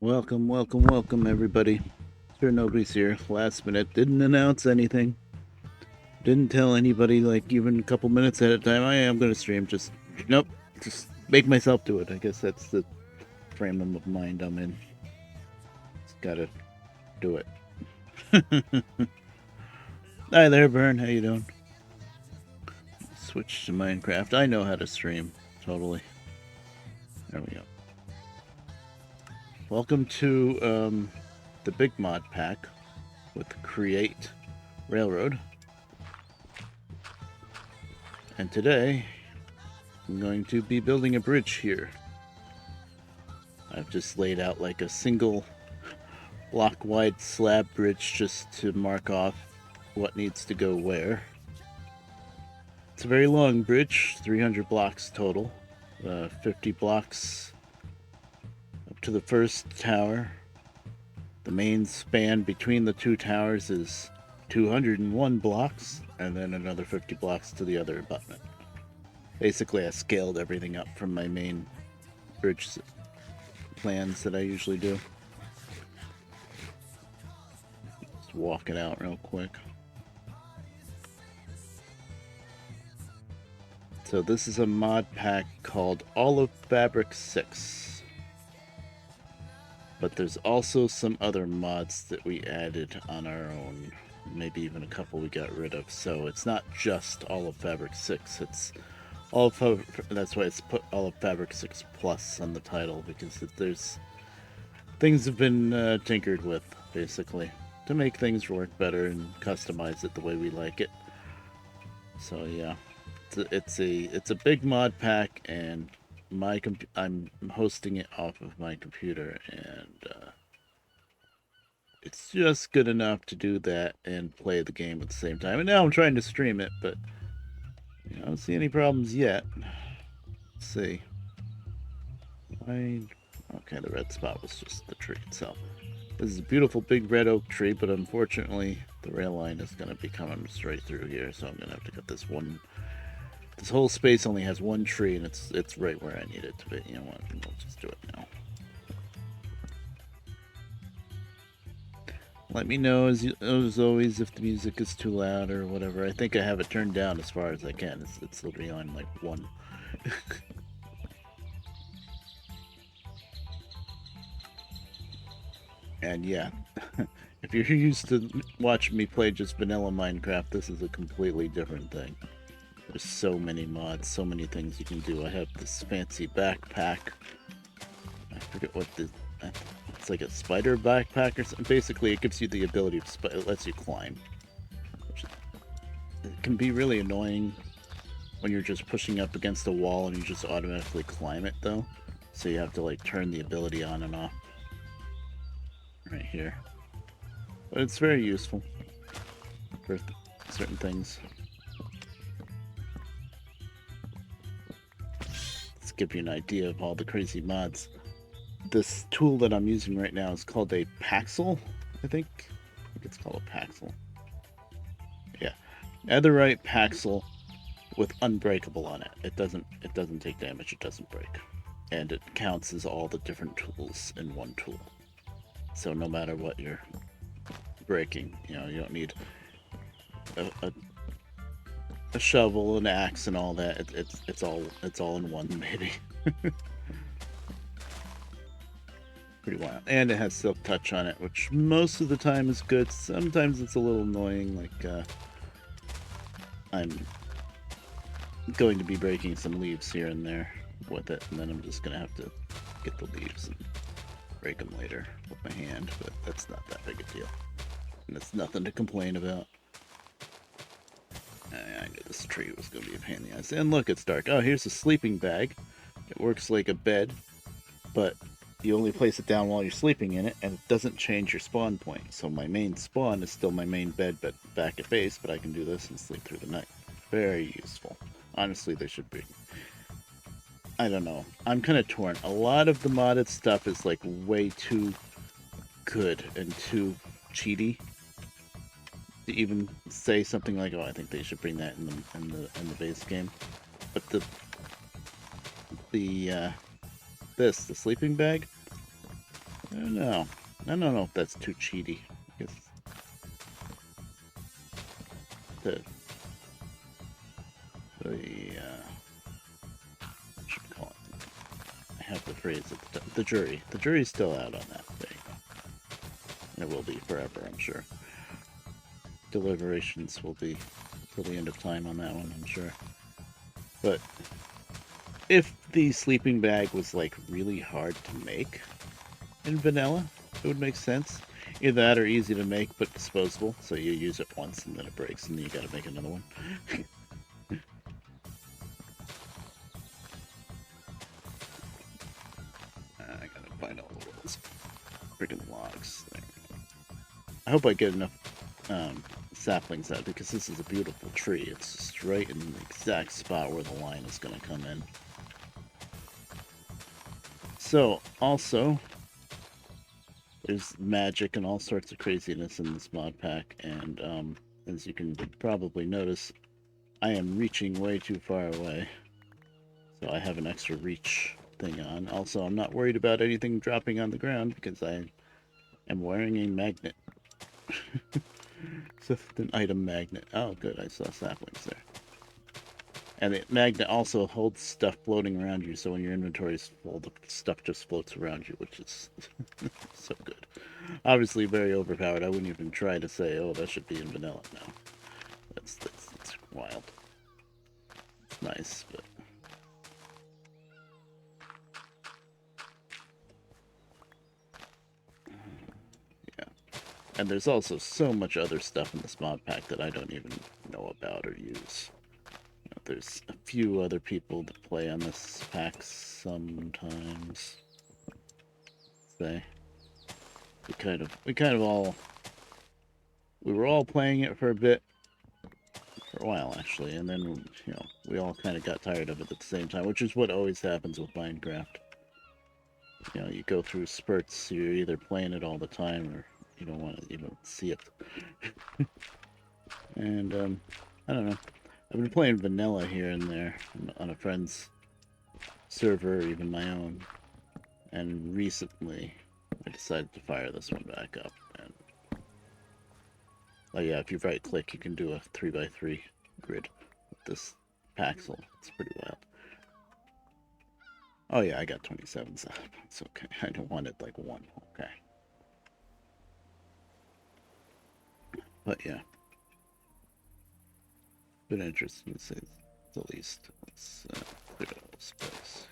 Welcome, welcome, welcome, everybody. Sure, nobody's here. Last minute, didn't announce anything. Didn't tell anybody, like, even a couple minutes at a time. I am going to stream. Nope. Just make myself do it. I guess that's the frame of mind I'm in. Just gotta do it. Hi there, Burn. How you doing? Switch to Minecraft. I know how to stream. Totally. There we go. Welcome to the Big Mod Pack with Create Railroad. And today, I'm going to be building a bridge here. I've just laid out like a single block wide slab bridge just to mark off what needs to go where. It's a very long bridge, 300 blocks total, 50 blocks up to the first tower. The main span between the two towers is 201 blocks, and then another 50 blocks to the other abutment. Basically, I scaled everything up from my main bridge plans that I usually do. Just walk it out real quick. So this is a mod pack called Olive Fabric 6. But there's also some other mods that we added on our own. Maybe even a couple we got rid of. So it's not just Olive Fabric 6. It's that's why it's put Olive Fabric 6 Plus on the title, because there's things have been tinkered with, basically, to make things work better and customize it the way we like it. So yeah, it's a big mod pack, and I'm hosting it off of my computer, and it's just good enough to do that and play the game at the same time. And now I'm trying to stream it, but I don't see any problems yet. Let's see. Okay, the red spot was just the tree itself. This is a beautiful big red oak tree, but unfortunately the rail line is going to be coming straight through here, so I'm going to have to cut this one. This whole space only has one tree, and it's right where I need it to be. You know what? We'll just do it now. Let me know, as always, if the music is too loud or whatever. I think I have it turned down as far as I can. It's literally on like 1. And yeah, if you're used to watching me play just vanilla Minecraft, this is a completely different thing. There's so many mods, so many things you can do. I have this fancy backpack. I forget what it's like a spider backpack or something. Basically, it gives you the ability to it lets you climb. It can be really annoying when you're just pushing up against a wall and you just automatically climb it, though. So you have to like turn the ability on and off. Right here. But it's very useful for certain things. Let's give you an idea of all the crazy mods. This tool that I'm using right now is called a Paxel, I think it's called a Paxel. Yeah, Netherite Paxel with Unbreakable on it. It doesn't take damage. It doesn't break, and it counts as all the different tools in one tool. So no matter what you're breaking, you don't need a shovel, an axe, and all that. It's all in one, baby. Pretty wild. And it has Silk Touch on it, which most of the time is good. Sometimes it's a little annoying, like I'm going to be breaking some leaves here and there with it, and then I'm just gonna have to get the leaves and break them later with my hand, but that's not that big a deal. And it's nothing to complain about. I knew this tree was going to be a pain in the ass. And look, it's dark. Oh, here's a sleeping bag. It works like a bed, but you only place it down while you're sleeping in it, and it doesn't change your spawn point. So my main spawn is still my main bed, but back at base, but I can do this and sleep through the night. Very useful. Honestly, they should be. I don't know. I'm kind of torn. A lot of the modded stuff is like way too good and too cheaty to even say something like, "Oh, I think they should bring that in the base game." But the sleeping bag, I don't know. I don't know if that's too cheaty. I guess the what should we call it? I have the phrase at the top. The jury. The jury's still out on that. There you go. And it will be forever, I'm sure. Deliberations will be till the end of time on that one, I'm sure. But if the sleeping bag was like really hard to make in vanilla, it would make sense. Either that or easy to make but disposable, so you use it once and then it breaks and then you gotta make another one. I gotta find all those freaking logs there. I hope I get enough saplings out because this is a beautiful tree. It's just right in the exact spot where the line is gonna come in. So, also, there's magic and all sorts of craziness in this mod pack, and as you can probably notice, I am reaching way too far away. So I have an extra reach thing on. Also, I'm not worried about anything dropping on the ground because I am wearing a magnet. So an item magnet. Oh, good, I saw saplings there. And the magnet also holds stuff floating around you, so when your inventory is full, the stuff just floats around you, which is so good. Obviously very overpowered. I wouldn't even try to say, oh, that should be in vanilla now. That's wild. It's nice, but... yeah. And there's also so much other stuff in this mod pack that I don't even know about or use. There's a few other people that play on this pack sometimes. Say, we were all playing it for a bit, for a while actually, and then we all kind of got tired of it at the same time, which is what always happens with Minecraft. You go through spurts. You're either playing it all the time or you don't want to even see it. And I don't know. I've been playing vanilla here and there on a friend's server, or even my own. And recently, I decided to fire this one back up. And oh yeah, if you right-click, you can do a 3x3 grid with this Paxel. It's pretty wild. Oh yeah, I got 27 sap. It's okay. I don't want it like one. Okay. But yeah. Been interesting to say the least. Let's clear out this place.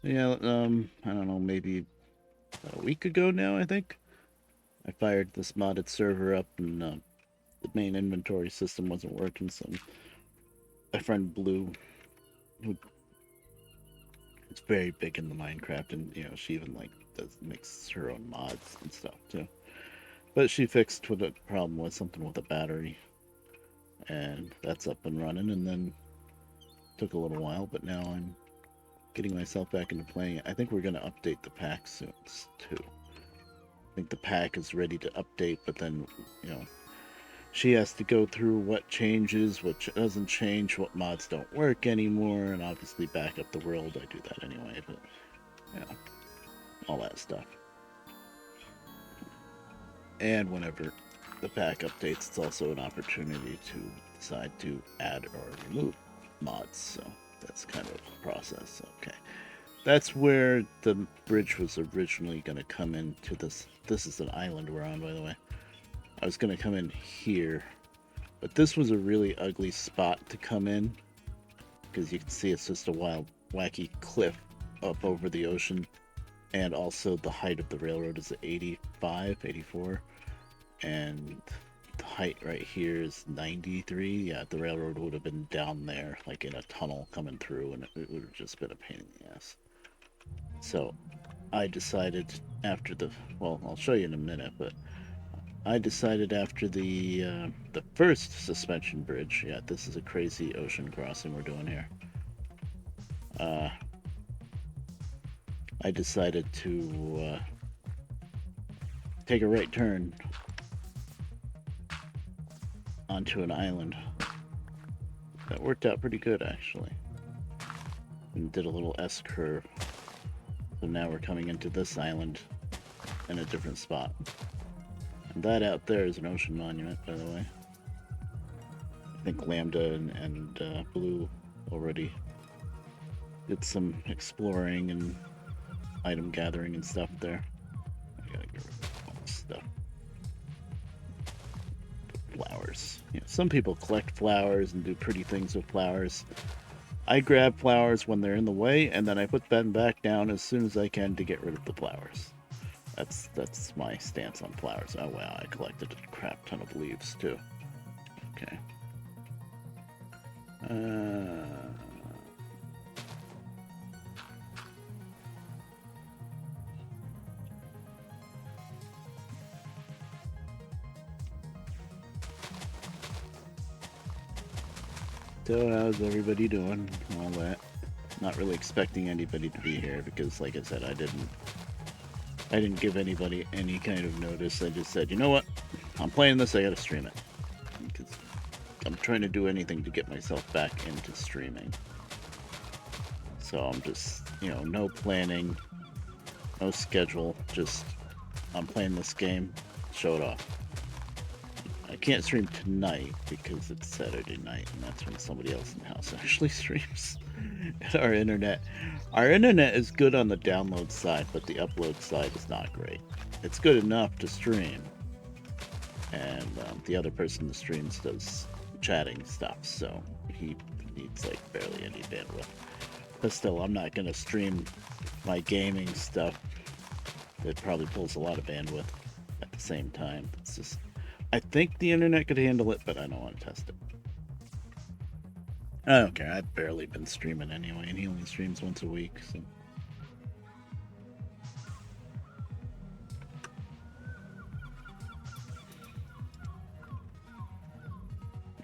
Yeah, I don't know, maybe about a week ago now, I think. I fired this modded server up and the main inventory system wasn't working, so my friend Blue, who is very big in the Minecraft, and she even like makes her own mods and stuff too. But she fixed what the problem was, something with a battery, and that's up and running. And then took a little while, but now I'm getting myself back into playing it. I think we're gonna update the pack soon too. I think the pack is ready to update, but then she has to go through what changes, what doesn't change, what mods don't work anymore, and obviously back up the world. I do that anyway, but all that stuff. And whenever the pack updates, it's also an opportunity to decide to add or remove mods, so that's kind of a process. Okay, that's where the bridge was originally going to come into this. This is an island we're on, by the way. I was going to come in here, but this was a really ugly spot to come in because you can see it's just a wild, wacky cliff up over the ocean, and also the height of the railroad is 85, 84, and the height right here is 93. Yeah, the railroad would have been down there, like in a tunnel coming through, and it would have just been a pain in the ass. So I decided after well, I'll show you in a minute, but I decided after the first suspension bridge, yeah, this is a crazy ocean crossing we're doing here. I decided to take a right turn onto an island. That worked out pretty good, actually. And did a little S-curve. So now we're coming into this island in a different spot. And that out there is an ocean monument, by the way. I think Lambda and Blue already did some exploring and item gathering and stuff there. I gotta get rid of all this stuff. Flowers. You know, some people collect flowers and do pretty things with flowers. I grab flowers when they're in the way, and then I put them back down as soon as I can to get rid of the flowers. That's my stance on flowers. Oh wow, I collected a crap ton of leaves too. Okay. So how's everybody doing? All that. Not really expecting anybody to be here because, like I said, I didn't give anybody any kind of notice. I just said, you know what? I'm playing this. I gotta stream it because I'm trying to do anything to get myself back into streaming. So I'm just, you know, no planning, no schedule. Just I'm playing this game. Show it off. I can't stream tonight because it's Saturday night, and that's when somebody else in the house actually streams. Our internet is good on the download side, but the upload side is not great. It's good enough to stream, and the other person that streams does chatting stuff, so he needs like barely any bandwidth. But still, I'm not gonna stream my gaming stuff that probably pulls a lot of bandwidth at the same time. It's just, I think the internet could handle it, but I don't want to test it. I don't care. I've barely been streaming anyway, and he only streams once a week, so.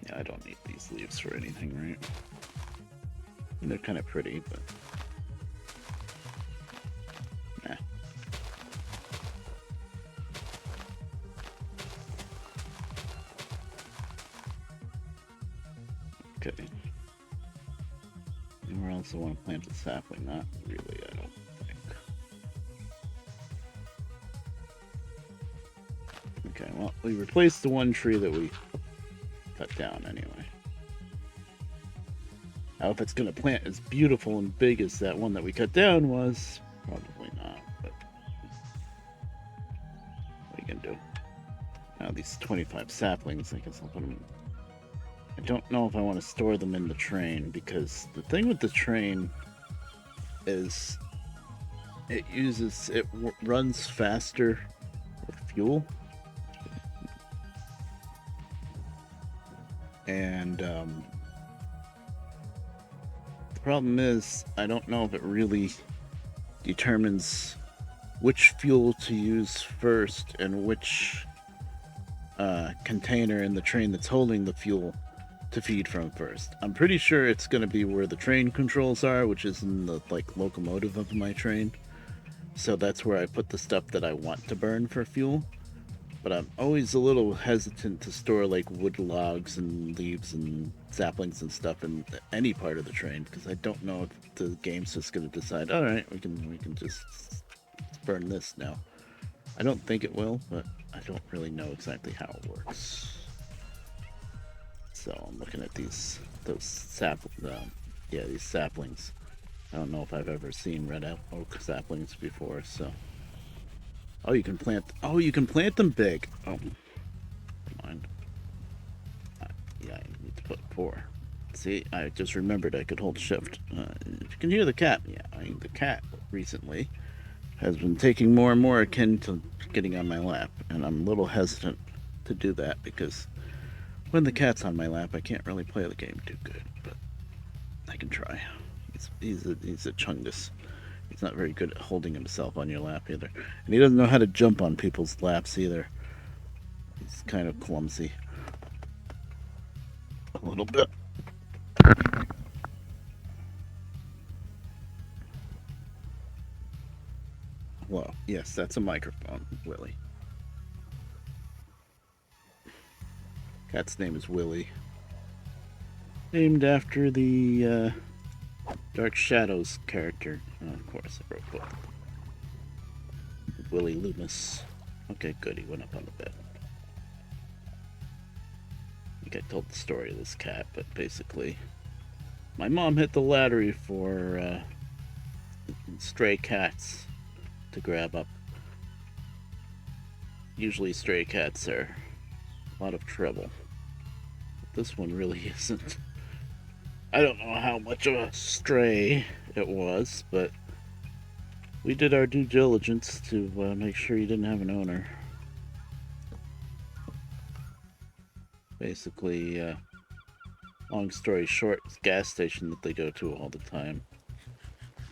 Yeah, I don't need these leaves for anything, right? And they're kind of pretty, but. Nah. Okay. Anywhere else I want to plant a sapling? Not really, I don't think. Okay, well, we replaced the one tree that we cut down anyway. Now, if it's going to plant as beautiful and big as that one that we cut down was, probably not, but what are you going to do? Now, these 25 saplings, I guess I'll put them. I don't know if I want to store them in the train, because the thing with the train is it runs faster with fuel. And the problem is, I don't know if it really determines which fuel to use first and which container in the train that's holding the fuel to feed from first. I'm pretty sure it's going to be where the train controls are, which is in the locomotive of my train. So that's where I put the stuff that I want to burn for fuel. But I'm always a little hesitant to store like wood logs and leaves and saplings and stuff in any part of the train, because I don't know if the game's just going to decide, all right, we can just burn this now. I don't think it will, but I don't really know exactly how it works. So I'm looking at these saplings. I don't know if I've ever seen red oak saplings before, so. Oh, you can plant them big. Oh, never mind. Yeah, I need to put 4. See, I just remembered I could hold shift. If you can hear the cat, yeah, the cat recently has been taking more and more akin to getting on my lap, and I'm a little hesitant to do that because when the cat's on my lap, I can't really play the game too good, but I can try. He's a chungus. He's not very good at holding himself on your lap either. And he doesn't know how to jump on people's laps either. He's kind of clumsy. A little bit. Well, yes, that's a microphone, Willie. Cat's name is Willie. Named after the Dark Shadows character. Of course, I wrote both. Willie Loomis. Okay, good. He went up on the bed. I think I told the story of this cat, but basically, my mom hit the lottery for stray cats to grab up. Usually stray cats are a lot of trouble. But this one really isn't. I don't know how much of a stray it was, but we did our due diligence to make sure he didn't have an owner. Basically, long story short, this gas station that they go to all the time,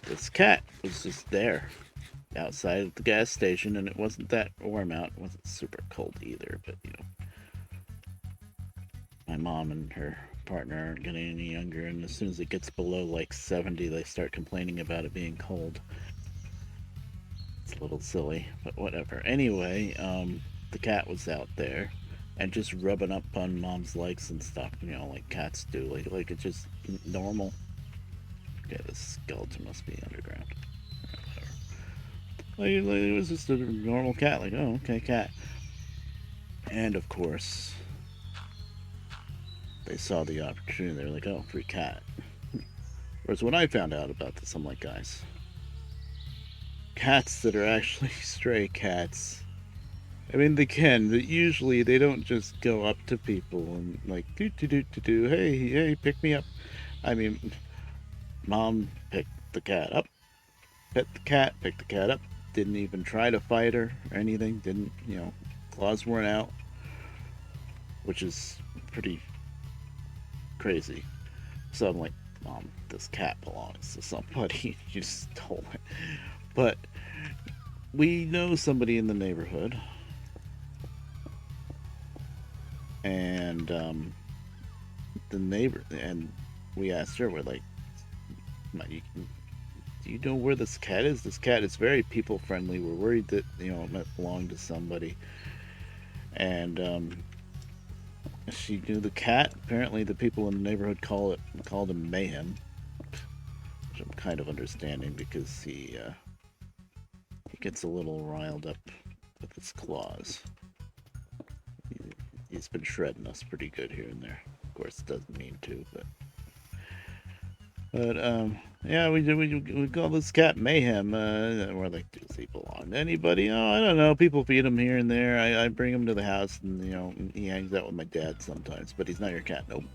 this cat was just there outside of the gas station, and it wasn't that warm out. It wasn't super cold either, but you know, my mom and her partner aren't getting any younger, and as soon as it gets below like 70, they start complaining about it being cold. It's a little silly, but whatever. Anyway, the cat was out there and just rubbing up on mom's legs and stuff, you know, like cats do, like it's just normal. Okay, this skeleton must be underground. Like it was just a normal cat, like, oh, okay, cat. And of course, they saw the opportunity. They were like, oh, free cat. Whereas when I found out about this, I'm like, guys, cats that are actually stray cats, I mean, they can, but usually they don't just go up to people and like, do, hey, pick me up. I mean, mom picked the cat up, pet the cat, picked the cat up, didn't even try to fight her or anything, didn't, you know, claws weren't out, which is pretty crazy. So I'm like, mom, this cat belongs to somebody. You stole it. But we know somebody in the neighborhood, and the neighbor, and we asked her, we're like, do you know where this cat is? This cat is very people friendly. We're worried that, you know, it might belong to somebody. And she knew the cat. Apparently, the people in the neighborhood called him Mayhem, which I'm kind of understanding because he gets a little riled up with his claws. He's been shredding us pretty good here and there. Of course, it doesn't mean to, but yeah, we call this cat Mayhem. We're like, does he belong to anybody? Oh, I don't know. People feed him here and there. I bring him to the house, and you know, he hangs out with my dad sometimes. But he's not your cat. Nope.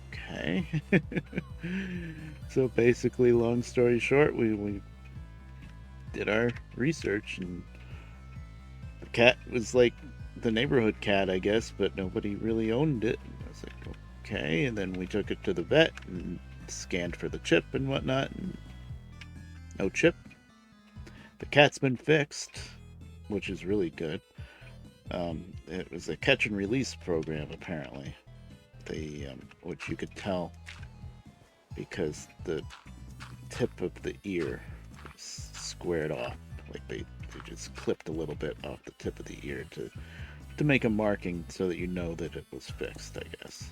Okay. So basically, long story short, we did our research, and the cat was like the neighborhood cat, I guess, but nobody really owned it. I was like, okay. And then we took it to the vet and scanned for the chip and whatnot, and no chip. The cat's been fixed, which is really good. It was a catch and release program, apparently. Which you could tell because the tip of the ear is squared off, like they just clipped a little bit off the tip of the ear to make a marking so that you know that it was fixed, I guess,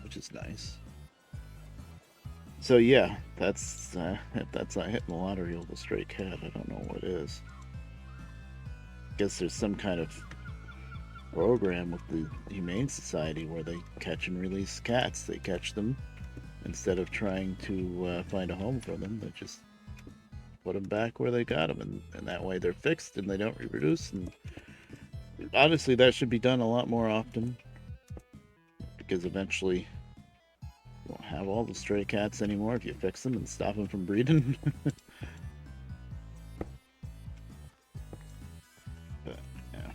which is nice. So yeah, that's not hitting the lottery with a stray cat. I don't know what is. Guess there's some kind of program with the Humane Society where they catch and release cats. They catch them instead of trying to find a home for them. They just put them back where they got them, and that way they're fixed and they don't reproduce. And honestly, that should be done a lot more often because eventually you won't have all the stray cats anymore if you fix them and stop them from breeding. But yeah,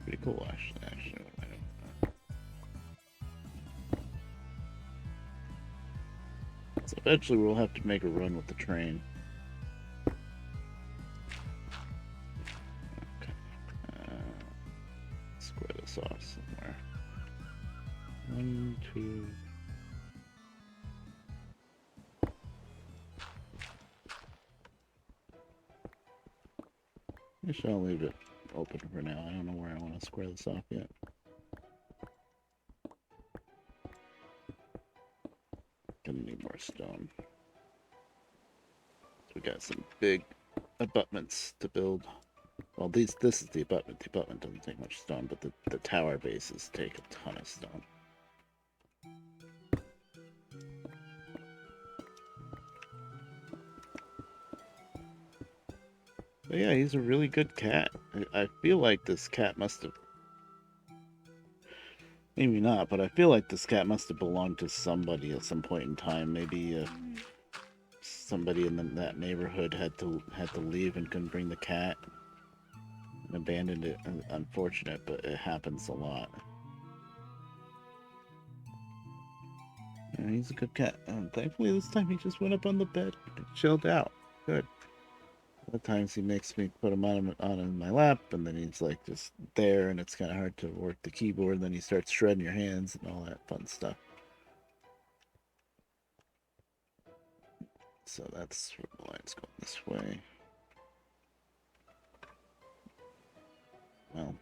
pretty cool actually. So eventually we'll have to make a run with the train. Okay. Square this off somewhere. 1, 2. I shall leave it open for now. I don't know where I want to square this off yet. Gonna need more stone. We got some big abutments to build. Well, this is the abutment. The abutment doesn't take much stone, but the tower bases take a ton of stone. But yeah, he's a really good cat. I feel like this cat must have... Maybe not, but I feel like this cat must have belonged to somebody at some point in time. Maybe somebody in that neighborhood had to leave and couldn't bring the cat and abandoned it. Unfortunate, but it happens a lot. Yeah, he's a good cat. Thankfully, this time he just went up on the bed and chilled out. Good. Other times he makes me put him on in my lap, and then he's like just there, and it's kind of hard to work the keyboard. And then he starts shredding your hands and all that fun stuff. So that's where the line's going this way. Well,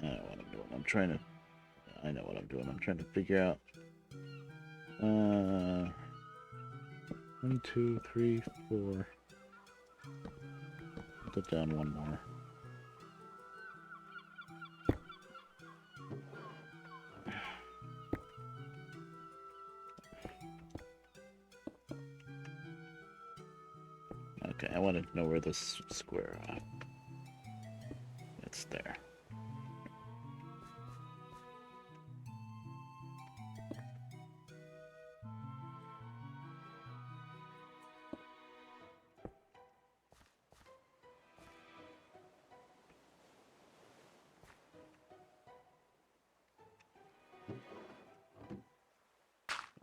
I know what I'm doing. I know what I'm doing. I'm trying to figure out. 1, 2, 3, 4. Put down one more. Okay, I want to know where this square. It's there.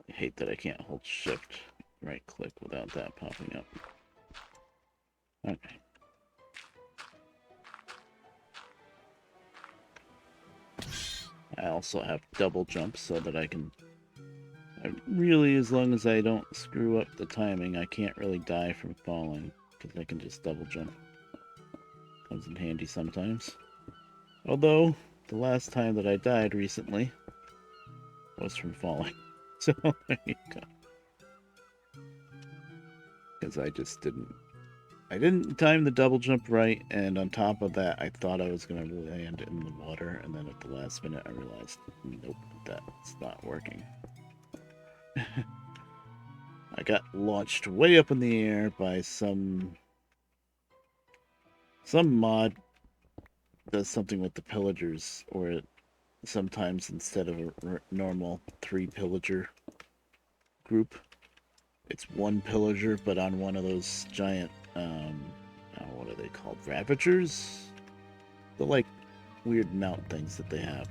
I hate that I can't hold shift right click without that popping up. Okay. I also have double jump so that I really, as long as I don't screw up the timing, I can't really die from falling because I can just double jump. Comes in handy sometimes. Although, the last time that I died recently was from falling. So, there you go. Because I just didn't time the double jump right, and on top of that, I thought I was going to land in the water, and then at the last minute, I realized, nope, that's not working. I got launched way up in the air by some mod does something with the pillagers, or it sometimes instead of a normal 3 pillager group, it's 1 pillager, but on one of those giant what are they called? Ravagers? The like weird mount things that they have.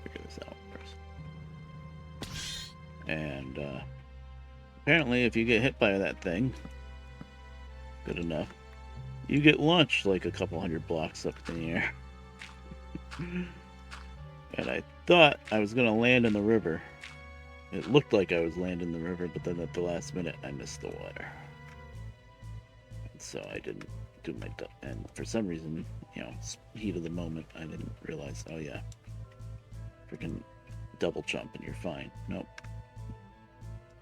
Figure this out first. And apparently if you get hit by that thing good enough, you get launched like a couple hundred blocks up in the air. And I thought I was going to land in the river. It looked like I was landing in the river, but then at the last minute I missed the water. And so I didn't do my... And for some reason, heat of the moment, I didn't realize, oh yeah, freaking double jump and you're fine. Nope.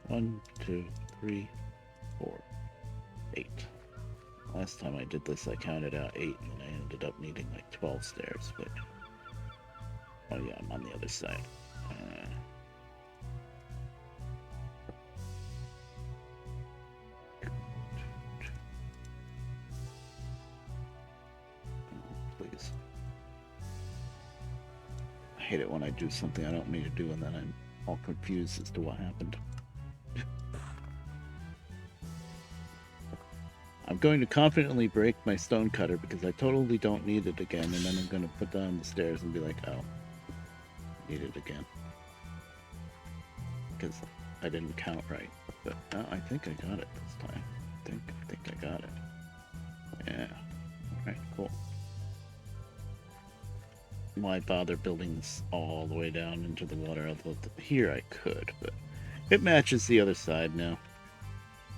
1, 2, 3, 4, 8. Last time I did this, I counted out 8, and I ended up needing like 12 stairs, but... Oh yeah, I'm on the other side. Please. I hate it when I do something I don't mean to do and then I'm all confused as to what happened. I'm going to confidently break my stone cutter because I totally don't need it again, and then I'm going to put down the stairs and be like, oh, need it again. Because I didn't count right. But I think I got it this time. I think I got it. Yeah. Alright, cool. Why bother building this all the way down into the water? Although here I could, but it matches the other side now.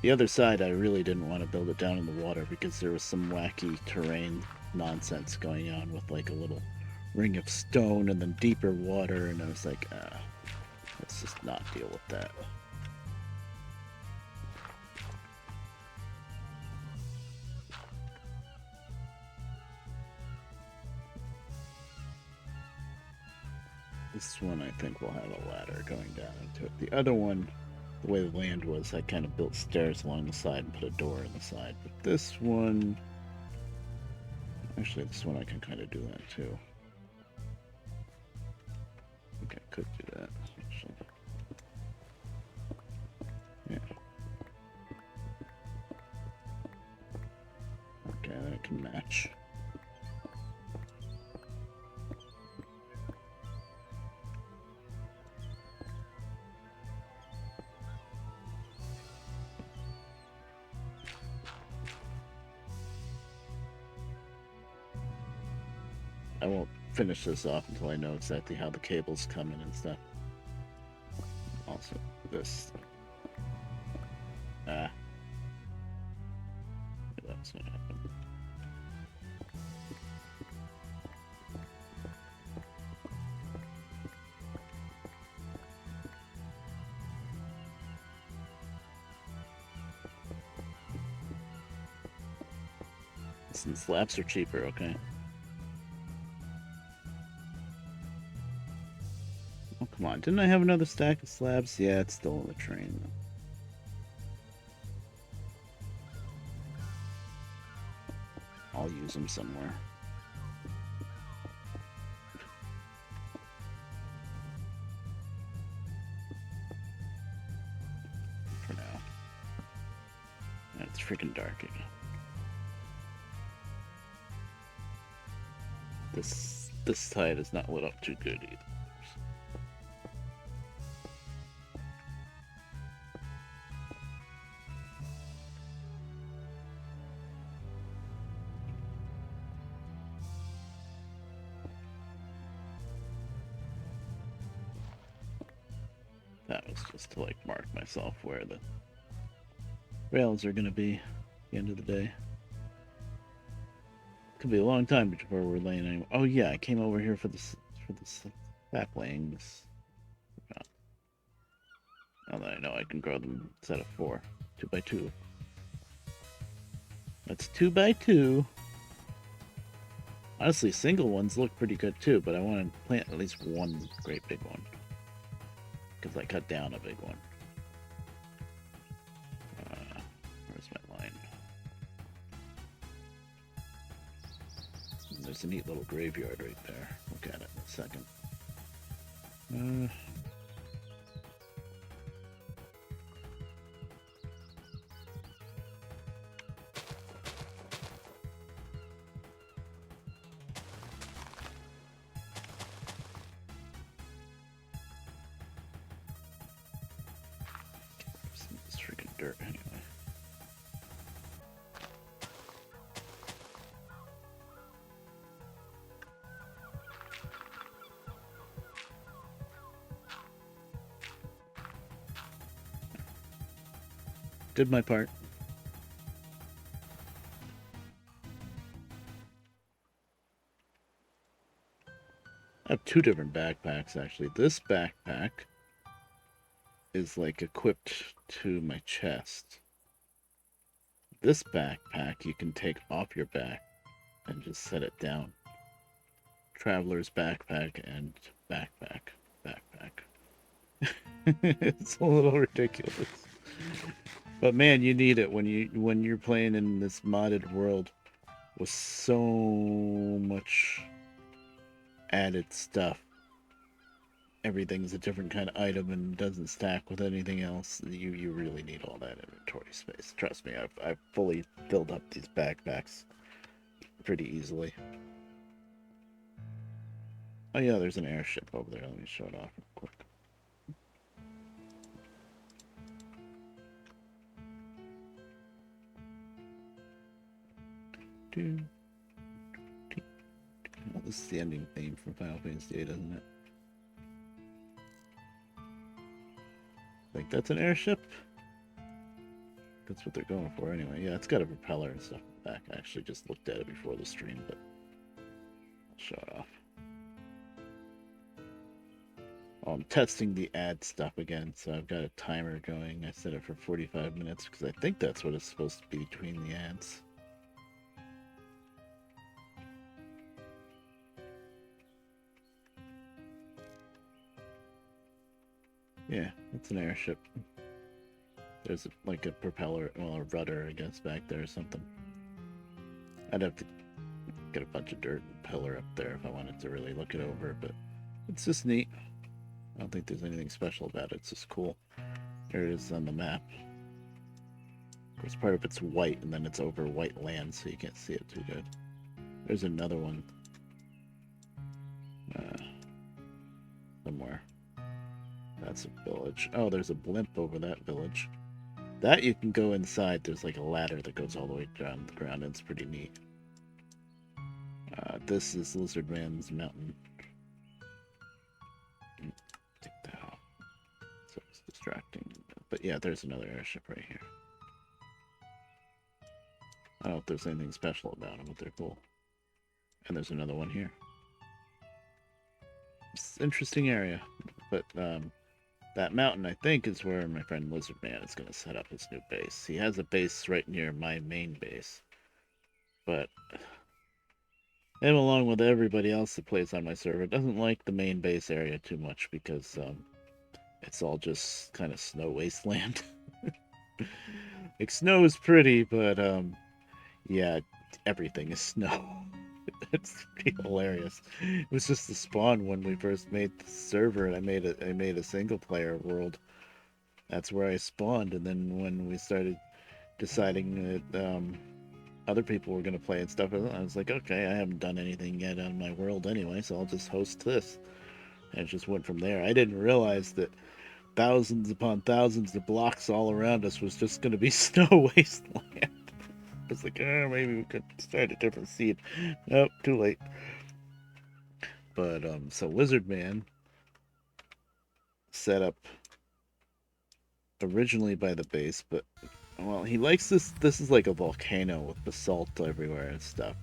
The other side, I really didn't want to build it down in the water because there was some wacky terrain nonsense going on with like a little ring of stone and then deeper water, and I was like, let's just not deal with that. This one I think will have a ladder going down into it. The other one, the way the land was, I kind of built stairs along the side and put a door in the side. But this one, actually this one I can kind of do that too. I think I could do that, actually. Yeah. Okay, that can match. I won't finish this off until I know exactly how the cables come in and stuff. Also, this. That's what happened. Since slabs are cheaper, okay. Oh, come on. Didn't I have another stack of slabs? Yeah, it's still on the train. I'll use them somewhere. For now. It's freaking dark again. This side is not lit up too good either. That was just to like mark myself where the rails are gonna be at the end of the day. Could be a long time before we're laying any. Oh yeah, I came over here for the saplings. Now that I know I can grow them instead of 4, 2x2. That's 2x2. Honestly, single ones look pretty good too, but I want to plant at least one great big one because I cut down a big one. Where's my line? There's a neat little graveyard right there. Look at it in a second. This freaking dirt anyway. Did my part. I have 2 different backpacks actually. This backpack is like equipped to my chest. This backpack you can take off your back and just set it down. Traveler's backpack and backpack. It's a little ridiculous. But man, you need it when you're playing in this modded world with so much added stuff. Everything's a different kind of item and doesn't stack with anything else. You really need all that inventory space. Trust me, I've fully filled up these backpacks pretty easily. Oh yeah, there's an airship over there. Let me show it off real quick. Oh, this is the ending theme from Final Fantasy VIII, isn't it? Like that's an airship? That's what they're going for anyway. Yeah, it's got a propeller and stuff in the back. I actually just looked at it before the stream, but I'll show it off. Oh, I'm testing the ad stuff again, so I've got a timer going. I set it for 45 minutes because I think that's what it's supposed to be between the ads. Yeah, it's an airship. There's like a propeller, well, a rudder, I guess, back there or something. I'd have to get a bunch of dirt and pillar up there if I wanted to really look it over, but it's just neat. I don't think there's anything special about it. It's just cool. Here it is on the map. Of course, part of it's white, and then it's over white land, so you can't see it too good. There's another one. Somewhere. That's a village. Oh, there's a blimp over that village. That you can go inside. There's like a ladder that goes all the way down the ground, and it's pretty neat. This is Lizard Man's mountain. Take that out. So it's distracting. But yeah, there's another airship right here. I don't know if there's anything special about them, but they're cool. And there's another one here. It's an interesting area. But that mountain, I think, is where my friend Lizard Man is going to set up his new base. He has a base right near my main base. But him, along with everybody else that plays on my server, doesn't like the main base area too much because it's all just kind of snow wasteland. Like, snow is pretty, but yeah, everything is snow. It's pretty hilarious. It was just the spawn when we first made the server, and I made a single player world. That's where I spawned, and then when we started deciding that other people were going to play and stuff, I was like, okay, I haven't done anything yet on my world anyway, so I'll just host this. And it just went from there. I didn't realize that thousands upon thousands of blocks all around us was just going to be snow wasteland. It's like, maybe we could start a different seed. Nope, too late. But so Lizard Man set up originally by the base, but well, he likes this. This is like a volcano with basalt everywhere and stuff.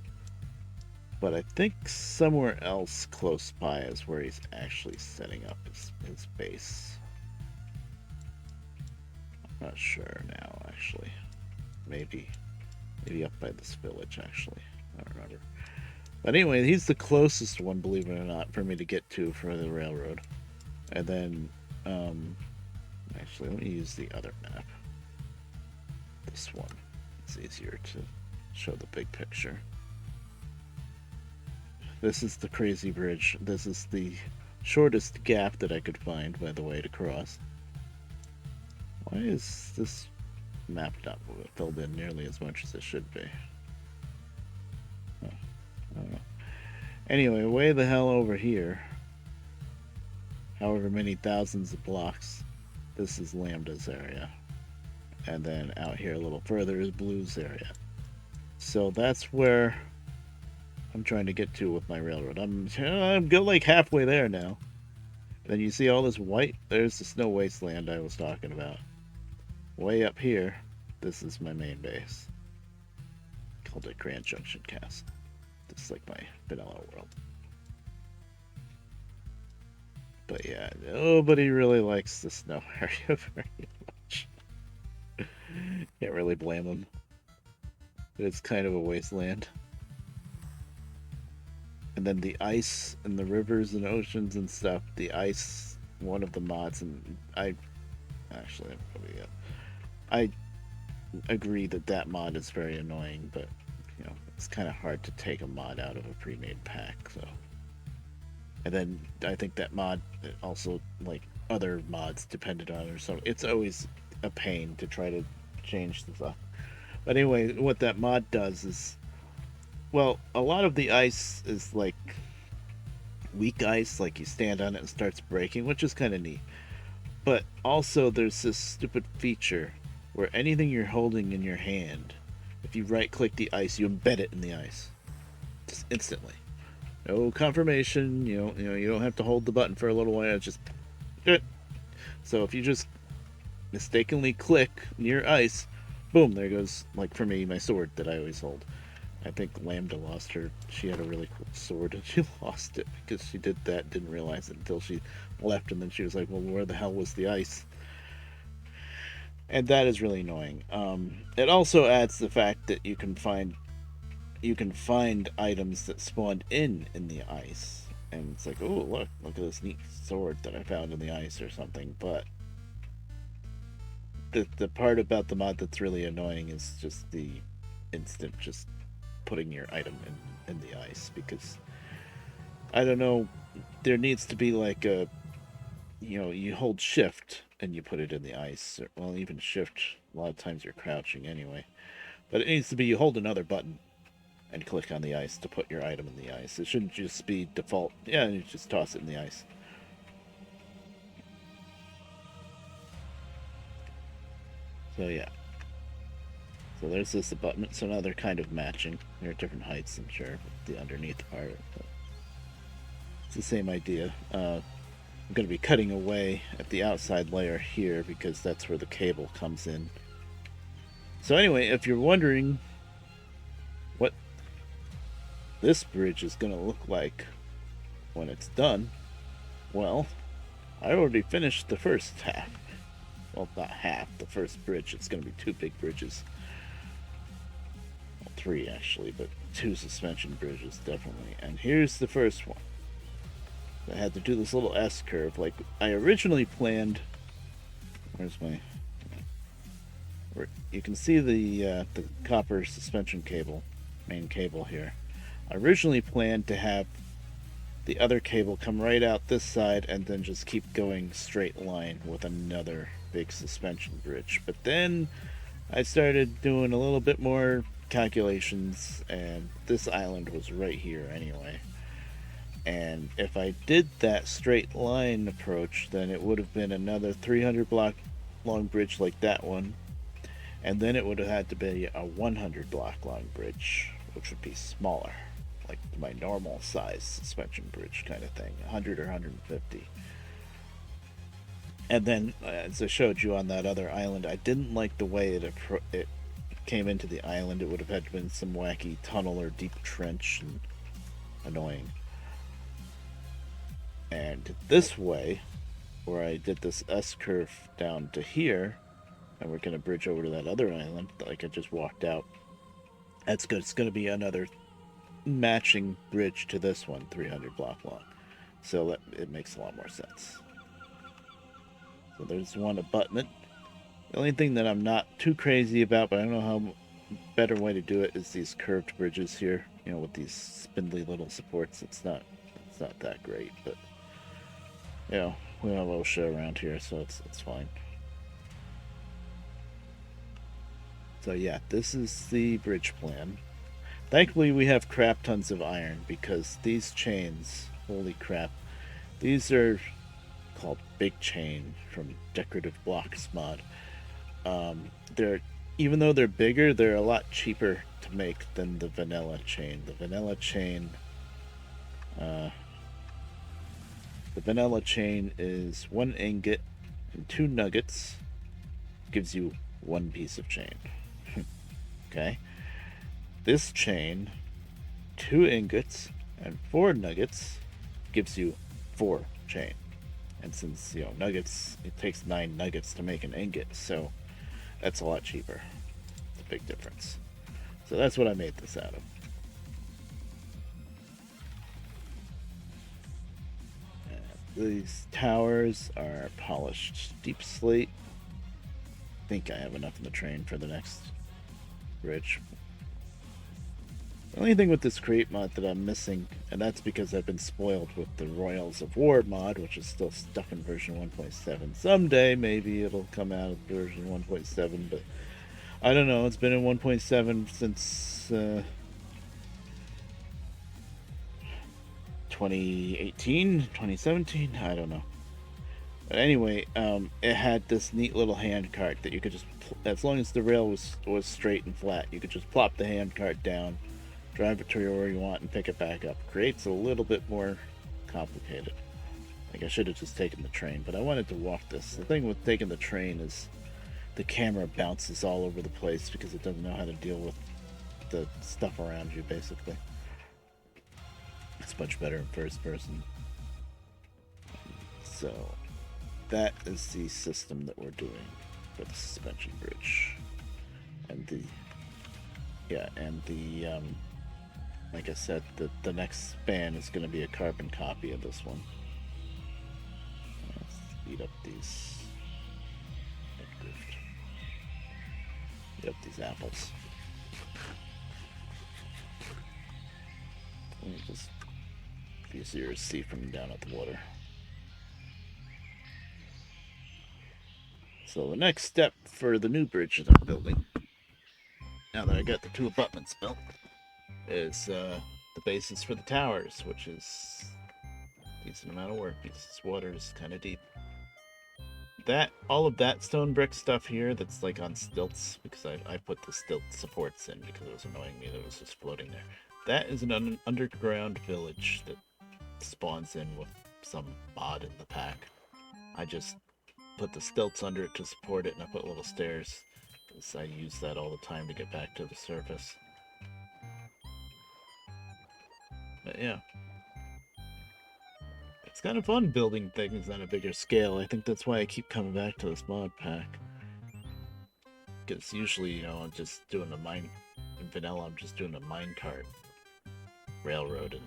But I think somewhere else close by is where he's actually setting up his base. I'm not sure now, actually. Maybe up by this village, actually. I don't remember. But anyway, he's the closest one, believe it or not, for me to get to for the railroad. And then, actually, let me use the other map. This one. It's easier to show the big picture. This is the crazy bridge. This is the shortest gap that I could find, by the way, to cross. Why is this map not filled in nearly as much as it should be? Oh, I don't know. Anyway, way the hell over here, however many thousands of blocks, this is Lambda's area. And then out here a little further is Blue's area. So that's where I'm trying to get to with my railroad. I'm like halfway there now. Then you see all this white? There's the snow wasteland I was talking about. Way up here, this is my main base. Called it Grand Junction Castle. This is like my vanilla world. But yeah, nobody really likes the snow area very much. Can't really blame them. But it's kind of a wasteland. And then the ice and the rivers and oceans and stuff. The ice, one of the mods, and I agree that mod is very annoying, but you know, it's kind of hard to take a mod out of a pre-made pack. So, and then I think that mod also, like other mods, depended on it or something. It's always a pain to try to change the stuff. But anyway, what that mod does is, well, a lot of the ice is like weak ice, like you stand on it and it starts breaking, which is kind of neat. But also there's this stupid feature where anything you're holding in your hand, if you right click the ice, you embed it in the ice. Just instantly. No confirmation, you don't have to hold the button for a little while, it's just so if you just mistakenly click near ice, boom, there goes, like for me, my sword that I always hold. I think Lambda lost her. She had a really cool sword and she lost it because she did that, didn't realize it until she left, and then she was like, well, where the hell was the ice? And that is really annoying. It also adds the fact that you can find items that spawned in the ice, and it's like, oh, look at this neat sword that I found in the ice or something. But the part about the mod that's really annoying is just the instant just putting your item in the ice, because I don't know, there needs to be like a, you hold shift and you put it in the ice, or, well, even shift, a lot of times you're crouching anyway, but it needs to be you hold another button and click on the ice to put your item in the ice. It shouldn't just be default, yeah, you just toss it in the ice. So yeah, so there's this abutment. So now they're kind of matching. They're at different heights, I'm sure, with the underneath part. But it's the same idea. I'm going to be cutting away at the outside layer here because that's where the cable comes in. So anyway, if you're wondering what this bridge is going to look like when it's done, well, I already finished the first half. Well, not half, the first bridge. It's going to be 2 big bridges. Well, 3 actually, but 2 suspension bridges definitely. And here's the first one. I had to do this little S curve like I originally planned. Where's my... You can see the copper suspension cable, main cable here. I originally planned to have the other cable come right out this side and then just keep going straight line with another big suspension bridge. But then I started doing a little bit more calculations, and this island was right here anyway. And if I did that straight line approach, then it would have been another 300 block long bridge like that one. And then it would have had to be a 100 block long bridge, which would be smaller, like my normal size suspension bridge kind of thing, 100 or 150. And then, as I showed you on that other island, I didn't like the way it came into the island. It would have had to been some wacky tunnel or deep trench, and annoying. And this way, where I did this S curve down to here, and we're going to bridge over to that other island, like I just walked out. That's good. It's going to be another matching bridge to this one, 300 block long. So it makes a lot more sense. So there's one abutment. The only thing that I'm not too crazy about, but I don't know how better way to do it, is these curved bridges here. With these spindly little supports. It's not that great, but we have OSHA around here, so it's fine. So yeah, this is the bridge plan. Thankfully we have crap tons of iron, because these chains, holy crap, these are called Big Chain from Decorative Blocks mod. Even though they're bigger, they're a lot cheaper to make than the vanilla chain. The vanilla chain is 1 ingot and 2 nuggets, gives you 1 piece of chain. Okay, this chain, 2 ingots and 4 nuggets, gives you 4 chain. And since nuggets, it takes 9 nuggets to make an ingot, so that's a lot cheaper. It's a big difference. So that's what I made this out of. These towers are polished deep slate. I think I have enough in the train for the next bridge. The only thing with this create mod that I'm missing, and that's because I've been spoiled with the Royals of War mod, which is still stuck in version 1.7. Someday maybe it'll come out of version 1.7, but I don't know. It's been in 1.7 since 2018, 2017, I don't know. But anyway, it had this neat little hand cart that you could just, as long as the rail was straight and flat, you could just plop the hand cart down, drive it to where you want, and pick it back up. Create's a little bit more complicated. Like, I should have just taken the train, but I wanted to walk this. The thing with taking the train is the camera bounces all over the place because it doesn't know how to deal with the stuff around you, basically. It's much better in first person. So that is the system that we're doing for the suspension bridge. And like I said, the next span is going to be a carbon copy of this one. Let's speed up these. Speed up these apples. Just easier to see from down at the water. So the next step for the new bridge that I'm building, now that I got the two abutments built, is the basis for the towers, which is a decent amount of work because this water is kind of deep. All of that stone brick stuff here that's like on stilts, because I put the stilt supports in because it was annoying me that it was just floating there. That is an underground village that spawns in with some mod in the pack. I just put the stilts under it to support it, and I put little stairs. I use that all the time to get back to the surface. But yeah. It's kind of fun building things on a bigger scale. I think that's why I keep coming back to this mod pack. Because usually, you know, I'm just doing in vanilla, I'm just doing a minecart railroad, and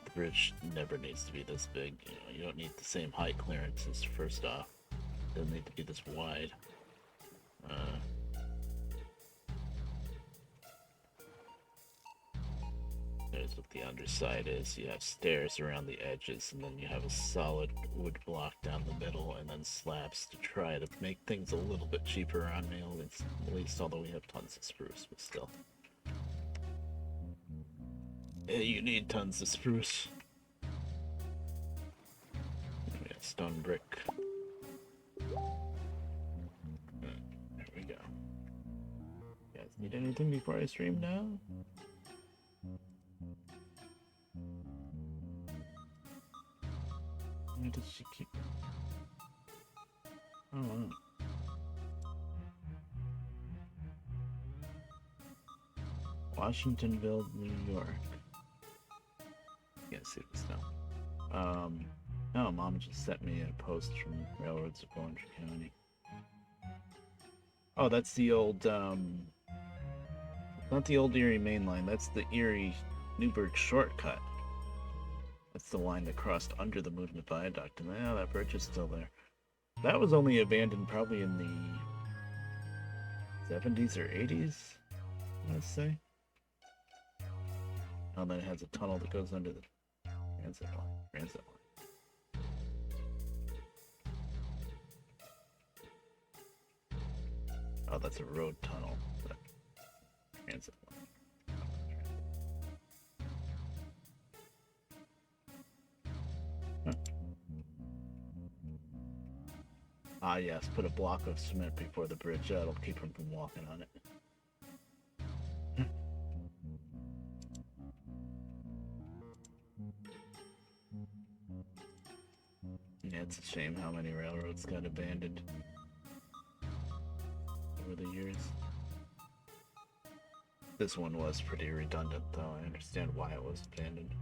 the bridge never needs to be this big. You know, you don't need the same height clearances, first off. It doesn't need to be this wide. There's what the underside is. You have stairs around the edges, and then you have a solid wood block down the middle, and then slabs to try to make things a little bit cheaper on me, at least, although we have tons of spruce, but still. Yeah, you need tons of spruce. We got stone brick. There we go. You guys need anything before I stream now? Where did she keep it? Oh, wow. Washingtonville, New York. Can't see this now. No, Mom just sent me a post from Railroads of Orange County. Oh, that's the old, not the old Erie main line, that's the Erie Newburgh shortcut. That's the line that crossed under the Movement Viaduct, and now that bridge is still there. That was only abandoned probably in the 70s or 80s, let's say. Oh, then it has a tunnel that goes under the transit line. Oh, that's a road tunnel. Transit line. Ah, yes, put a block of cement before the bridge. That'll keep him from walking on it. Yeah, it's a shame how many railroads got abandoned over the years. This one was pretty redundant, though. I understand why it was abandoned.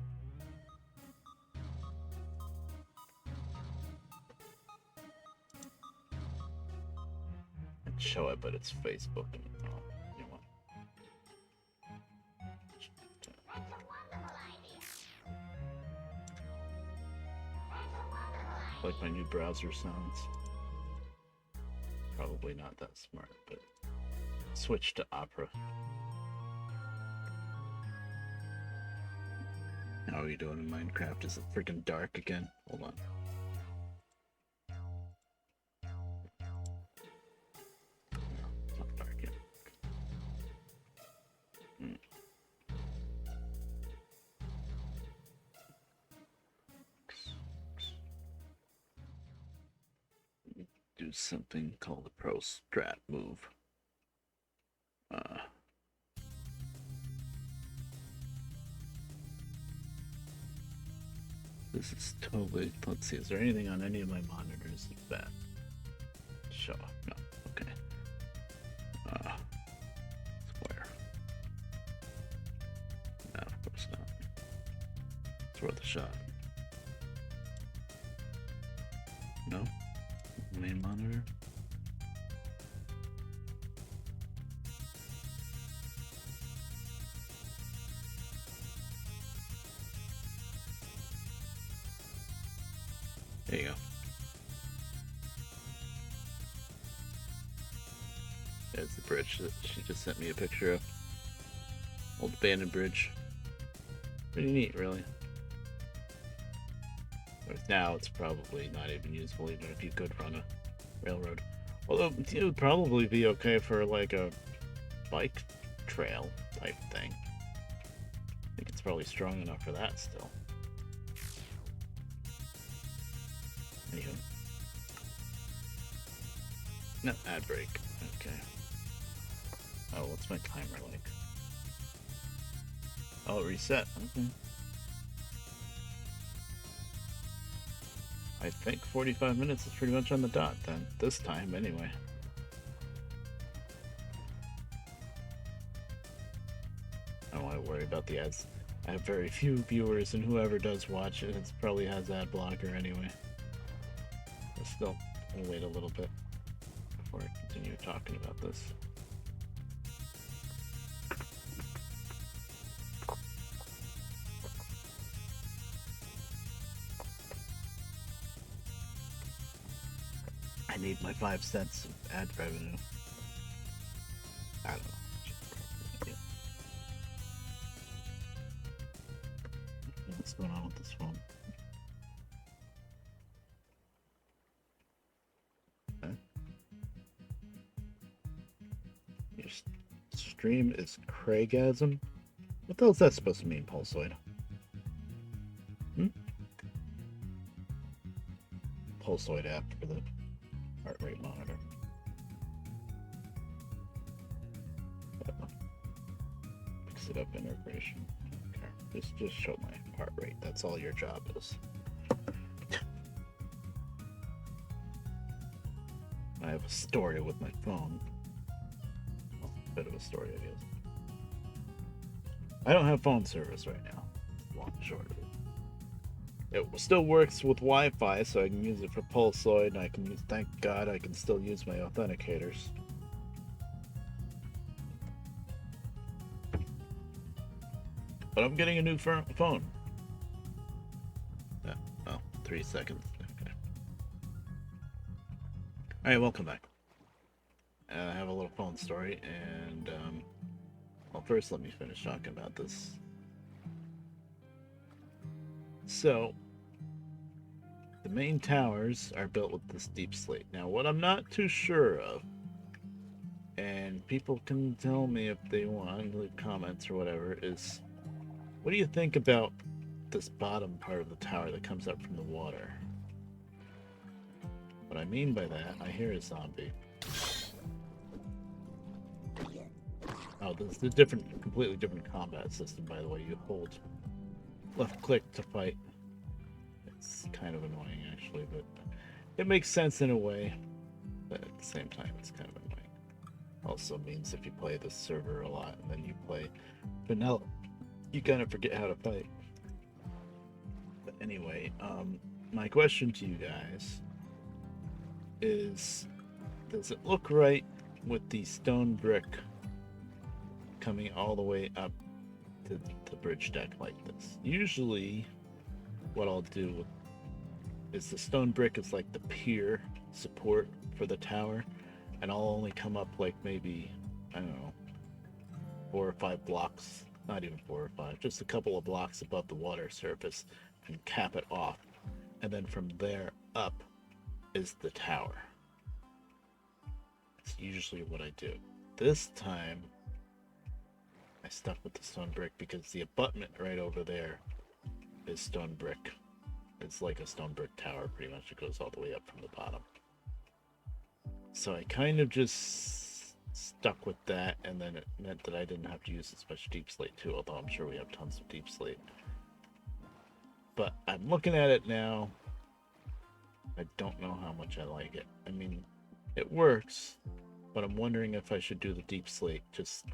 I'd show it, but it's Facebook. And, you know what? Like my new browser sounds. Probably not that smart, but switch to Opera. How are you doing in Minecraft? Is it freaking dark again? Hold on. No, it's not dark yet. Do something called the Pro Strat move. This is totally. Let's see. Is there anything on any of my monitors that show up? No. Okay. Square. shot. No? Main monitor? There you go. There's the bridge that she just sent me a picture of. Old abandoned bridge. Pretty neat, really. Now it's probably not even usable, even if you could run a railroad. Although it would probably be okay for like a bike trail type thing. I think it's probably strong enough for that still. Anywho. No, ad break. Okay. Oh, what's my timer like? Oh, reset. Okay. I think 45 minutes is pretty much on the dot then. This time, anyway. I don't want to worry about the ads. I have very few viewers, and whoever does watch it, it probably has ad blocker anyway. But still, I'll wait a little bit before I continue talking about this. I need my 5 cents of ad revenue. I don't know. What's going on with this phone? Okay. Your stream is Craigasm? What the hell is that supposed to mean, Pulsoid? Pulsoid app for the heart rate monitor. Mix it up integration. Okay. Just show my heart rate. That's all your job is. I have a story with my phone. Well, a bit of a story, I guess. I don't have phone service right now. Long and short of it. It still works with Wi-Fi, so I can use it for Pulsoid, and I can use, thank God, I can still use my authenticators. But I'm getting a new phone. Yeah, well, 3 seconds. Okay. Alright, welcome back. I have a little phone story, and, well, first let me finish talking about this. So, the main towers are built with this deep slate. Now, what I'm not too sure of, and people can tell me if they want, leave comments or whatever, is what do you think about this bottom part of the tower that comes up from the water? What I mean by that, I hear a zombie. Oh, this is a completely different combat system, by the way. You hold left click to fight. It's kind of annoying, actually, but it makes sense in a way. But at the same time, it's kind of annoying. Also means if you play this server a lot and then you play vanilla, you kind of forget how to fight. But anyway, my question to you guys is, does it look right with the stone brick coming all the way up to the bridge deck like this? Usually what I'll do is the stone brick is like the pier support for the tower, and I'll only come up like maybe, I don't know, 4 or 5 blocks, not even 4 or 5, just a couple of blocks above the water surface, and cap it off, and then from there up is the tower. That's usually what I do. This time I stuck with the stone brick because the abutment right over there is stone brick. It's like a stone brick tower, pretty much. It goes all the way up from the bottom. So I kind of just stuck with that, and then it meant that I didn't have to use as much deep slate too, although I'm sure we have tons of deep slate. But I'm looking at it now. I don't know how much I like it. I mean, it works, but I'm wondering if I should do the deep slate. Just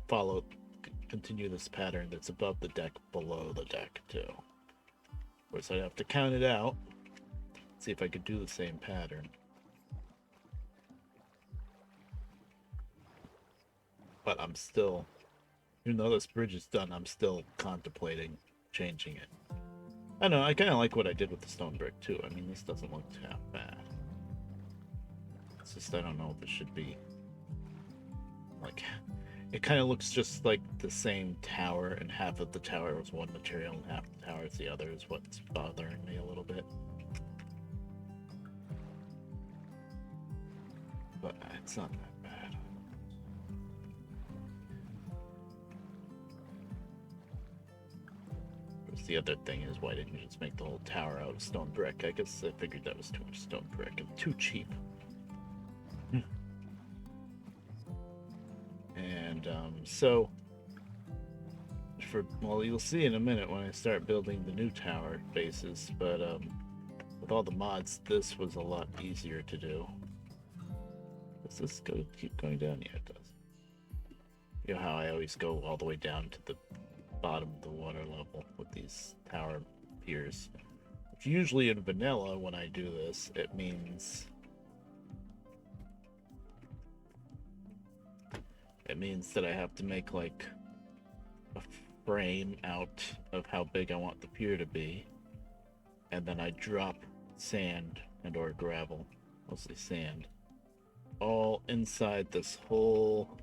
continue this pattern that's above the deck, below the deck too. course, I'd have to count it out, see if I could do the same pattern. But I'm still, even though this bridge is done, I'm still contemplating changing it. I don't know, I kind of like what I did with the stone brick too. I mean, this doesn't look half bad. It's just, I don't know if it should be, like, it kind of looks just like the same tower, and half of the tower is one material and half the tower is the other, is what's bothering me a little bit. But it's not that bad. The other thing is, why didn't you just make the whole tower out of stone brick? I guess I figured that was too much stone brick and too cheap. And so, well, you'll see in a minute when I start building the new tower bases, but with all the mods, this was a lot easier to do. Does this keep going down? Yeah, it does. You know how I always go all the way down to the bottom of the water level with these tower piers. Which usually in vanilla, when I do this, it means that I have to make like a frame out of how big I want the pier to be, and then I drop sand and or gravel, mostly sand, all inside this whole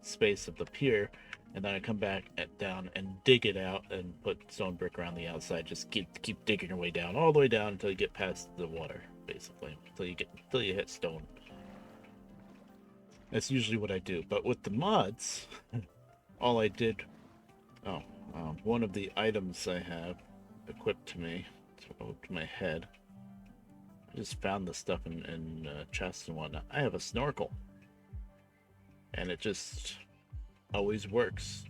space of the pier, and then I come back down and dig it out and put stone brick around the outside. Just keep digging your way down, all the way down until you get past the water, basically, until you hit stone. That's usually what I do. But with the mods, all I did, one of the items I have equipped to me, to my head, I just found this stuff in chests and whatnot. I have a snorkel, and it just always works.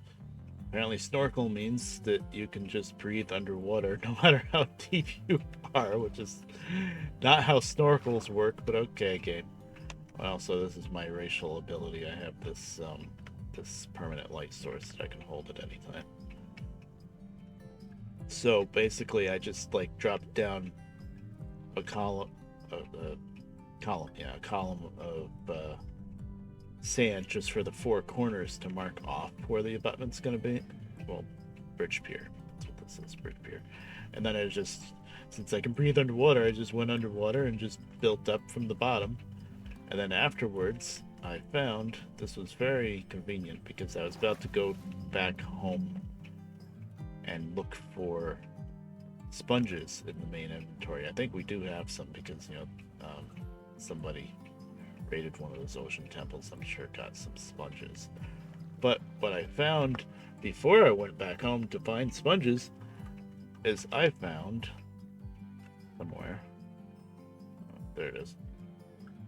Apparently snorkel means that you can just breathe underwater no matter how deep you are, which is not how snorkels work, but okay, game. Well, so this is my racial ability. I have this this permanent light source that I can hold at any time. So basically I just like dropped down a column of sand just for the four corners to mark off where the abutment's going to be. Well, bridge pier. That's what this is, bridge pier. And then I just, since I can breathe underwater, I just went underwater and just built up from the bottom. And then afterwards, I found this was very convenient because I was about to go back home and look for sponges in the main inventory. I think we do have some because, you know, somebody raided one of those ocean temples. I'm sure got some sponges. But what I found before I went back home to find sponges is I found somewhere, there it is,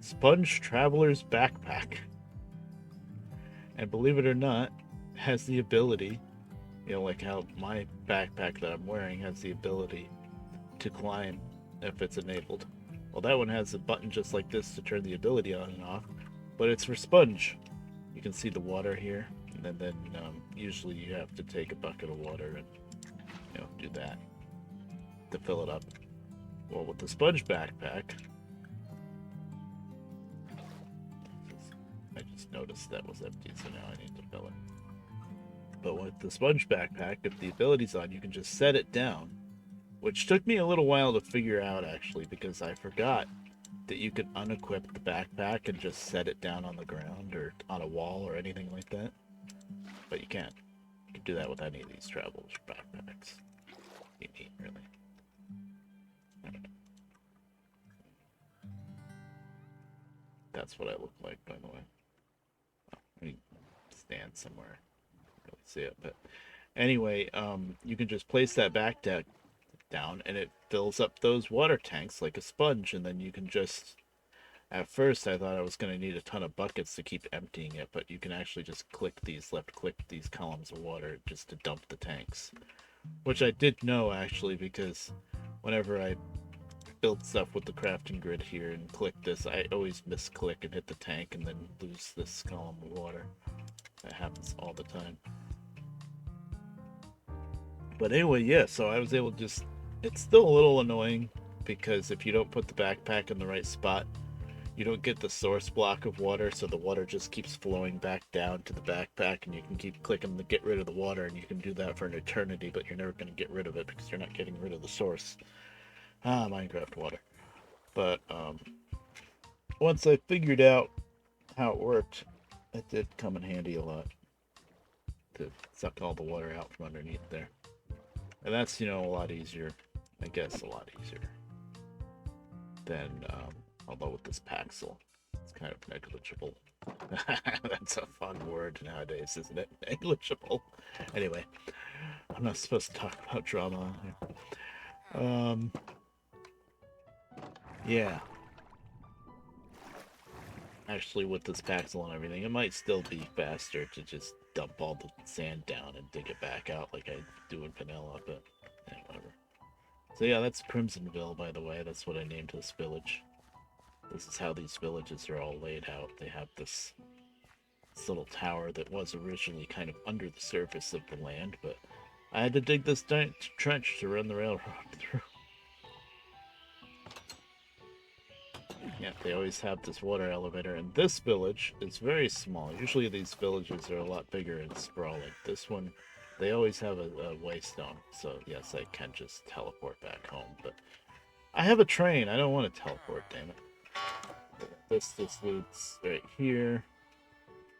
Sponge Traveler's Backpack. And believe it or not, has the ability, you know, like how my backpack that I'm wearing has the ability to climb if it's enabled. Well, that one has a button just like this to turn the ability on and off, but it's for sponge. You can see the water here, and then usually you have to take a bucket of water and, you know, do that to fill it up. Well, with the sponge backpack, I just noticed that was empty, so now I need to fill it. But with the sponge backpack, if the ability's on, you can just set it down, which took me a little while to figure out, actually, because I forgot that you could unequip the backpack and just set it down on the ground or on a wall or anything like that. But you can't. You can do that with any of these travelers backpacks. You need, really. That's what I look like, by the way. Oh, let me stand somewhere. Really see it, but anyway, you can just place that backpack down and it fills up those water tanks like a sponge, and then you can just, at first I thought I was going to need a ton of buckets to keep emptying it, but you can actually just left click these columns of water just to dump the tanks, which I did know actually, because whenever I build stuff with the crafting grid here and click this, I always misclick and hit the tank and then lose this column of water. That happens all the time. But anyway, yeah, so I was able to just It's still a little annoying because if you don't put the backpack in the right spot, you don't get the source block of water, so the water just keeps flowing back down to the backpack, and you can keep clicking to get rid of the water, and you can do that for an eternity, but you're never going to get rid of it because you're not getting rid of the source. Minecraft water. But once I figured out how it worked, it did come in handy a lot to suck all the water out from underneath there. And that's, a lot easier. I guess a lot easier than, although with this Paxel, it's kind of negligible. That's a fun word nowadays, isn't it? Negligible. Anyway, I'm not supposed to talk about drama on here. Yeah. Actually, with this Paxel and everything, it might still be faster to just dump all the sand down and dig it back out like I do in Vanilla, but yeah, whatever. So yeah, that's Crimsonville, by the way. That's what I named this village. This is how these villages are all laid out. They have this little tower that was originally kind of under the surface of the land, but I had to dig this trench to run the railroad through. Yeah, they always have this water elevator, and this village is very small. Usually these villages are a lot bigger and sprawling. This one, they always have a waystone, so yes, I can just teleport back home, but I have a train. I don't want to teleport, damn it. This leads right here.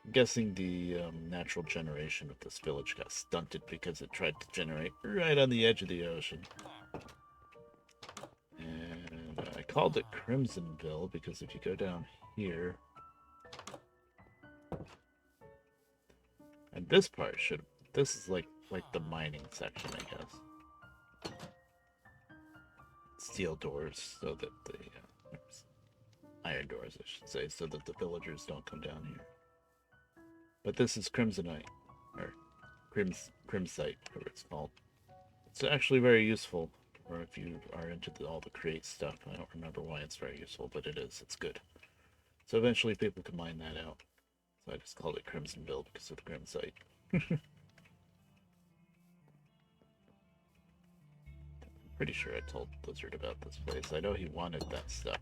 I'm guessing the natural generation of this village got stunted because it tried to generate right on the edge of the ocean. And I called it Crimsonville because if you go down here, and this part this is like the mining section, I guess. Steel doors so that the iron doors, I should say, so that the villagers don't come down here. But this is Crimsonite, or Crimsite, whatever it's called. It's actually very useful, or if you are into all the create stuff. I don't remember why it's very useful, but it is. It's good. So eventually people can mine that out. So I just called it Crimsonville because of the Crimsite. Pretty sure I told Blizzard about this place. I know he wanted that stuff.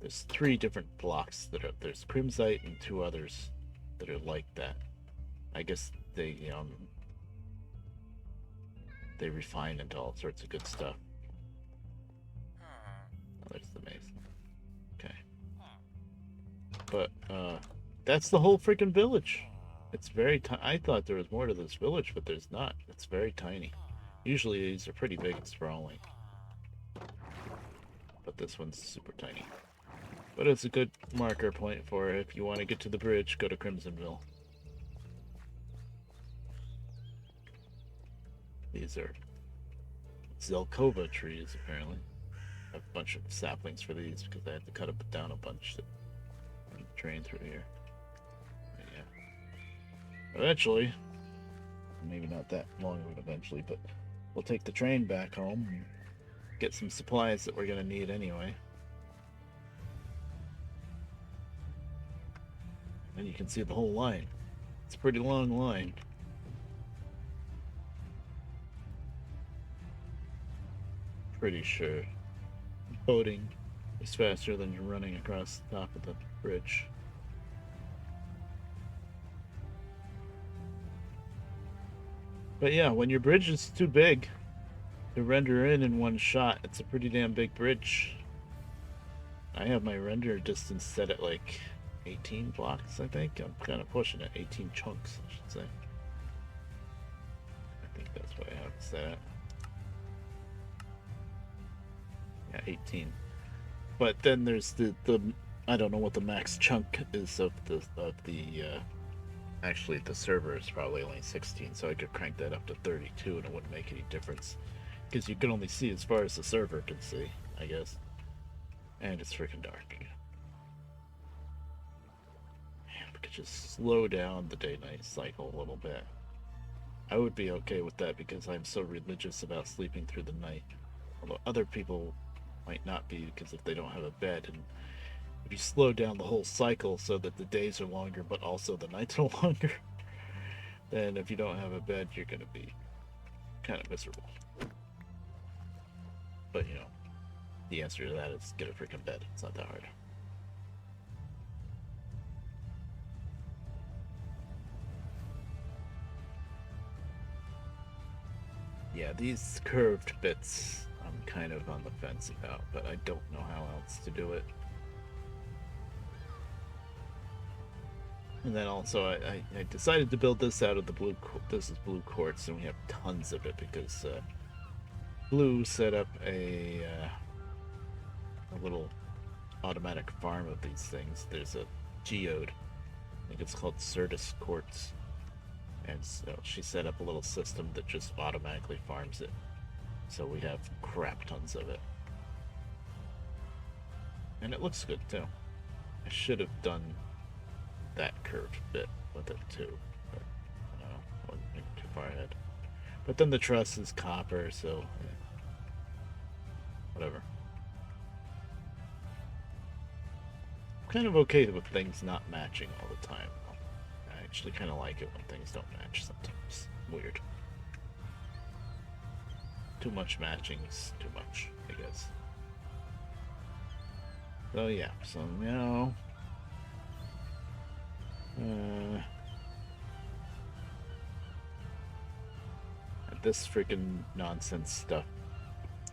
There's 3 different blocks that are... There's Crimsite and 2 others that are like that. I guess they, they refine into all sorts of good stuff. Oh, there's the maze. Okay. But, that's the whole freaking village. It's very tiny. I thought there was more to this village, but there's not. It's very tiny. Usually these are pretty big and sprawling. But this one's super tiny. But it's a good marker point for if you want to get to the bridge, go to Crimsonville. These are Zelkova trees, apparently. I have a bunch of saplings for these because I had to cut down a bunch to train through here. But yeah. Eventually, maybe not that long of it eventually, but we'll take the train back home and get some supplies that we're going to need anyway. And you can see the whole line. It's a pretty long line. Pretty sure boating is faster than you're running across the top of the bridge. But yeah, when your bridge is too big to render in one shot, it's a pretty damn big bridge. I have my render distance set at like 18 blocks, I think. I'm kind of pushing it. 18 chunks, I should say. I think that's what I have it set at. Yeah, 18. But then there's the I don't know what the max chunk is of the actually the server is probably only 16, so I could crank that up to 32 and it wouldn't make any difference. Because you can only see as far as the server can see, I guess. And it's freaking dark. Man, we could just slow down the day-night cycle a little bit. I would be okay with that because I'm so religious about sleeping through the night. Although other people might not be because if they don't have a bed, and if you slow down the whole cycle so that the days are longer but also the nights are longer, then if you don't have a bed, you're going to be kind of miserable. But, you know, the answer to that is get a freaking bed. It's not that hard. Yeah, these curved bits I'm kind of on the fence about, but I don't know how else to do it. And then also, I decided to build this out of the blue. This is blue quartz, and we have tons of it because Blue set up a little automatic farm of these things. There's a geode, I think it's called Certus Quartz, and so she set up a little system that just automatically farms it. So we have crap tons of it, and it looks good too. I should have done that curved bit with it too, but I don't know, I wasn't thinking too far ahead. But then the truss is copper, so yeah, whatever. I'm kind of okay with things not matching all the time. I actually kind of like it when things don't match sometimes. Weird. Too much matching is too much, I guess. So yeah, so now this freaking nonsense stuff.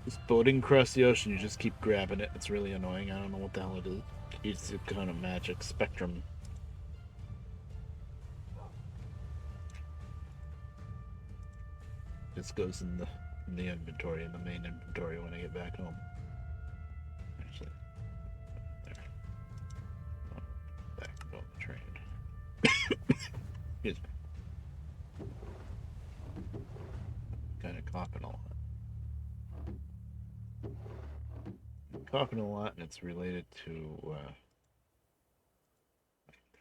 Just boating across the ocean, you just keep grabbing it. It's really annoying. I don't know what the hell it is. It's a kind of magic spectrum. This goes in the inventory, in the main inventory when I get back home. Actually, there. Oh, back on the train. Excuse me. Kind of coughing a lot. I'm coughing a lot, and it's related to my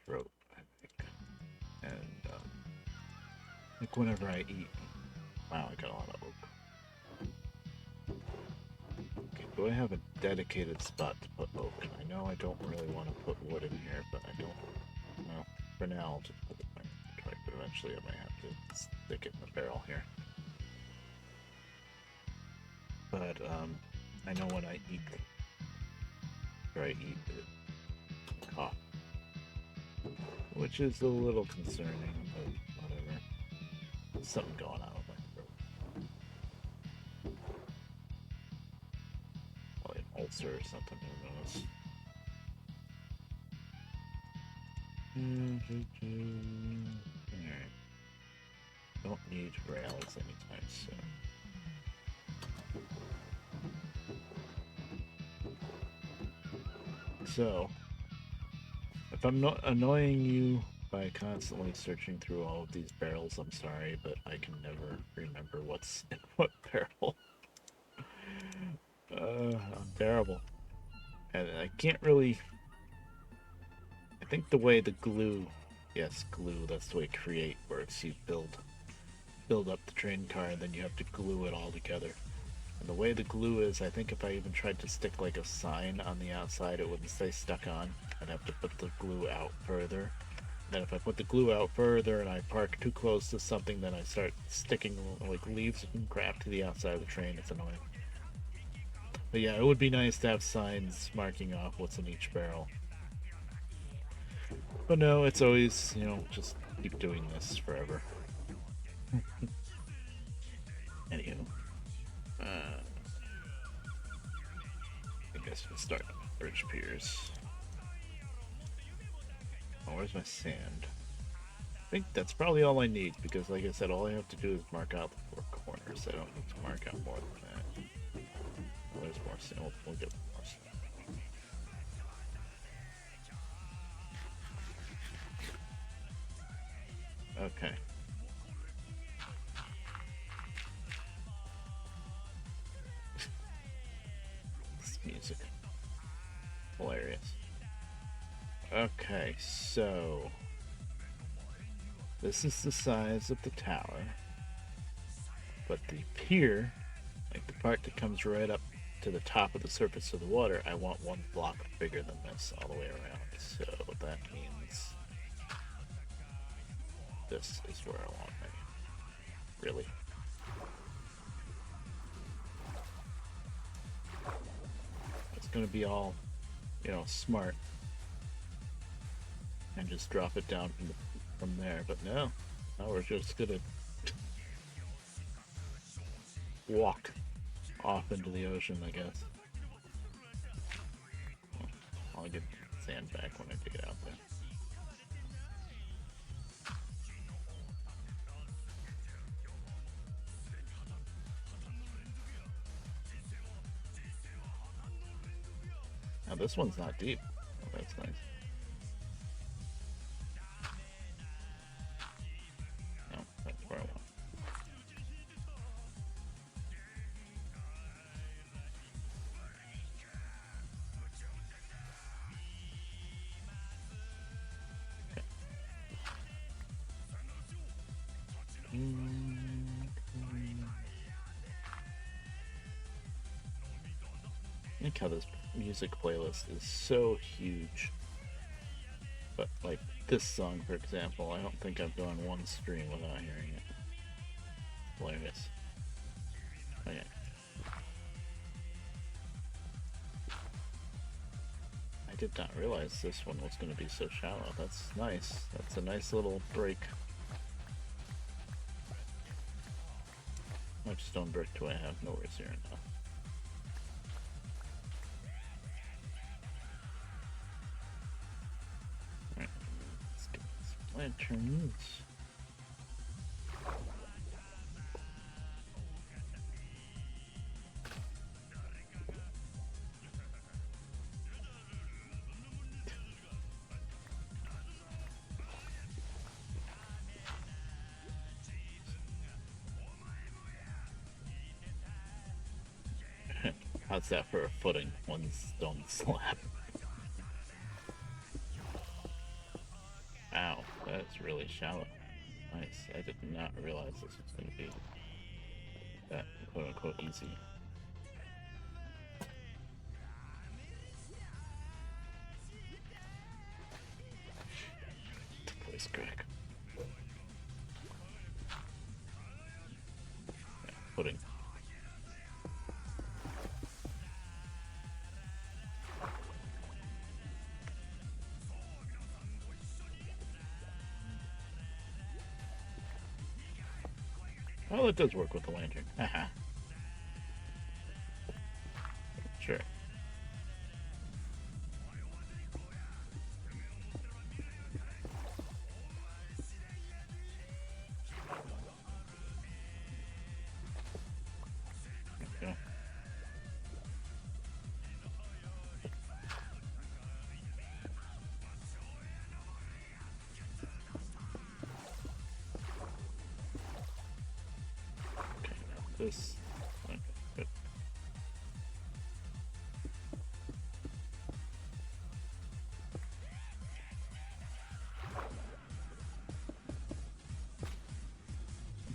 throat, I think. And like whenever I eat. Wow, I got a lot of oak. Okay, do I have a dedicated spot to put oak? I know I don't really want to put wood in here, but I don't. Well, for now, I'll just put it in my inventory, but eventually I might have to stick it in the barrel here. But I know when I eat, or I eat it, cough, which is a little concerning, but whatever. There's something going on with my throat. Probably an ulcer or something, who knows. Alright. Don't need rails anytime soon. So, if I'm not annoying you by constantly searching through all of these barrels, I'm sorry, but I can never remember what's in what barrel. I'm terrible. And I can't really... I think the way the glue... Yes, glue, that's the way Create works. You build up the train car, and then you have to glue it all together. And the way the glue is, I think if I even tried to stick like a sign on the outside, it wouldn't stay stuck on. I'd have to put the glue out further. Then if I put the glue out further and I park too close to something, then I start sticking like leaves and crap to the outside of the train. It's annoying. But yeah, it would be nice to have signs marking off what's in each barrel. But no, it's always, you know, just keep doing this forever. Anywho. I guess we'll start on bridge piers. Oh, where's my sand? I think that's probably all I need, because like I said, all I have to do is mark out the 4 corners. I don't need to mark out more than that. Well, there's more sand. We'll get more sand. Okay. This music. Hilarious. Okay, so this is the size of the tower, but the pier, like the part that comes right up to the top of the surface of the water, I want 1 block bigger than this all the way around. So that means this is where I want my... Really? gonna be all, smart and just drop it down from there. But no, now we're just gonna walk off into the ocean, I guess. I'll get sand back when I dig it out there. Now this one's not deep. Oh, that's nice. No, that's where I want. I like how this music playlist is so huge. But, like, this song, for example, I don't think I've gone one stream without hearing it. Hilarious. Okay. I did not realize this one was going to be so shallow. That's nice. That's a nice little break. How much stone brick do I have? Nowhere's here enough. Alright, let's get some lanterns. How's that for a footing? One stone slab. Ow, that's really shallow. Nice. I did not realize this was going to be that quote-unquote easy. Voice crack. Yeah, footing. Oh, it does work with the lantern. Haha. Sure. Okay. This. Okay, good.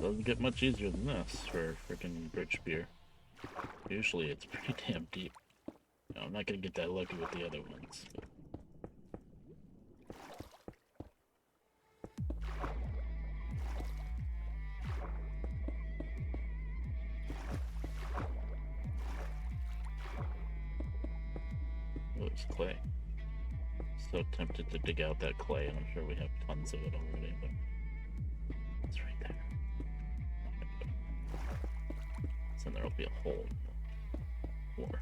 Doesn't get much easier than this for freaking bridge spear. Usually it's pretty damn deep. No, I'm not gonna get that lucky with the other ones. Oh, it's clay. So tempted to dig out that clay, and I'm sure we have tons of it already, but it's right there. So then there'll be a hole in the floor.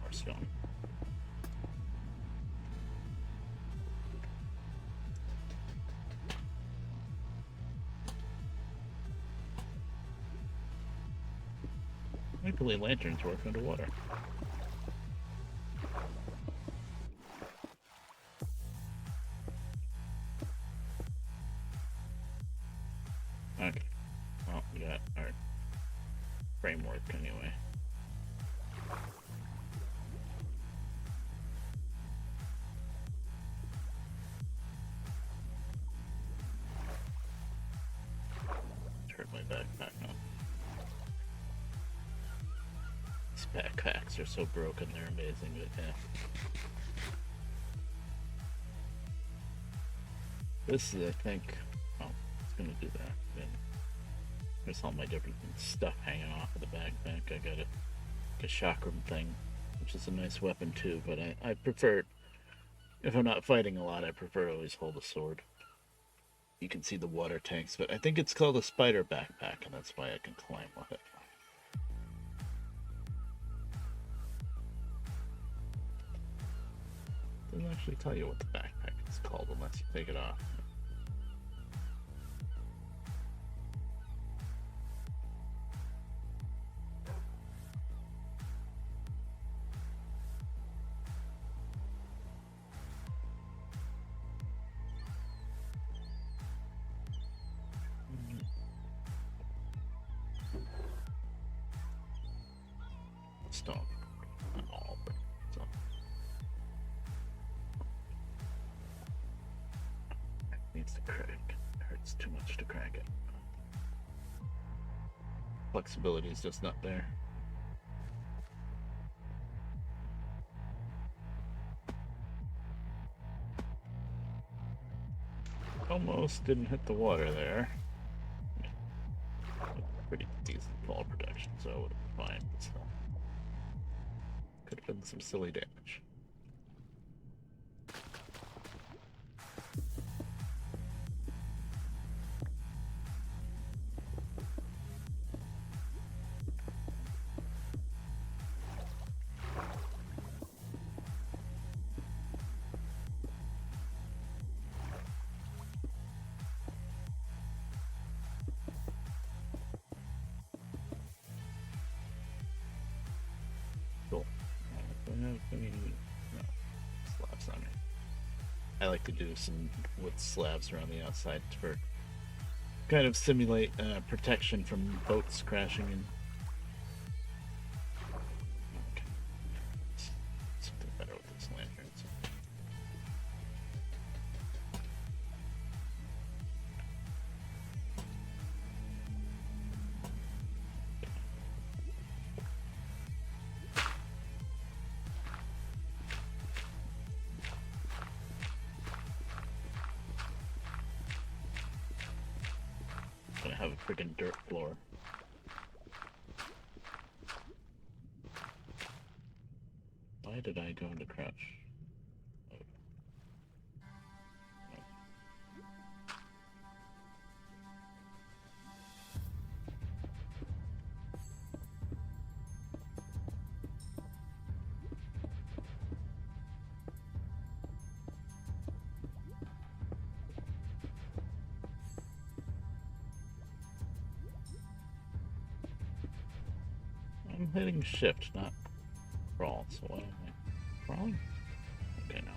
More stone. Thankfully, lanterns work underwater. Okay. Well, we got our framework anyway. These backpacks are so broken, they're amazing, but yeah. This is, I think, oh, it's gonna do that. Then there's all my different stuff hanging off of the backpack. I got a chakram thing, which is a nice weapon too, but I prefer, if I'm not fighting a lot, I prefer to always hold a sword. You can see the water tanks, but I think it's called a spider backpack, and that's why I can climb with it. Doesn't actually tell you what the backpack is called unless you take it off. Stone. Not all, but some. It needs to crack. It hurts too much to crack it. Flexibility is just not there. Almost didn't hit the water there. Pretty decent fall protection, so it would have been fine, but still. Could have been some silly damage. Cool. Do I have any? No. Slabs on me. I like to do some wood slabs around the outside for kind of simulate protection from boats crashing in. Okay. Something better with this lanterns. Gonna have a freaking dirt floor. Why did I go into crouch? Oh. I'm hitting shift, not crawl, so why am I crawling? Okay, now.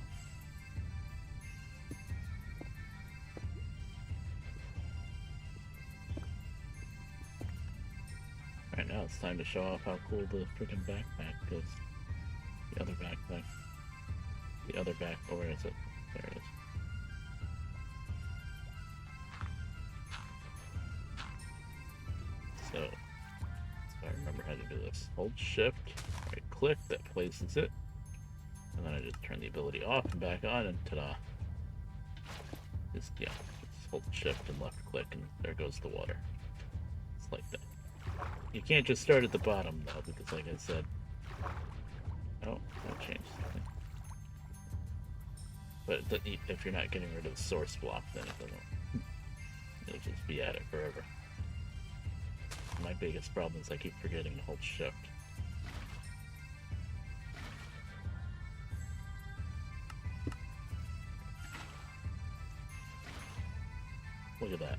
Alright, now it's time to show off how cool the freaking backpack is. The other backpack. The other back, oh, where is it? There it is. So I remember how to do this. Hold shift, right click, that places it. And then I just turn the ability off and back on, and ta-da. Just, yeah, just hold shift and left click, and there goes the water. It's like that. You can't just start at the bottom, though, because like I said... Oh, that changed something. But if you're not getting rid of the source block, then it doesn't... You'll just be at it forever. My biggest problem is I keep forgetting to hold shift. Look at that.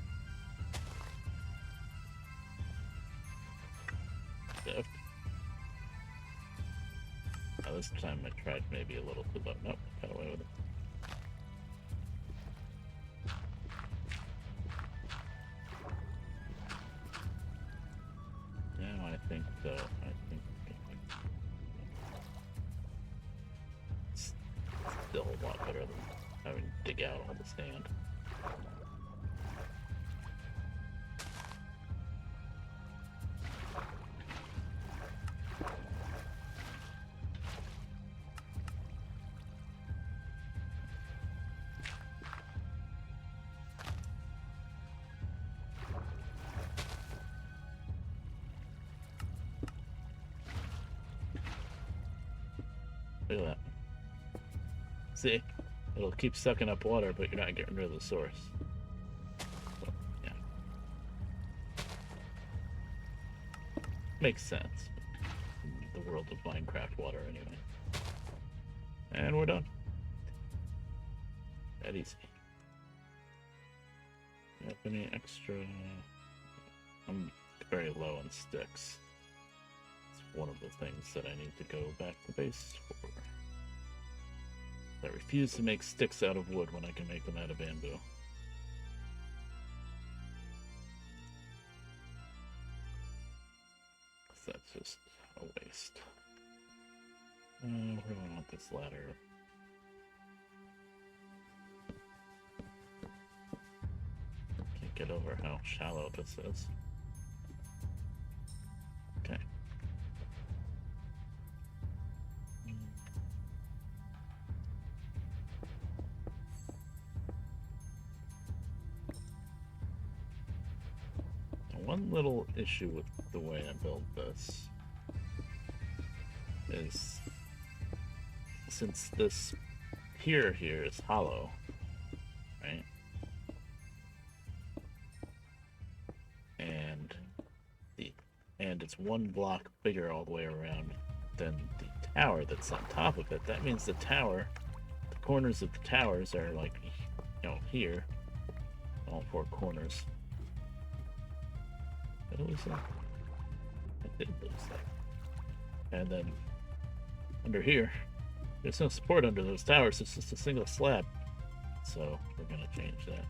Shift. Now this time I tried maybe a little too low. Nope, got away with it. Now I think so. I think it's still a lot better than having to dig out all the sand. Look at that. See? It'll keep sucking up water, but you're not getting rid of the source. So, yeah. Makes sense. In the world of Minecraft water, anyway. And we're done. That easy. Have any extra... I'm very low on sticks. It's one of the things that I need to go back to base for. I refuse to make sticks out of wood when I can make them out of bamboo. That's just a waste. Where do I want this ladder? Can't get over how shallow this is. Okay. One little issue with the way I build this is since this pier here is hollow, right? And it's one block bigger all the way around than the tower that's on top of it. That means the tower, the corners of the towers are like, you know, here, all four corners. Did I lose that? I did lose that. And then under here, there's no support under those towers. It's just a single slab. So we're gonna change that.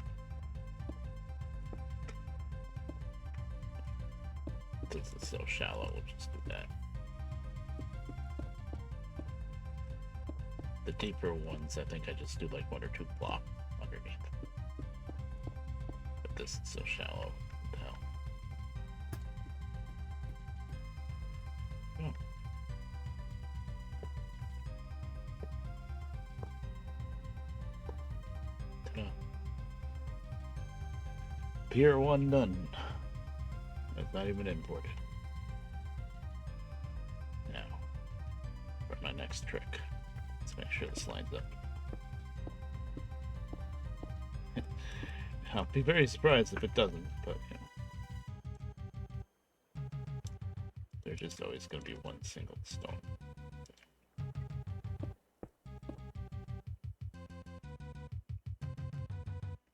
This is so shallow, we'll just do that. The deeper ones, I think I just do like 1 or 2 blocks underneath. But this is so shallow. What the hell? Oh. Ta-da. Pier 1 done. That's not even imported. Now, for my next trick, let's make sure this lines up. I'll be very surprised if it doesn't, but you know. There's just always going to be one single stone.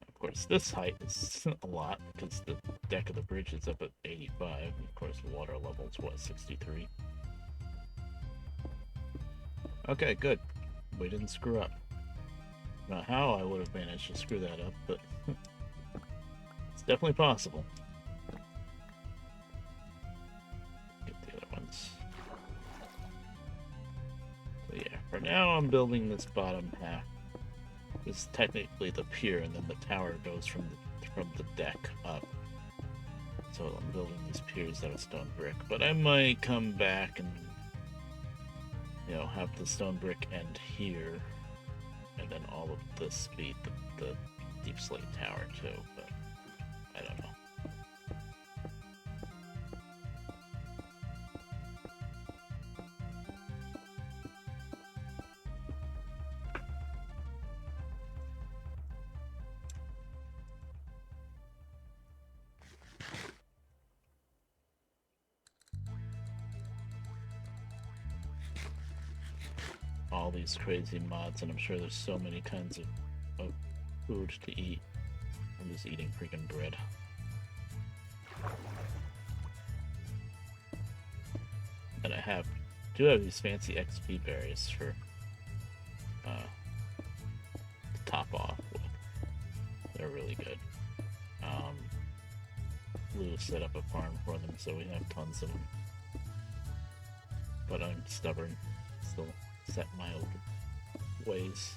Of course, this height is a lot because the deck of the bridge is up at 85, and of course the water level is what, 63? Okay, good. We didn't screw up. Not how I would have managed to screw that up, but it's definitely possible. Get the other ones. So yeah, for now I'm building this bottom half. This is technically the pier, and then the tower goes from the deck up. So I'm building these piers out of stone brick, but I might come back and, you know, have the stone brick end here, and then all of this be the deep slate tower too, but I don't know. All these crazy mods, and I'm sure there's so many kinds of food to eat. I'm just eating freaking bread. And I do have these fancy XP berries for to top off with. They're really good. Lou set up a farm for them, so we have tons of them. But I'm stubborn, still set in my old ways.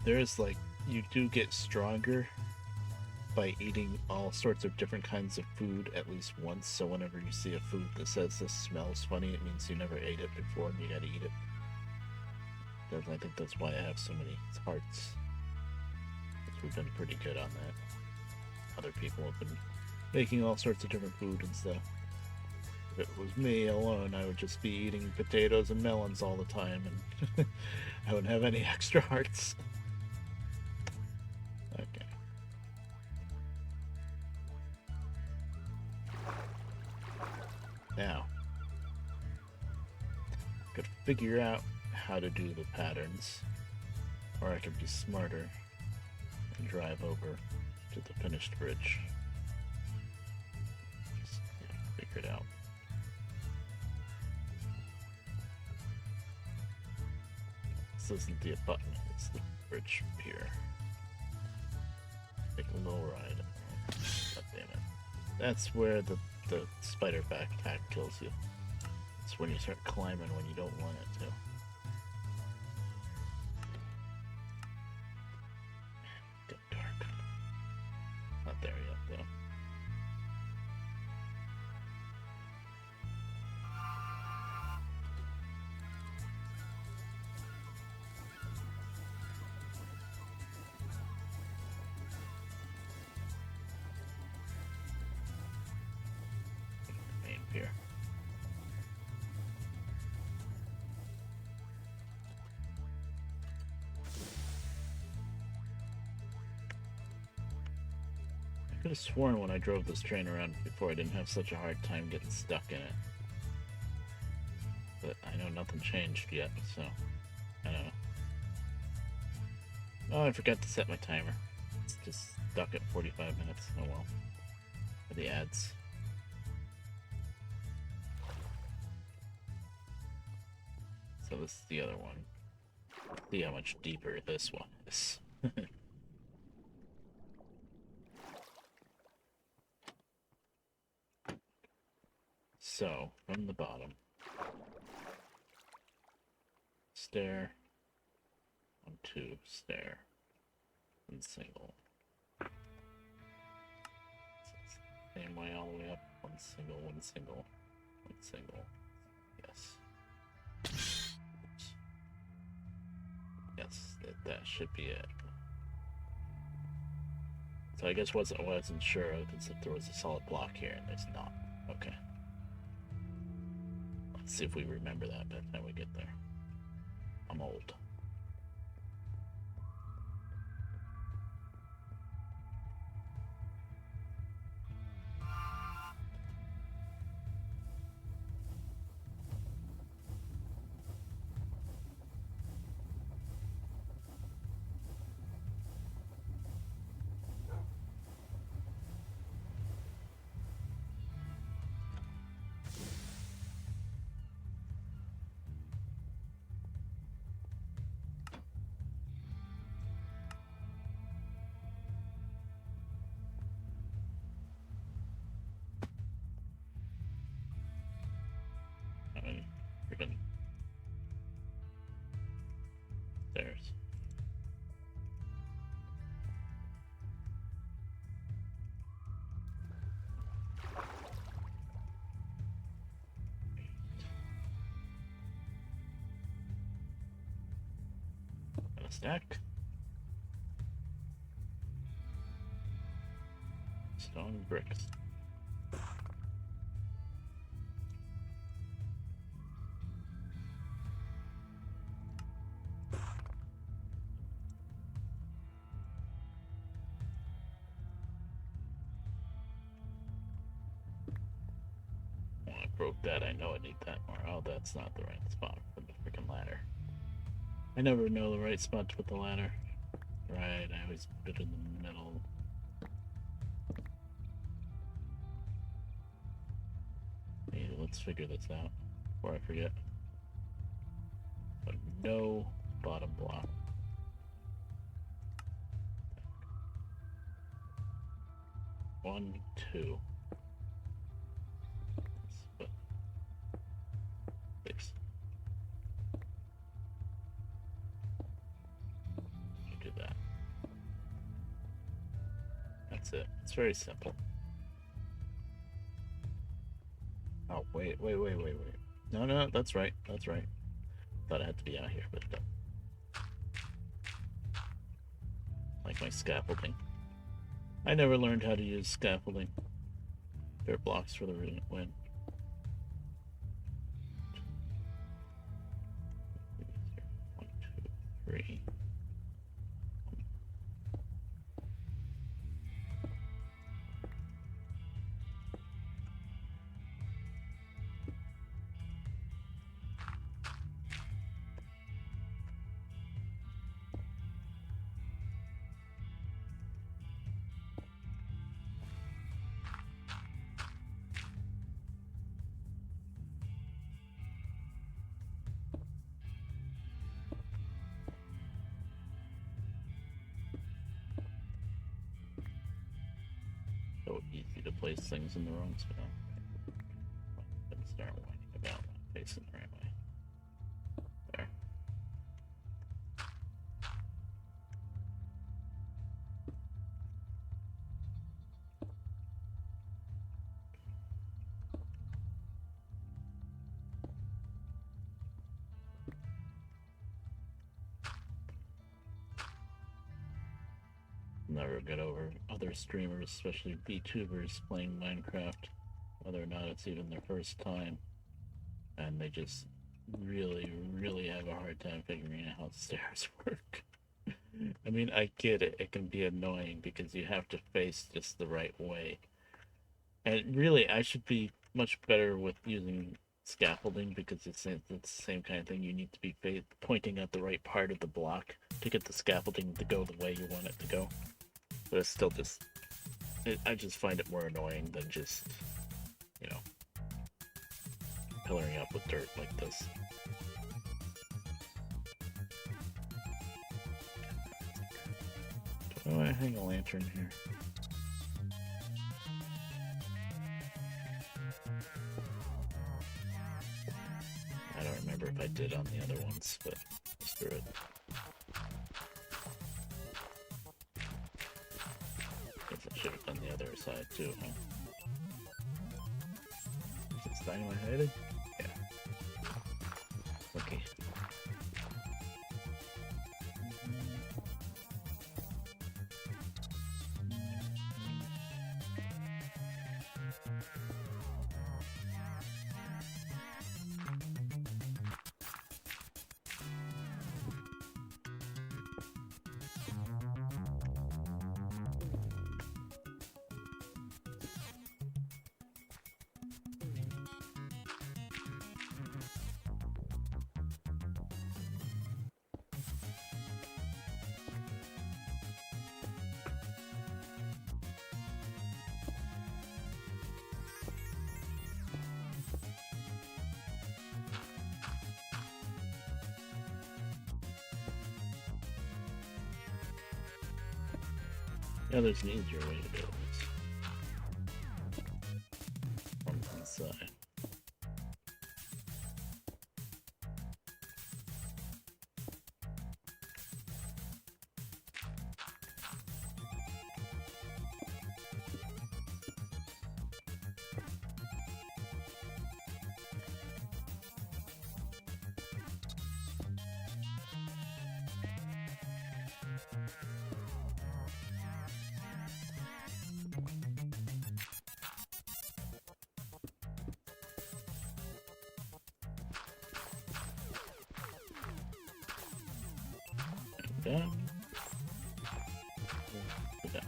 There's like, you do get stronger by eating all sorts of different kinds of food at least once, so whenever you see a food that says this smells funny, it means you never ate it before and you gotta eat it. Because I think that's why I have so many hearts. Because we've been pretty good on that. Other people have been making all sorts of different food and stuff. If it was me alone, I would just be eating potatoes and melons all the time, and I wouldn't have any extra hearts. Okay. Now, I could figure out how to do the patterns, or I could be smarter and drive over to the finished bridge. Just figure it out. This isn't the abutment, it's the bridge pier. Take a little ride. God damn it. That's where the spider back attack kills you. It's when you start climbing when you don't want it to. Get dark. Not there yet, though. Main pier. I could have sworn when I drove this train around before I didn't have such a hard time getting stuck in it. But I know nothing changed yet, so I don't know. Oh, I forgot to set my timer. It's just stuck at 45 minutes. Oh well. For the ads. So this is the other one. See how much deeper this one is. So, from the bottom, stair, 1, 2, stair, and single. Same way all the way up, 1 single, 1 single, 1 single. Yes. Oops. Yes, that should be it. So I guess what I wasn't sure of is if there was a solid block here, and there's not. Okay. Let's see if we remember that by the time we get there. I'm old. I mean, freaking stairs. And a stack. Stone bricks. When I broke that, I know I need that more. Oh, that's not the right spot for the freaking ladder. I never know the right spot to put the ladder. Right, I always put it in the middle. Hey, let's figure this out before I forget. But no bottom block. One, two. But six. You do that. That's it. It's very simple. Oh, wait. No, that's right. That's right. Thought it had to be out here, but no. Like my scaffolding. I never learned how to use scaffolding. Dirt blocks for the win. place things in the wrong spot. Then start whining about not facing the right way. There. Never get over other streamers, especially VTubers, playing Minecraft, whether or not it's even their first time, and they just really, really have a hard time figuring out how stairs work. I mean, I get it. It can be annoying because you have to face just the right way. And really, I should be much better with using scaffolding because it's the same kind of thing. You need to be pointing at the right part of the block to get the scaffolding to go the way you want it to go. But it's still just... I just find it more annoying than just, you know, pillaring up with dirt like this. Do I hang a lantern here? I don't remember if I did on the other ones, but screw it. Guess I should have done the other side too, huh? Is it dynamite headed? Yeah. Okay. Yeah, there's an easier way to do this. From the side. Down. Down.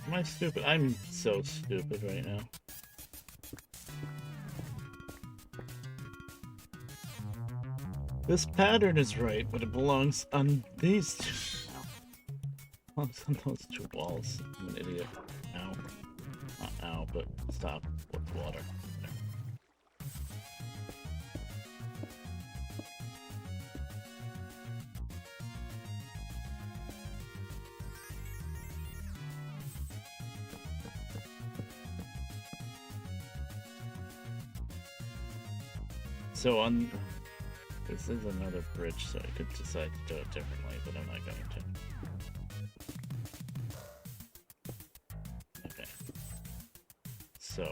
Am I stupid? I'm so stupid right now. This pattern is right, but it belongs on these two. On those two walls. I'm an idiot. Ow. Not ow, but stop with the water. There. So on... This is another bridge, so I could decide to do it differently, but I'm not going to. So,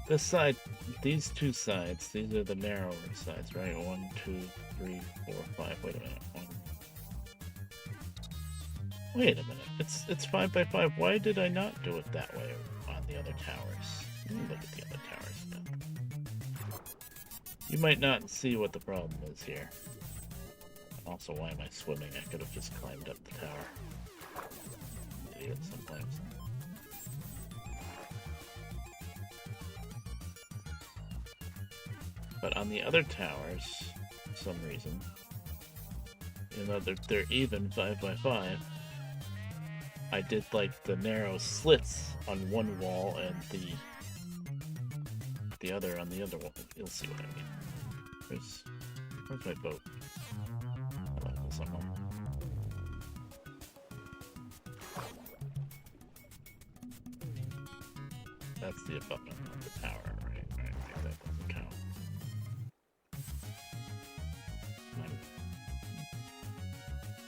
this side, these two sides, these are the narrower sides, right? 1, 2, 3, 4, 5. Wait a minute. Wait a minute. It's 5 by 5. Why did I not do it that way on the other towers? Let me look at the other towers now. You might not see what the problem is here. Also, why am I swimming? I could have just climbed up the tower. Idiot sometimes. But on the other towers, for some reason, even though they're even 5 by 5, I did like the narrow slits on one wall and the other on the other wall. You'll see what I mean. Where's my boat? I left this at home. That's the abutment of the tower, right? Right, that doesn't count.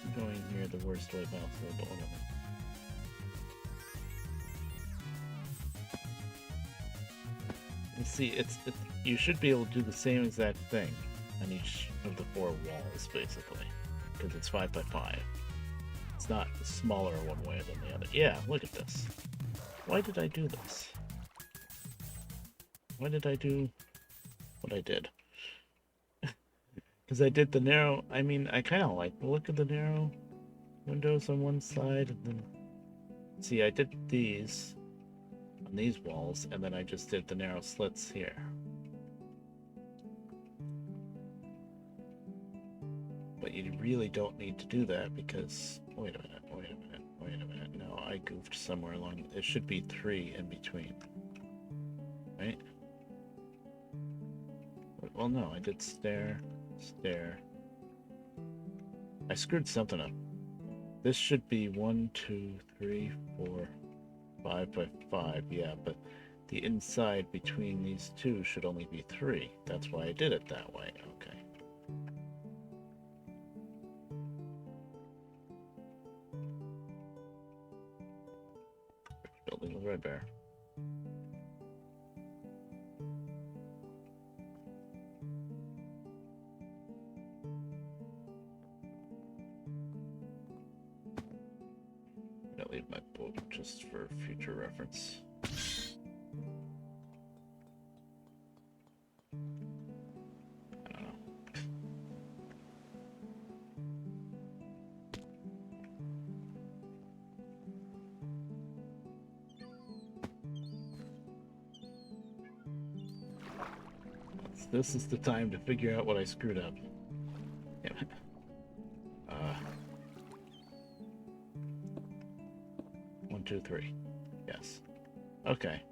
I'm going here the worst way possible, but whatever. You see, you should be able to do the same exact thing on each of the 4 walls, basically, because it's 5 by 5. It's not smaller one way than the other. Yeah, look at this. Why did I do this? Why did I do what I did? Because I did the narrow. I mean, I kind of like the look of the narrow windows on one side, and then see, I did these on these walls, and then I just did the narrow slits here. But you really don't need to do that because wait a minute. No, I goofed somewhere along. It should be 3 in between, right? Well, no, I did stair. I screwed something up. This should be 1, 2, 3, 4, 5 by 5. Yeah, but the inside between these two should only be 3. That's why I did it that way. Okay. Building with Red Bear. I'll leave my boat just for future reference. I don't know. This is the time to figure out what I screwed up. Damn it. 1, 2, 3. Yes. Okay.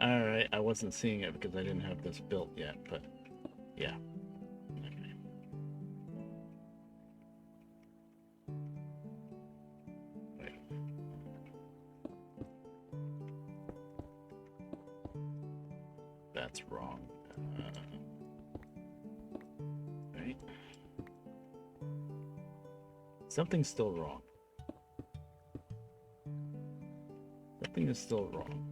Alright, I wasn't seeing it because I didn't have this built yet, but yeah. Okay. Wait. That's wrong. Right. Something's still wrong. Something is still wrong.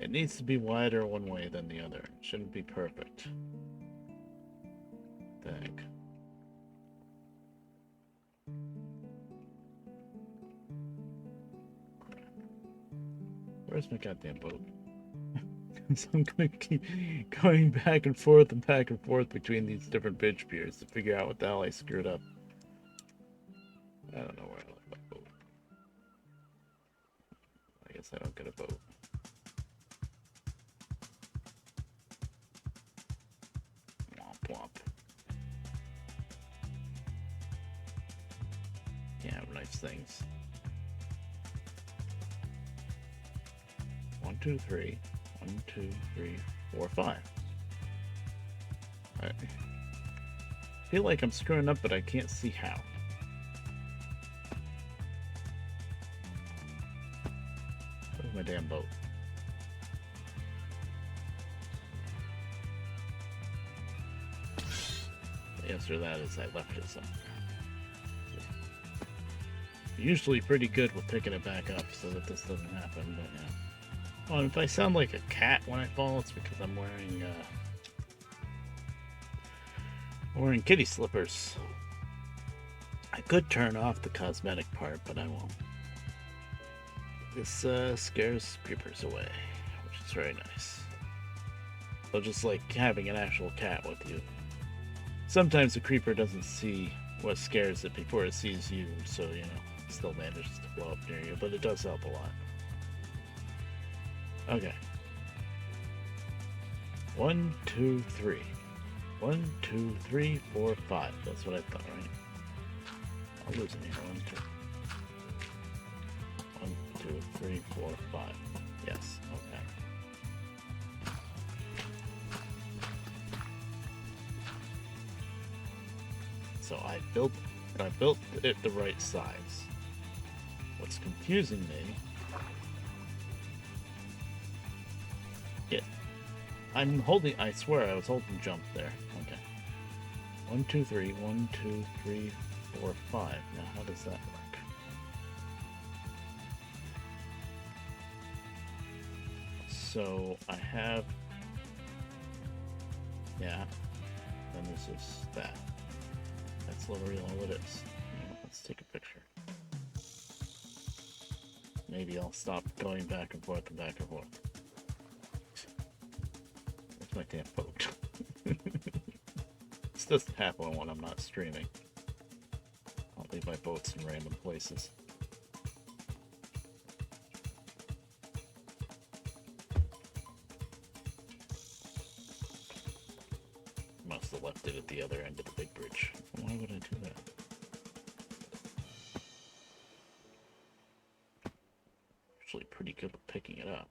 It needs to be wider one way than the other. It shouldn't be perfect. Think. Where's my goddamn boat? So I'm going to keep going back and forth between these different bridge piers to figure out what the hell I screwed up. I don't know where I left my boat. I guess I don't get a boat. Womp womp. Yeah, nice things. 1, 2, 3. 1, 2, 3, 4, 5. I feel like I'm screwing up, but I can't see how. Where's my damn boat? The answer to that is I left it somewhere. Usually pretty good with picking it back up so that this doesn't happen, but yeah. Well, if I sound like a cat when I fall, it's because I'm wearing kitty slippers. I could turn off the cosmetic part, but I won't. This scares creepers away, which is very nice. So just like having an actual cat with you. Sometimes the creeper doesn't see what scares it before it sees you, so, you know, it still manages to blow up near you, but it does help a lot. Okay. 1, 2, 3. 1, 2, 3, 4, 5. That's what I thought, right? I'll lose it here. 1, 2. 1, 2, 3, 4, 5. Yes, okay. So I built it the right size. What's confusing me? Yeah, I swear I was holding jump there. Okay. 1, 2, 3. 1, 2, 3, 4, 5. Now how does that work? So I have, yeah, then there's just that. That's literally all it is. Let's take a picture. Maybe I'll stop going back and forth and back and forth. Where's my damn boat? This doesn't happen when I'm not streaming. I'll leave my boats in random places. Must have left it at the other end of the big bridge. Why would I do that? Actually pretty good at picking it up.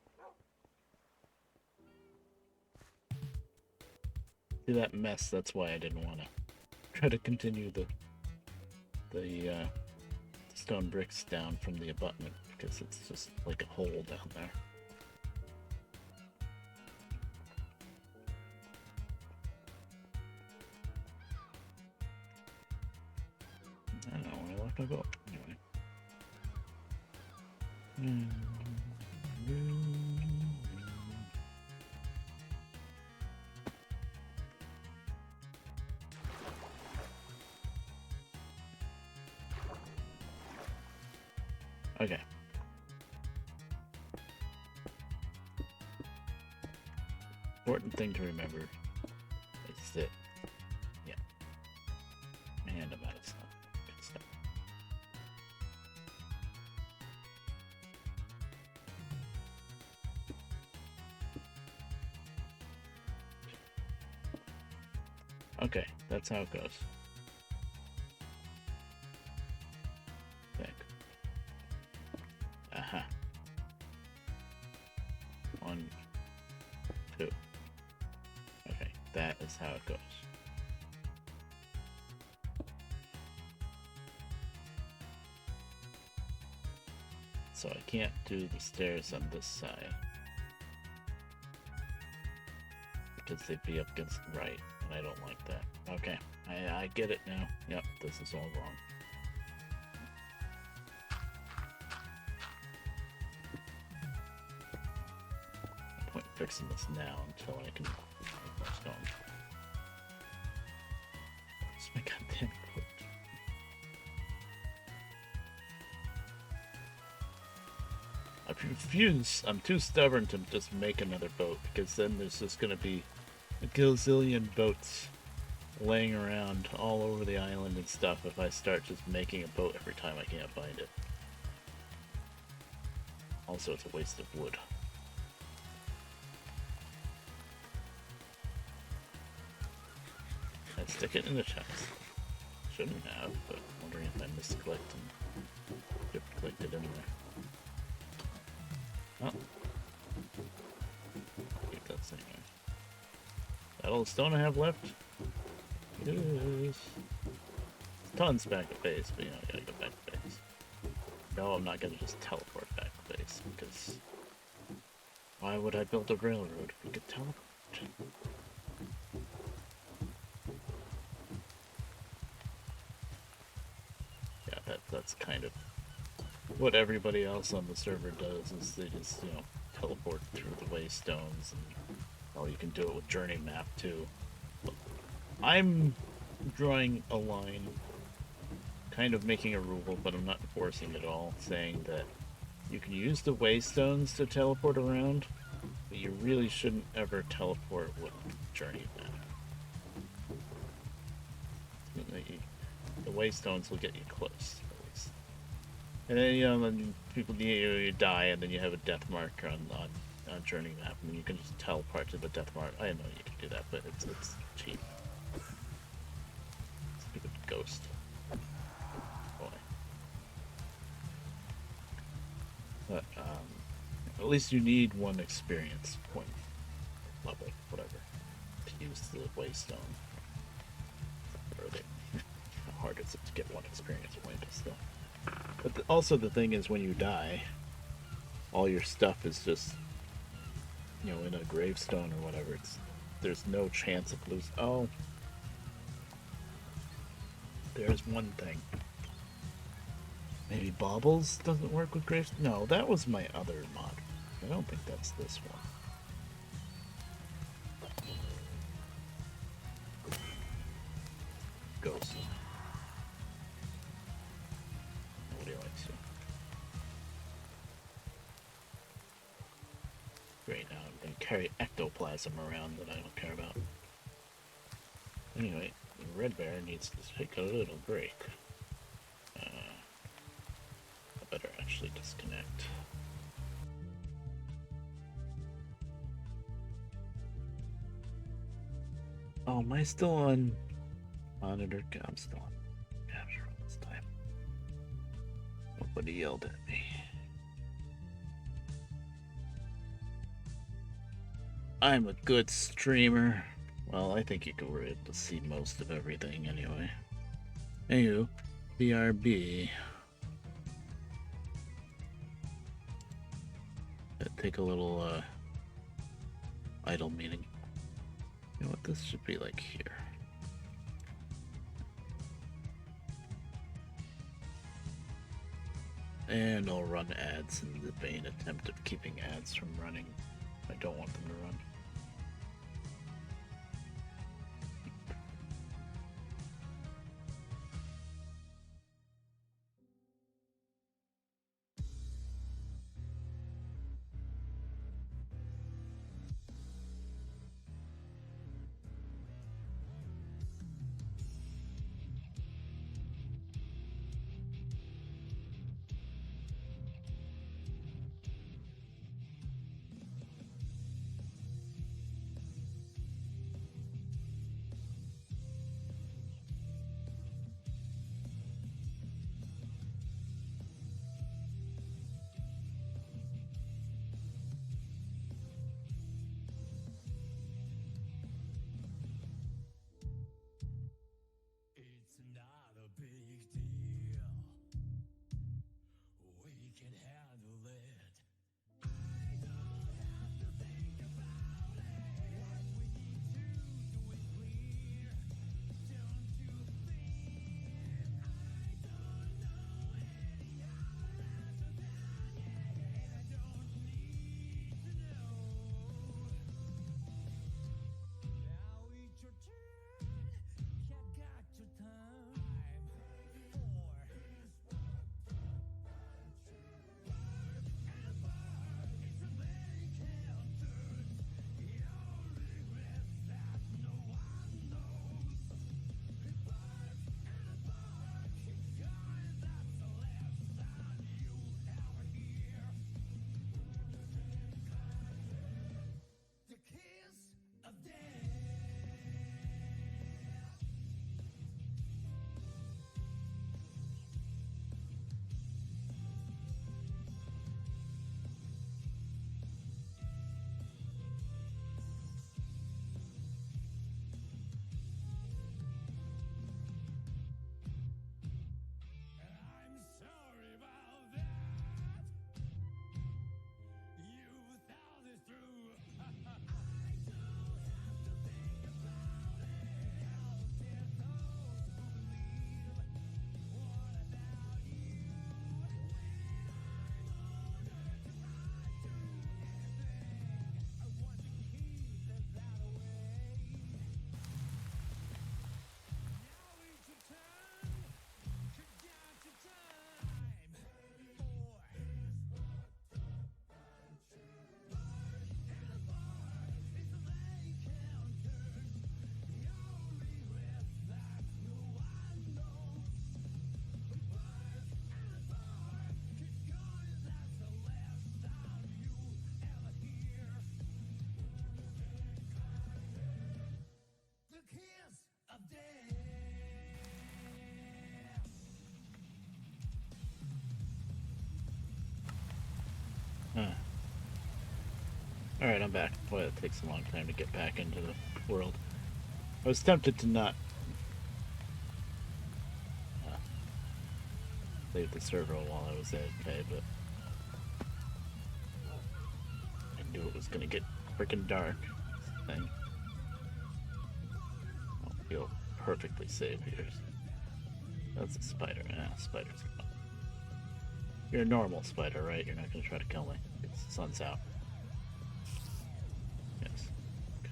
See that mess? That's why I didn't want to try to continue the stone bricks down from the abutment, because it's just like a hole down there. I don't know where I left my boat. Anyway. Okay. Important thing to remember is that, yeah. And I'm out of stuff. Good stuff. Okay, that's how it goes. Think. Aha. 1, 2. Okay, that is how it goes. So I can't do the stairs on this side, because they'd be up against the right, and I don't like that. Okay, I get it now. Yep, this is all wrong. No point in fixing this now until I can make more stone. Where's my goddamn boat? I refuse. I'm too stubborn to just make another boat, because then there's just gonna be a gazillion boats laying around all over the island and stuff if I start just making a boat every time I can't find it. Also, it's a waste of wood. I stick it in the chest. Shouldn't have, but I'm wondering if I misclicked and clicked it in there. Oh. Keep that thing there. Is that all the stone I have left? Yes. Tons back at base, but you know, I gotta go back to base. No, I'm not gonna just teleport back to base, because why would I build a railroad if we could teleport? Yeah, that's kind of what everybody else on the server does, is they just, you know, teleport through the waystones, and well, you can do it with journey map too. But I'm drawing a line, kind of making a rule, but I'm not enforcing it all, saying that you can use the waystones to teleport around, but you really shouldn't ever teleport with journey map. The waystones will get you close. And then, you know, then people, you die, and then you have a death mark on journey map, and you can just teleport to the death mark. I know you can do that, but it's cheap. ghost. Boy. But at least you need one experience point level, whatever, to use the waystone. Or how hard is it to get one experience point still? But also the thing is, when you die, all your stuff is just, in a gravestone or whatever. There's no chance of losing. Oh, there's one thing. Maybe Baubles doesn't work with graves. No, that was my other mod. I don't think that's this one. Ghost. Nobody likes you. Great, now I'm going to carry ectoplasm around that I don't care about. Anyway, Red Bear needs to take a little break. I better actually disconnect. Oh, am I still on monitor? I'm still on capture all this time. Nobody yelled at me. I'm a good streamer. Well, I think you were able to see most of everything anyway. Anywho, BRB. Take a little idle meeting. You know what this should be like here. And I'll run ads in the vain attempt of keeping ads from running. I don't want them to run. Alright, I'm back. Boy, it takes a long time to get back into the world. I was tempted to not leave the server while I was AFK, but I knew it was gonna get freaking dark. This thing. I don't feel perfectly safe here. That's a spider. Ah, spiders. You're a normal spider, right? You're not gonna try to kill me. The sun's out. Yes. Okay.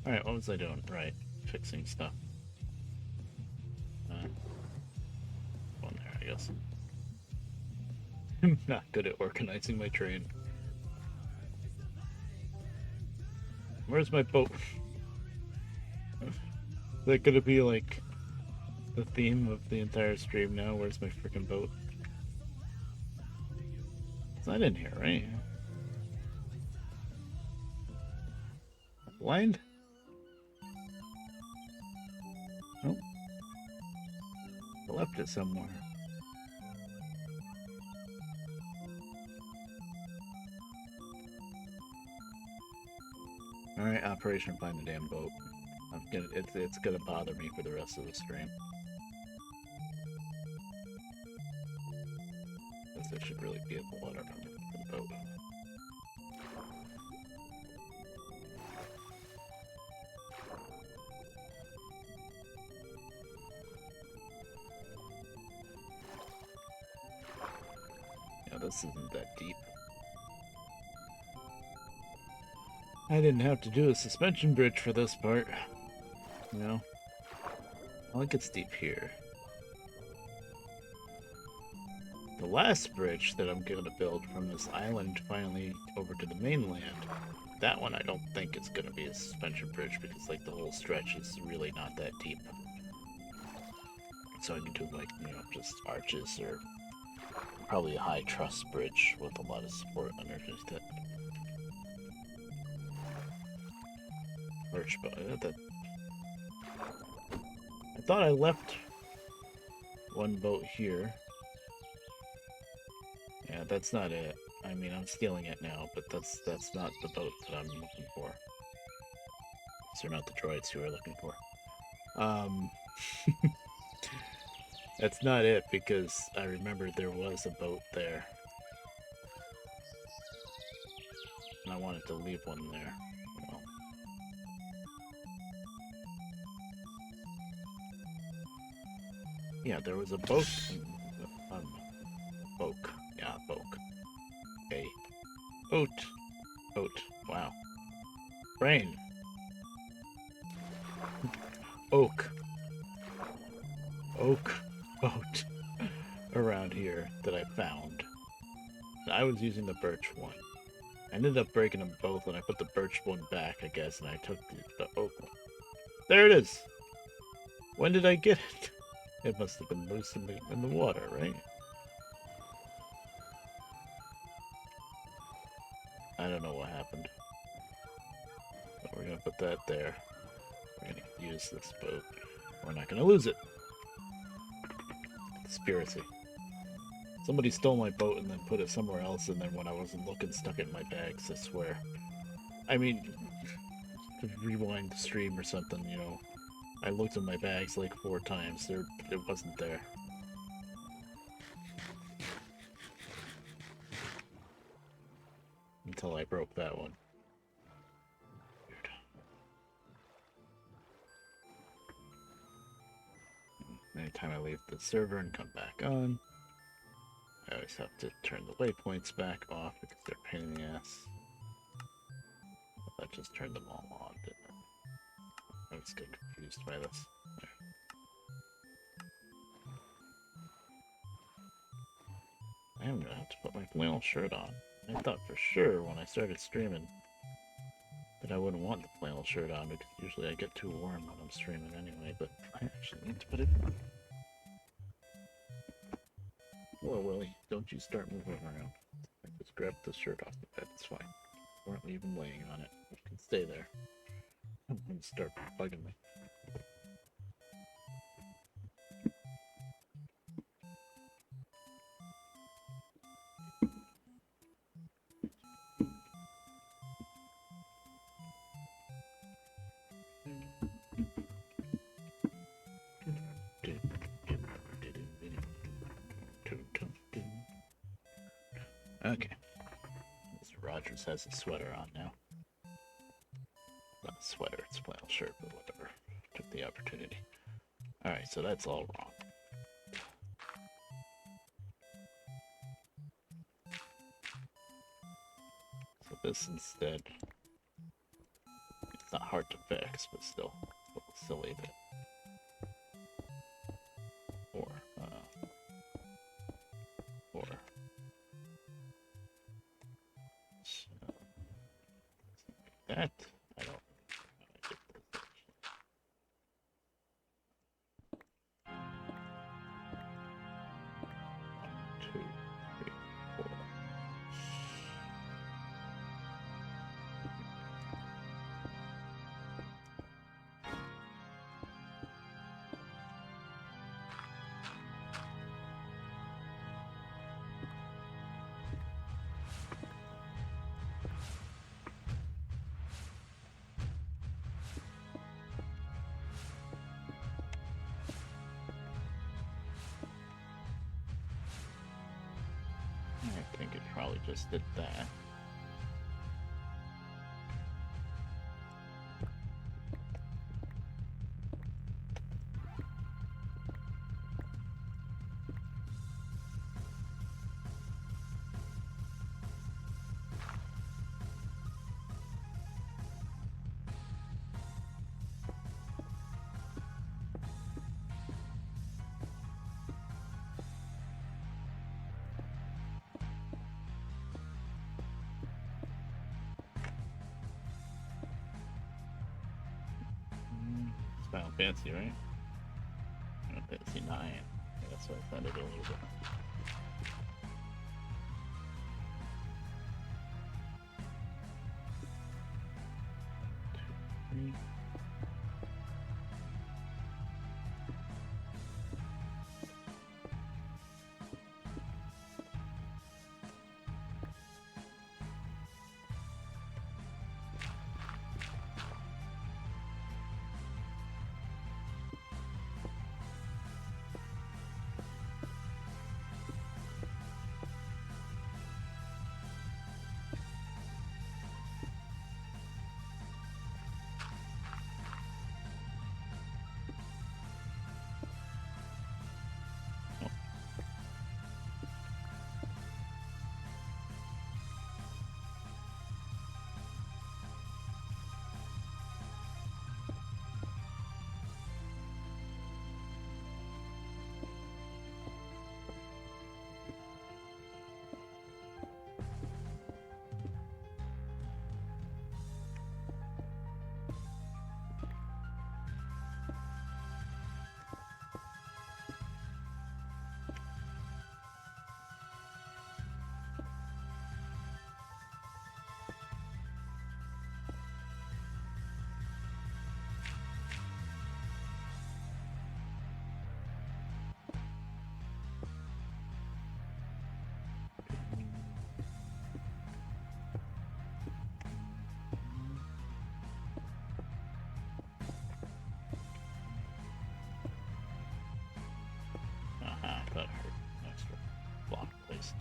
Alright, what was I doing? Right. Fixing stuff. One there, I guess. I'm not good at organizing my train. Where's my boat? Is that gonna be like the theme of the entire stream now? Where's my freaking boat? It's not in here, right? Blind? Nope. I left it somewhere. Alright, Operation Find the Damn Boat. It's gonna bother me for the rest of the stream. Because there should really be a water number for the boat. Yeah, this isn't that deep. I didn't have to do a suspension bridge for this part. You know? Well, it gets deep here. The last bridge that I'm going to build from this island finally over to the mainland, that one I don't think is going to be a suspension bridge because like the whole stretch is really not that deep. So I can do like, you know, just arches or probably a high truss bridge with a lot of support underneath it. Birch boat. I thought I left one boat here. Yeah, that's not it. I mean, I'm stealing it now, but that's not the boat that I'm looking for. These are not the droids who are looking for. That's not it, because I remember there was a boat there. And I wanted to leave one there. Well. Yeah, there was a boat. Boat. Yeah, boat. Okay. Boat. Boat. Wow. Brain. Oak. Oak boat around here that I found. I was using the birch one. I ended up breaking them both, and I put the birch one back, I guess, and I took the oak one. There it is! When did I get it? It must have been loose in the water, right? I don't know what happened. But we're gonna put that there. We're gonna use this boat. We're not gonna lose it. Conspiracy. Somebody stole my boat and then put it somewhere else, and then when I wasn't looking, stuck it in my bags, I swear. I mean, to rewind the stream or something, you know, I looked in my bags like 4 times. It wasn't there. Until I broke that one. Weird. Anytime I leave the server and come back on, I always have to turn the waypoints back off because they're a pain in the ass. That just turned them all on, didn't it? I always get confused by this. There. I am gonna have to put my flannel shirt on. I thought for sure when I started streaming that I wouldn't want the flannel shirt on because usually I get too warm when I'm streaming anyway, but I actually need to put it on. Well, Willie, don't you start moving around. I just grabbed the shirt off the bed, it's fine. You weren't even laying on it. You can stay there. I'm gonna start bugging me. Okay. Mr. Rogers has a sweater on now. Not a sweater, it's a flannel shirt, but whatever. Took the opportunity. Alright, so that's all wrong. So this instead. It's not hard to fix, but still a little silly that. Or so, that I don't know how I did this actually. One, two, three, four. I think it probably just did that. It's Final Fantasy, right? Final Fantasy 9. Yeah, that's what I found it a little bit. Two, three. Aha, that hurt. Extra block placed.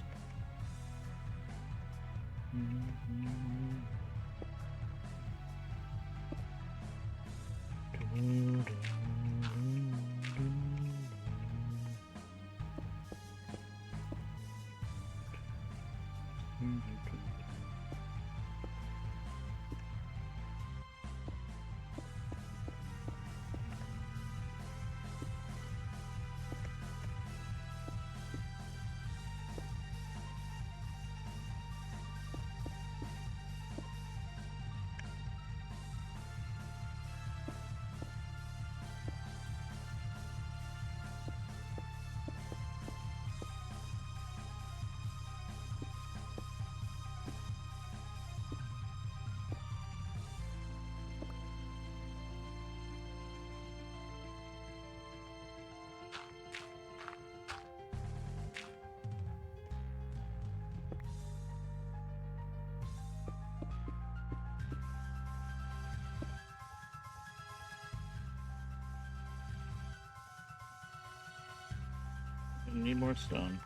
Need more stone.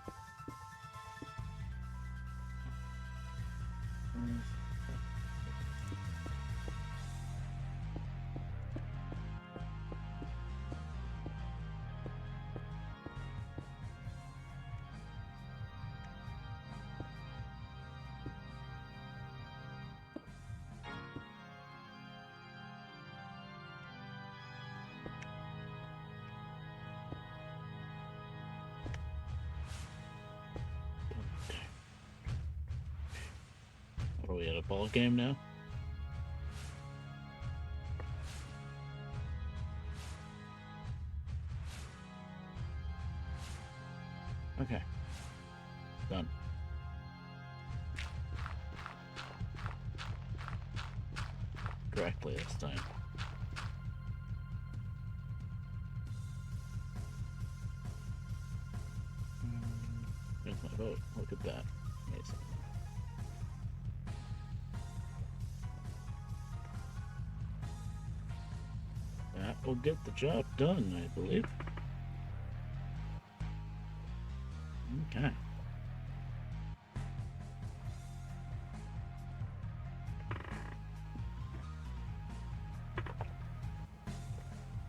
a ball game now? Okay. Done. Correctly this time. There's my vote. Look at that. Amazing. That will get the job done, I believe. Okay.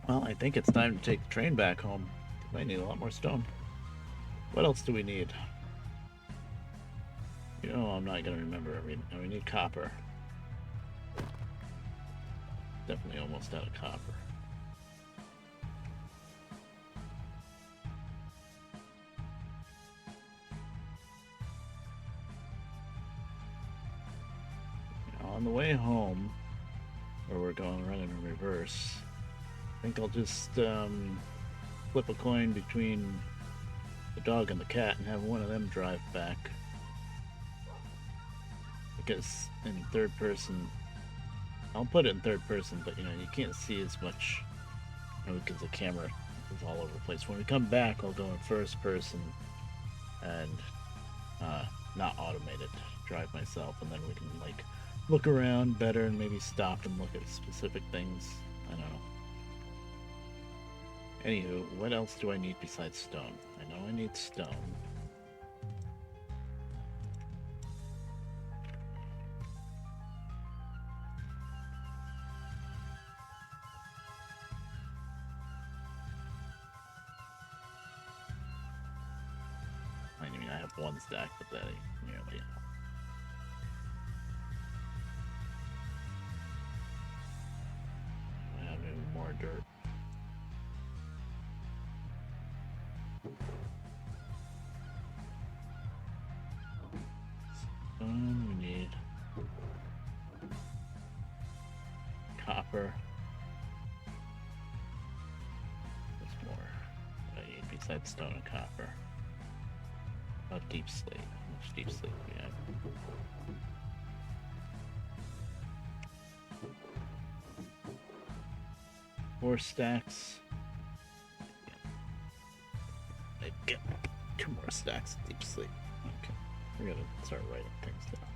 Well, I think it's time to take the train back home. I need a lot more stone. What else do we need? You know, I'm not gonna remember everything. We need copper. Definitely almost out of copper. Now, on the way home, where we're going running in reverse, I think I'll just flip a coin between the dog and the cat and have one of them drive back. Because in third person, I'll put it in third person, but you know, you can't see as much, you know, because the camera is all over the place. When we come back, I'll go in first person and not automated, drive myself, and then we can like look around better and maybe stop and look at specific things. I don't know. Anywho, what else do I need besides stone? I know I need stone. I mean, I have one stack, but that ain't nearly enough. I have even more dirt. We need copper. What's more? What I need besides stone and copper? Oh, deep slate. How much deep slate do we have? Four stacks. I get 2 more stacks of deep slate. Okay. We're gonna start writing things down.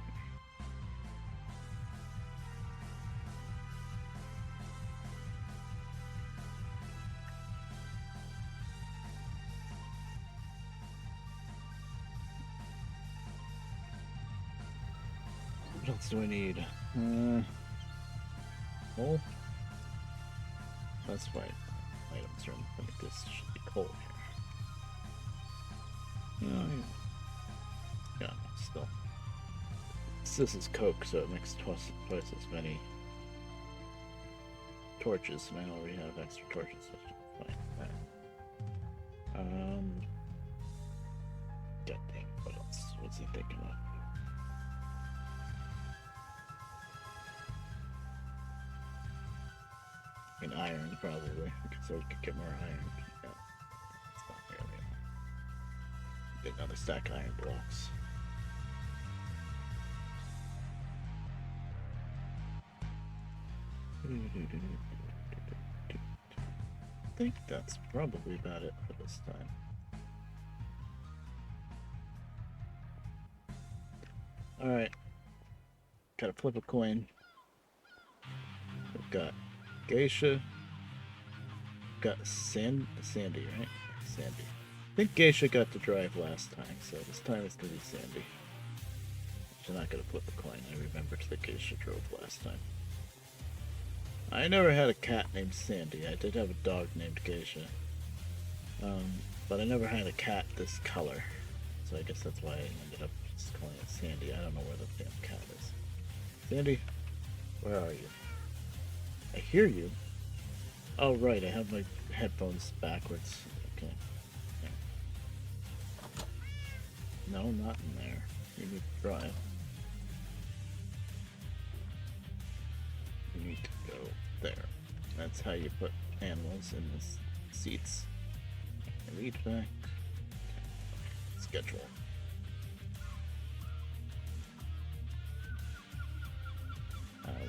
What else do I need? Coal? That's right. Items are in this should be coal here. Oh, yeah. Yeah, still. This is coke, so it makes twice as many torches, and I already have extra torches, so I should find that. God dang, what else? What's he thinking of? And iron, probably. So we could get more iron. Yeah. It's not really enough. Get another stack of iron blocks. I think that's probably about it for this time. Alright. Gotta flip a coin. We've got Geisha. Got Sandy, right? Sandy. I think Geisha got to drive last time, so this time it's gonna be Sandy. She's not gonna flip a coin. I remember that Geisha drove last time. I never had a cat named Sandy. I did have a dog named Geisha. But I never had a cat this color. So I guess that's why I ended up just calling it Sandy. I don't know where the damn cat is. Sandy, where are you? I hear you. Oh, right, I have my headphones backwards. Okay. No, not in there. You need to drive. need to go there. That's how you put animals in the seats. Read back. Schedule.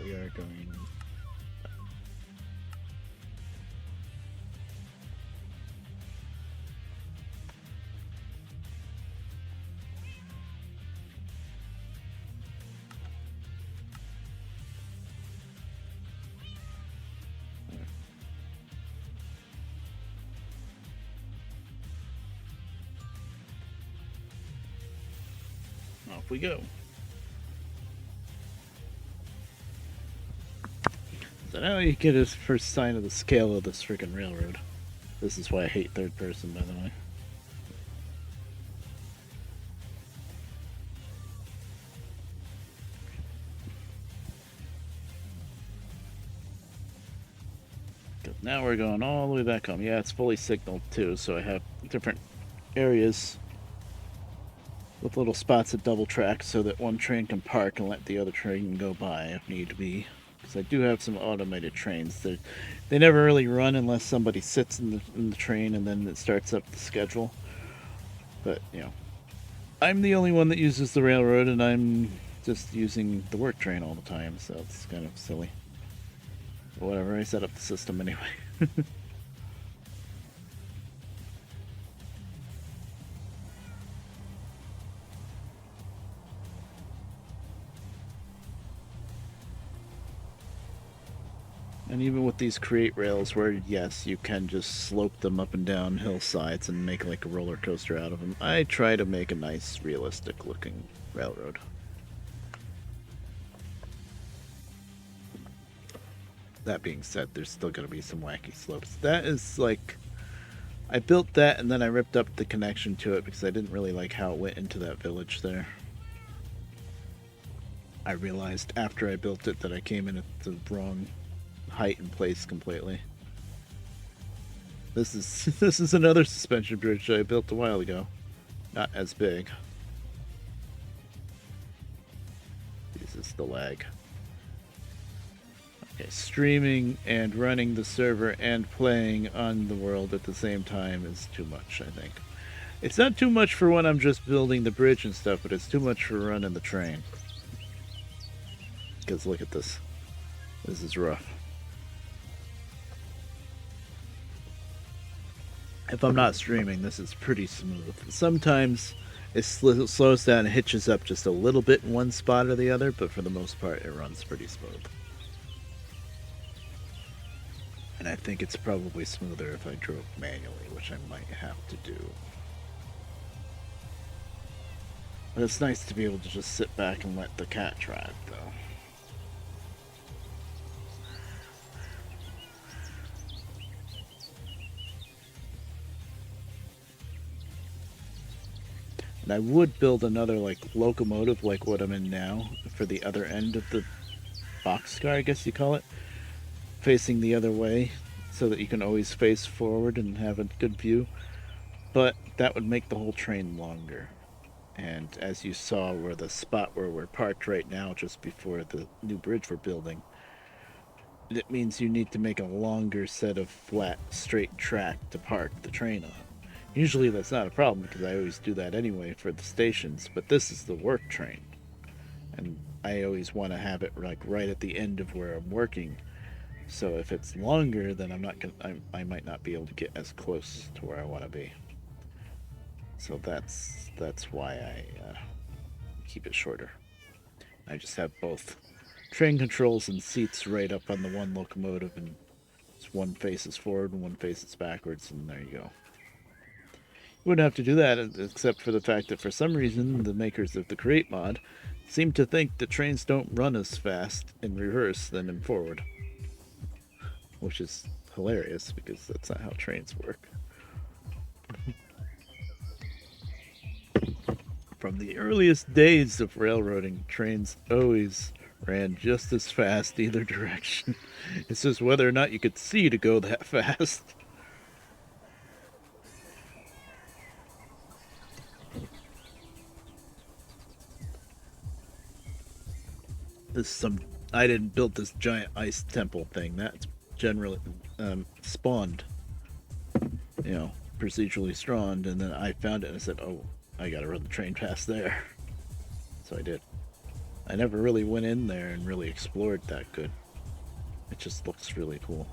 We are going. Off we go. So now you get a first sign of the scale of this freaking railroad. This is why I hate third person, by the way. Because now we're going all the way back home. Yeah, it's fully signaled too, so I have different areas with little spots of double track so that one train can park and let the other train go by if need be. Because I do have some automated trains. They never really run unless somebody sits in the train and then it starts up the schedule. But, you know, I'm the only one that uses the railroad and I'm just using the work train all the time, so it's kind of silly. But whatever, I set up the system anyway. And even with these create rails where, yes, you can just slope them up and down hillsides and make like a roller coaster out of them, I try to make a nice, realistic looking railroad. That being said, there's still going to be some wacky slopes. That is like, I built that and then I ripped up the connection to it because I didn't really like how it went into that village there. I realized after I built it that I came in at the wrong height and place completely. This is another suspension bridge I built a while ago. Not as big. This is the lag. Okay, streaming and running the server and playing on the world at the same time is too much, I think. It's not too much for when I'm just building the bridge and stuff, but it's too much for running the train. Because look at this. This is rough. If I'm not streaming, this is pretty smooth. Sometimes it slows down and hitches up just a little bit in one spot or the other, but for the most part, it runs pretty smooth. And I think it's probably smoother if I drove manually, which I might have to do. But it's nice to be able to just sit back and let the cat drive, though. And I would build another like locomotive like what I'm in now for the other end of the boxcar, I guess you call it, facing the other way so that you can always face forward and have a good view. But that would make the whole train longer. And as you saw where the spot where we're parked right now just before the new bridge we're building, it means you need to make a longer set of flat straight track to park the train on. Usually that's not a problem because I always do that anyway for the stations, but this is the work train. And I always want to have it like right at the end of where I'm working. So if it's longer, then I might not be able to get as close to where I want to be. So that's why I keep it shorter. I just have both train controls and seats right up on the one locomotive, and one faces forward and one faces backwards, and there you go. Wouldn't have to do that except for the fact that for some reason the makers of the Create mod seem to think that trains don't run as fast in reverse than in forward, which is hilarious because that's not how trains work. From the earliest days of railroading, trains always ran just as fast either direction. It's just whether or not you could see to go that fast. I didn't build this giant ice temple thing. That's generally spawned, procedurally spawned, and then I found it and I said, oh, I gotta run the train past there. So I did. I never really went in there and really explored that good. It just looks really cool.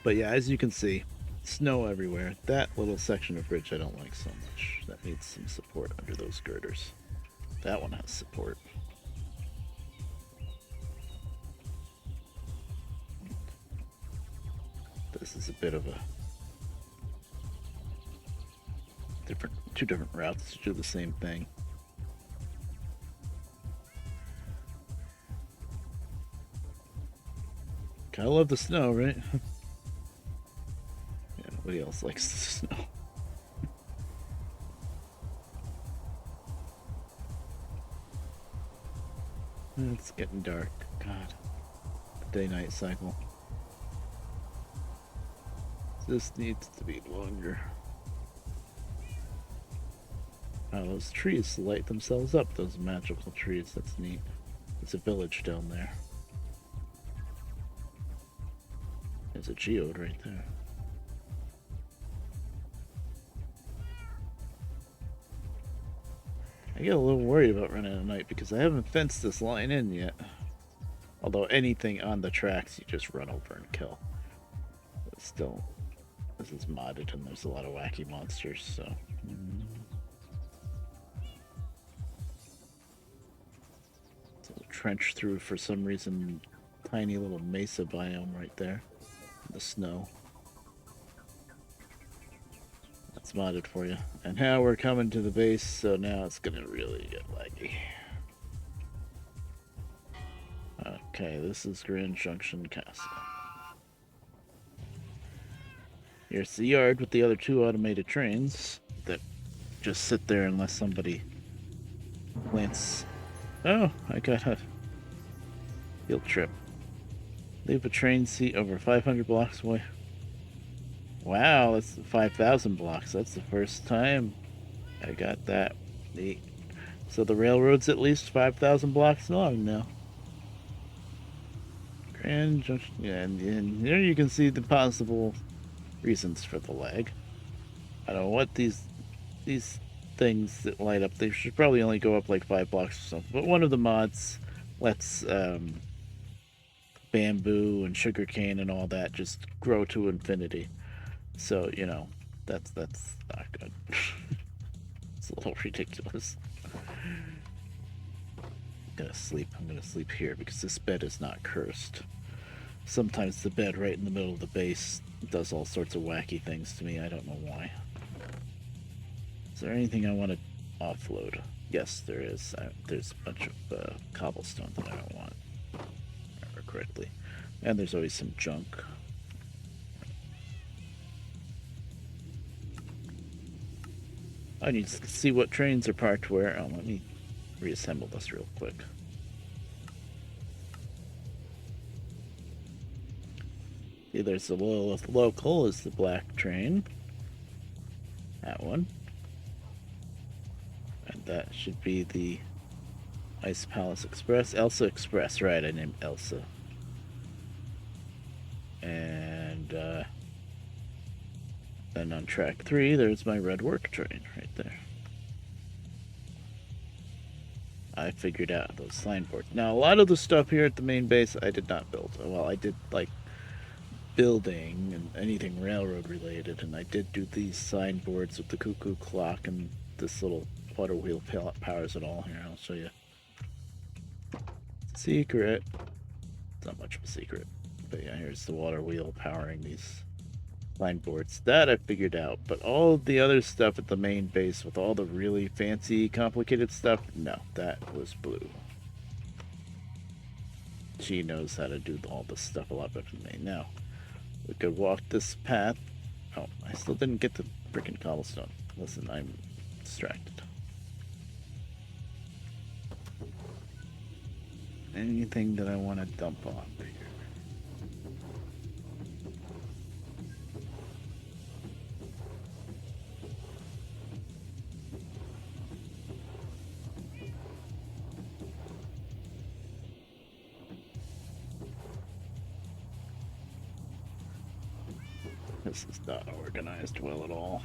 But yeah, as you can see, snow everywhere. That little section of bridge I don't like so much. That needs some support under those girders. That one has support. This is a bit of a two different routes to do the same thing. Kinda love the snow, right? Yeah, nobody else likes the snow. It's getting dark. God. Day-night cycle. This needs to be longer. Oh, those trees light themselves up, those magical trees. That's neat. There's a village down there. There's a geode right there. I get a little worried about running at night because I haven't fenced this line in yet. Although anything on the tracks you just run over and kill. But still, this is modded and there's a lot of wacky monsters, so... So trench through, for some reason, tiny little mesa biome right there. The snow. That's modded for you. And now we're coming to the base, so now it's gonna really get laggy. Okay, this is Grand Junction Castle. Here's the yard with the other two automated trains that just sit there unless somebody plants. Oh, I got a field trip. Leave a train seat over 500 blocks away. Wow, that's 5,000 blocks. That's the first time I got that. Neat. So the railroad's at least 5,000 blocks long now. Grand Junction. Yeah, and here you can see the possible reasons for the lag. I don't know what these things that light up. They should probably only go up like 5 blocks or something. But one of the mods lets bamboo and sugarcane and all that just grow to infinity. So, that's not good. It's a little ridiculous. I'm gonna sleep here because this bed is not cursed. Sometimes the bed right in the middle of the base does all sorts of wacky things to me. I don't know why. Is there anything I want to offload? Yes, there is. There's a bunch of cobblestone that I don't want. Remember correctly. And there's always some junk. I need to see what trains are parked where. Oh, let me reassemble this real quick. See, there's the local is the black train. That one. And that should be the Ice Palace Express. Elsa Express, right, I named Elsa. And then on track 3, there's my red work train right there. I figured out those signboards. Now, a lot of the stuff here at the main base I did not build. Well, I did, like, building and anything railroad related, and I did do these signboards with the cuckoo clock and this little water wheel powers it all. Here, I'll show you. Secret. It's not much of a secret. But yeah, here's the water wheel powering these signboards. That I figured out. But all the other stuff at the main base with all the really fancy, complicated stuff, no, that was Blue. She knows how to do all this stuff a lot better than me. Now, we could walk this path. Oh, I still didn't get the freaking cobblestone. Listen, I'm distracted. Anything that I want to dump on here? This is not organized well at all.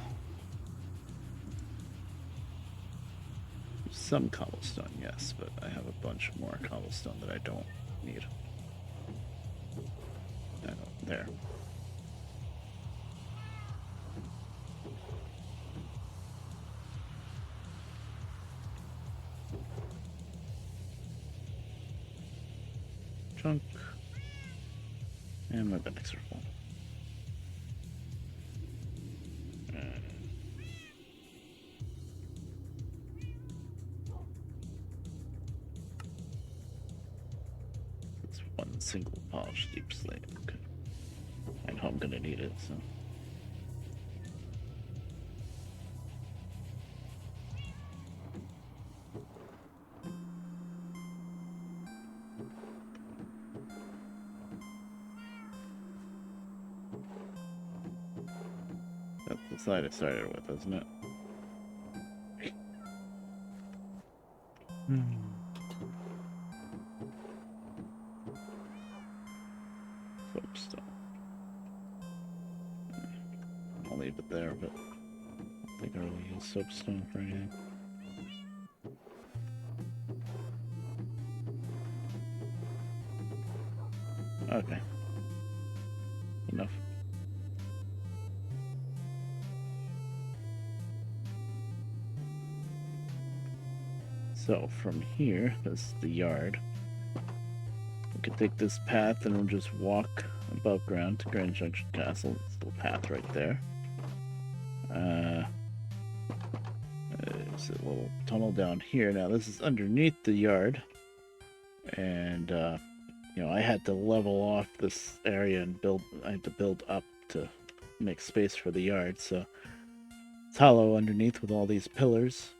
Some cobblestone, yes, but I have a bunch more cobblestone that I don't need. There. Chunk. And my bags are full. It's one single polished deep slate. Okay. I know I'm gonna need it, so. That's the side I started with, isn't it? Soapstone. I'll leave it there, but I don't think I really use soapstone for anything. Okay. Enough. So from here, this is the yard. We could take this path and we'll just walk above ground to Grand Junction Castle. It's a little path right there. There's a little tunnel down here. Now this is underneath the yard, and you know, I had to level off this area and build. I had to build up to make space for the yard. So it's hollow underneath with all these pillars.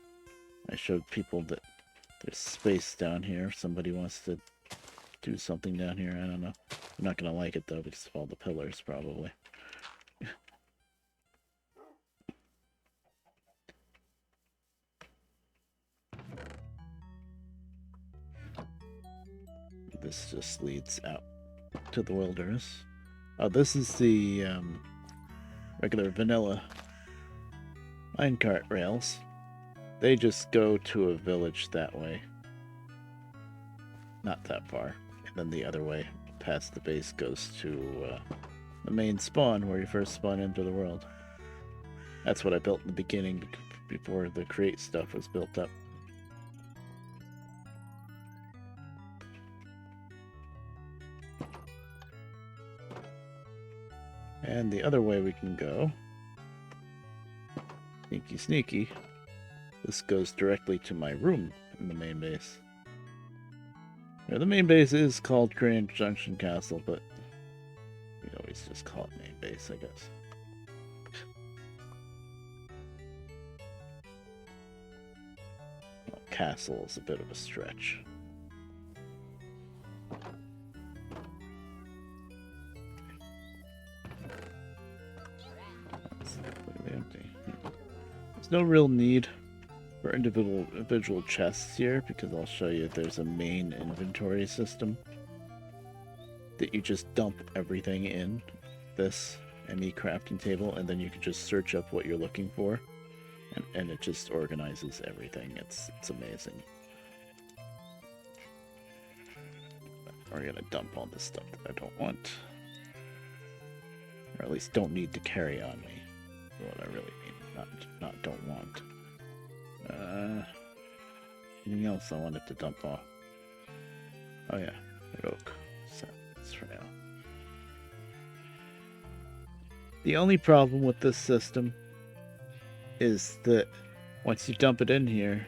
I showed people that there's space down here. If somebody wants to do something down here, I don't know. I'm not gonna like it though because of all the pillars, probably. This just leads out to the wilderness. Oh, this is the regular vanilla minecart rails. They just go to a village that way. Not that far. And then the other way, past the base, goes to the main spawn, where you first spawn into the world. That's what I built in the beginning, before the create stuff was built up. And the other way we can go, sneaky sneaky, this goes directly to my room in the main base. Now, the main base is called Grand Junction Castle, but we always just call it main base, I guess. Well, castle is a bit of a stretch. It's completely empty. There's no real need for individual chests here, because I'll show you there's a main inventory system that you just dump everything in this ME crafting table, and then you can just search up what you're looking for, and it just organizes everything. It's amazing. We're gonna dump all this stuff that I don't want, or at least don't need to carry on me. What I really mean, not don't want. Anything else I wanted to dump off? Oh yeah, red oak. So that's for now. The only problem with this system is that once you dump it in here,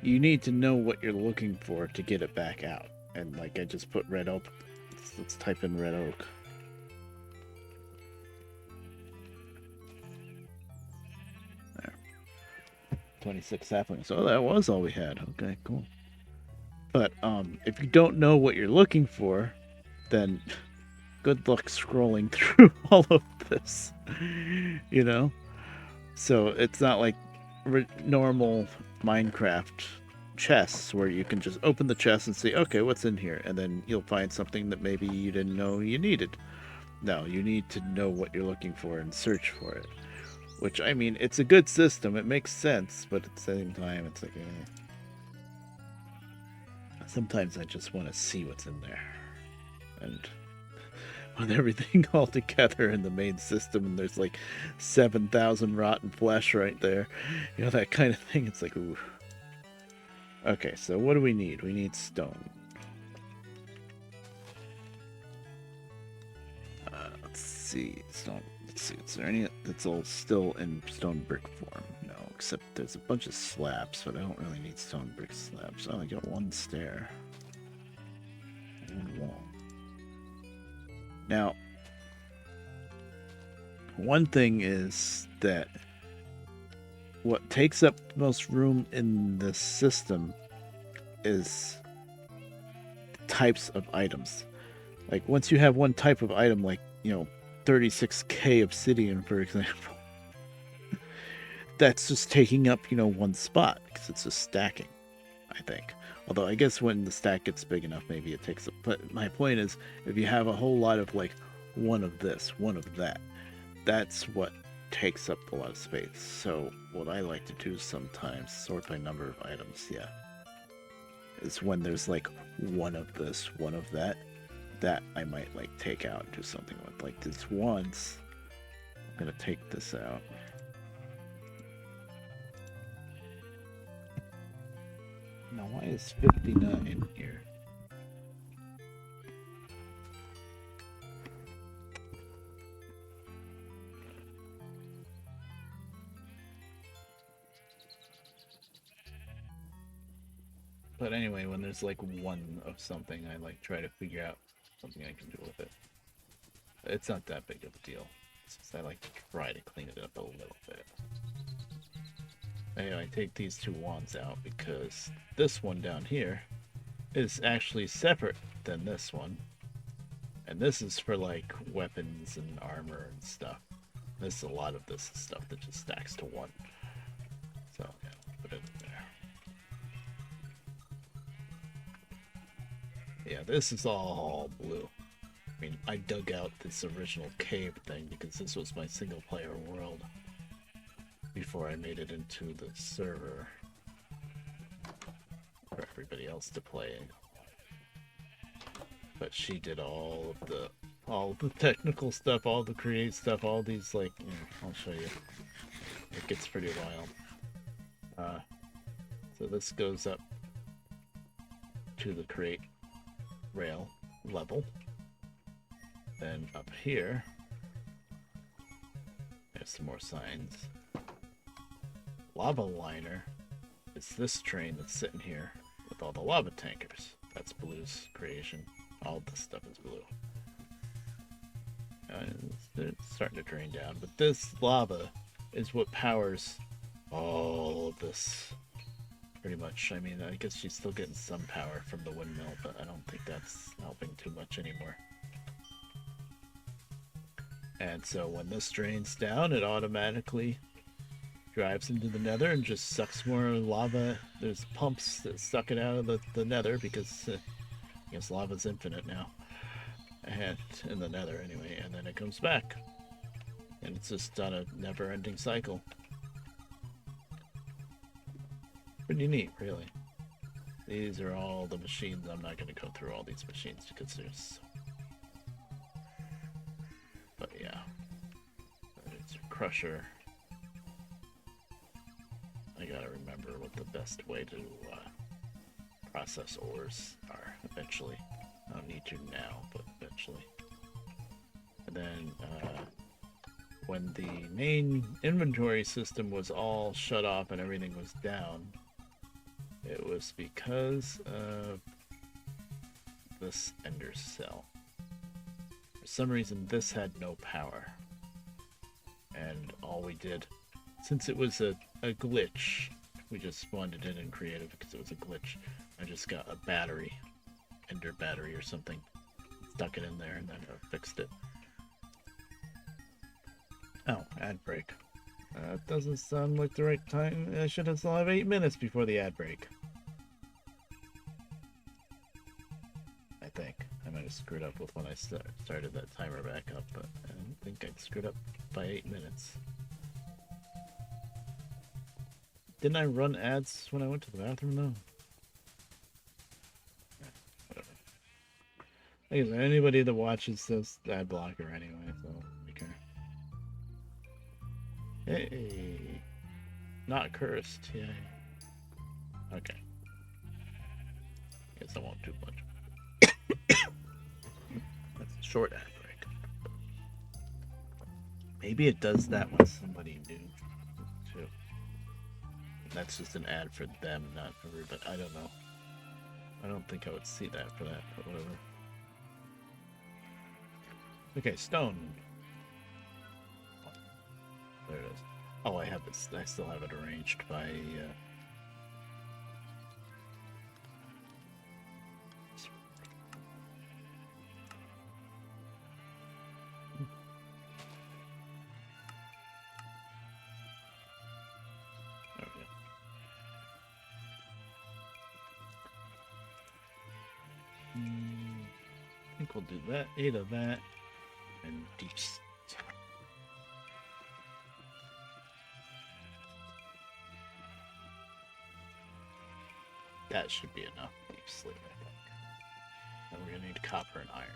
you need to know what you're looking for to get it back out. And like I just put red oak. Let's type in red oak. 26 saplings. So that was all we had. Okay, cool. But if you don't know what you're looking for, then good luck scrolling through all of this. You know? So it's not like normal Minecraft chests where you can just open the chest and see, okay, what's in here? And then you'll find something that maybe you didn't know you needed. No, you need to know what you're looking for and search for it. Which, I mean, it's a good system. It makes sense, but at the same time, it's like, sometimes I just want to see what's in there. And with everything all together in the main system, and there's like 7,000 rotten flesh right there, you know, that kind of thing, it's like, ooh. Okay, so what do we need? We need stone. Let's see. Stone. Let's see. Is there any that's all still in stone brick form? No, except there's a bunch of slabs, but I don't really need stone brick slabs. I only got one stair. One wall. Now, one thing is that what takes up the most room in this system is types of items. Like, once you have one type of item, like, you know, 36k obsidian, for example, that's just taking up, you know, one spot because it's just stacking, I think. Although I guess when the stack gets big enough, maybe it takes up. But my point is, if you have a whole lot of, like, one of this, one of that, that's what takes up a lot of space. So what I like to do sometimes, sort by number of items, yeah, is when there's like one of this, one of that, that I might like take out and do something with. Like this once, I'm gonna take this out. Now why is 59 here? But anyway, when there's like one of something, I like try to figure out something I can do with it. It's not that big of a deal. It's just I like to try to clean it up a little bit. Anyway, I take these two wands out because this one down here is actually separate than this one. And this is for like weapons and armor and stuff. There's a lot of this stuff that just stacks to one. So yeah, put it in there. Yeah, this is all blue. I mean, I dug out this original cave thing because this was my single player world before I made it into the server for everybody else to play in. But she did all the technical stuff, all the create stuff, all these like, I'll show you. It gets pretty wild. So this goes up to the create rail level. Then up here, there's some more signs. Lava liner is this train that's sitting here with all the lava tankers. That's Blue's creation. All this stuff is blue. It's starting to drain down, but this lava is what powers all of this. Pretty much. I mean, I guess she's still getting some power from the windmill, but I don't think that's helping too much anymore. And so when this drains down, it automatically drives into the nether and just sucks more lava. There's pumps that suck it out of the nether because I guess lava's infinite now. And in the nether anyway, and then it comes back. And it's just on a never-ending cycle. Pretty neat, really. These are all the machines. I'm not going to go through all these machines because there's... But yeah. It's a crusher. I gotta remember what the best way to process ores are eventually. I don't need to now, but eventually. And then when the main inventory system was all shut off and everything was down, it was because of this ender cell. For some reason, this had no power. And all we did, since it was a glitch, we just spawned it in creative because it was a glitch. I just got a battery, ender battery or something, stuck it in there, and then I fixed it. Oh, ad break. That doesn't sound like the right time. I should have still have 8 minutes before the ad break. I think. I might screwed up with when I started that timer back up, but I don't think I screwed up by 8 minutes. Didn't I run ads when I went to the bathroom though? Whatever. I guess anybody that watches this ad blocker anyway, so I care. Hey, not cursed, yay. Okay. Guess I won't do much. That's a short ad break. Maybe it does that when somebody new too. That's just an ad for them, not for me, but I don't know. I don't think I would see that for that, but whatever. Okay, stone. There it is. Oh, I have it. I still have it arranged by. Okay. I think we'll do that. 8 of that, and deep. That should be enough deep slate, I think. Then we're gonna need copper and iron.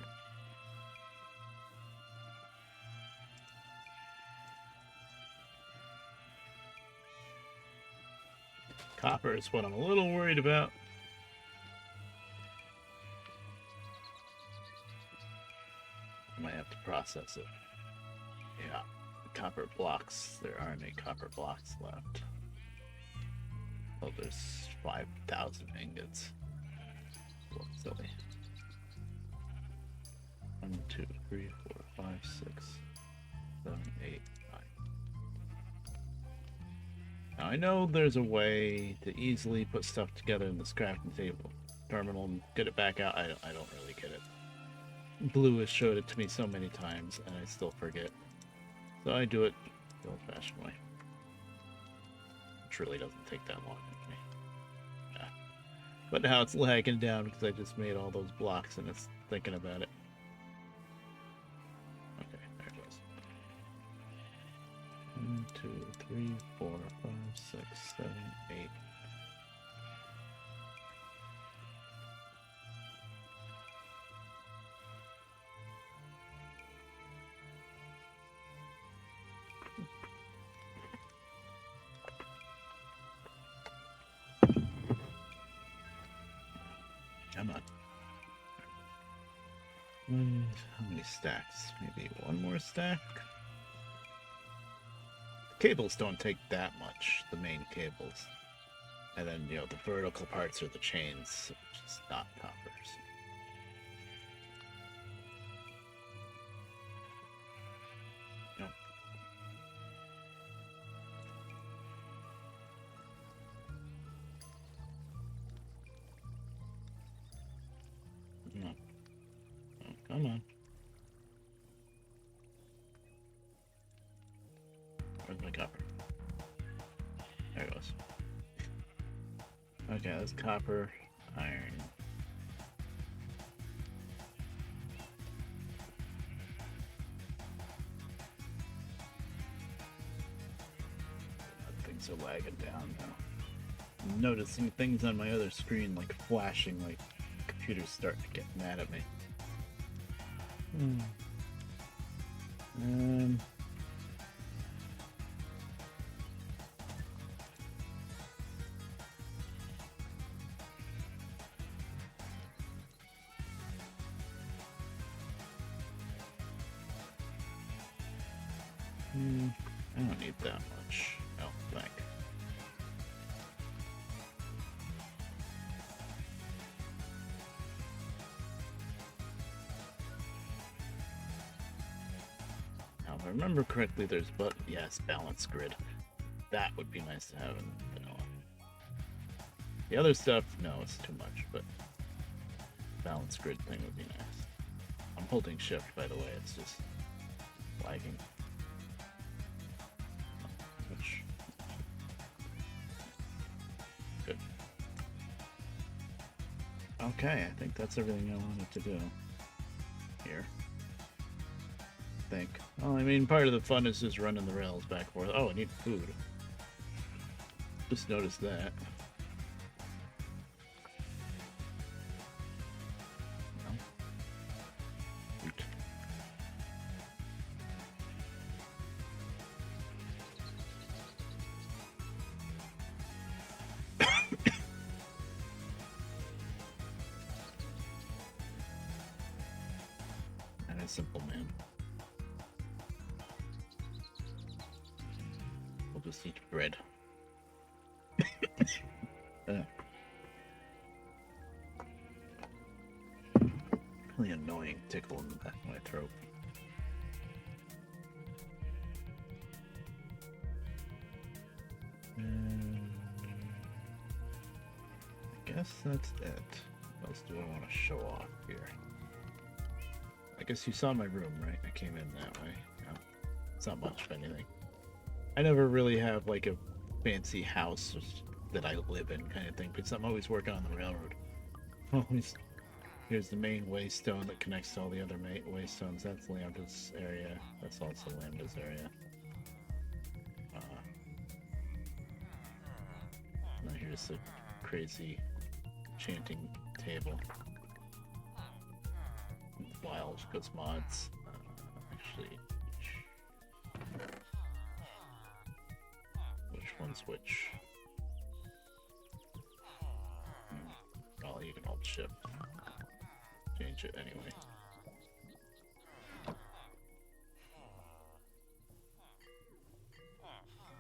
Copper is what I'm a little worried about. I might have to process it. Yeah, copper blocks. There aren't any copper blocks left. Oh, there's 5,000 ingots. Well, silly. 1, 2, 3, 4, 5, 6, 7, 8, 9. Now I know there's a way to easily put stuff together in this crafting table terminal and get it back out. I don't really get it. Blue has showed it to me so many times, and I still forget. So I do it the old-fashioned way. Which really doesn't take that long. Yeah. But now it's lagging down because I just made all those blocks and it's thinking about it. Okay, there it goes. 1, 2, 3, 4, 5, 6, 7, 8. Come on. How many stacks? Maybe one more stack? The cables don't take that much, the main cables. And then, you know, the vertical parts are the chains, which is not coppers. No. No. Oh, come on. Where's my copper? There it goes. Okay, that's copper, iron. Things are lagging down now. I'm noticing things on my other screen like flashing, like the computer's starting to get mad at me. I don't need that much. I don't think. Now, if I remember correctly, there's yes, balance grid. That would be nice to have in vanilla. The other stuff, no, it's too much, but balance grid thing would be nice. I'm holding shift, by the way, it's just lagging. Good. Okay, I think that's everything I wanted to do. here. I think. Well, I mean, part of the fun is just running the rails back and forth. Oh, I need food. Just noticed that. And a simple man. We'll just eat bread. Really annoying tickle in the back of my throat. I guess that's it. What else do I want to show off here? I guess you saw my room, right? I came in that way. Yeah. It's not much of anything. I never really have like a fancy house that I live in kind of thing, because I'm always working on the railroad. Always. Here's the main waystone that connects to all the other waystones. That's Lambda's area. That's also Lambda's area. Now here's the crazy chanting table. Wild goes mods. Actually, which one's which? Well, you can alt shift. Change it anyway.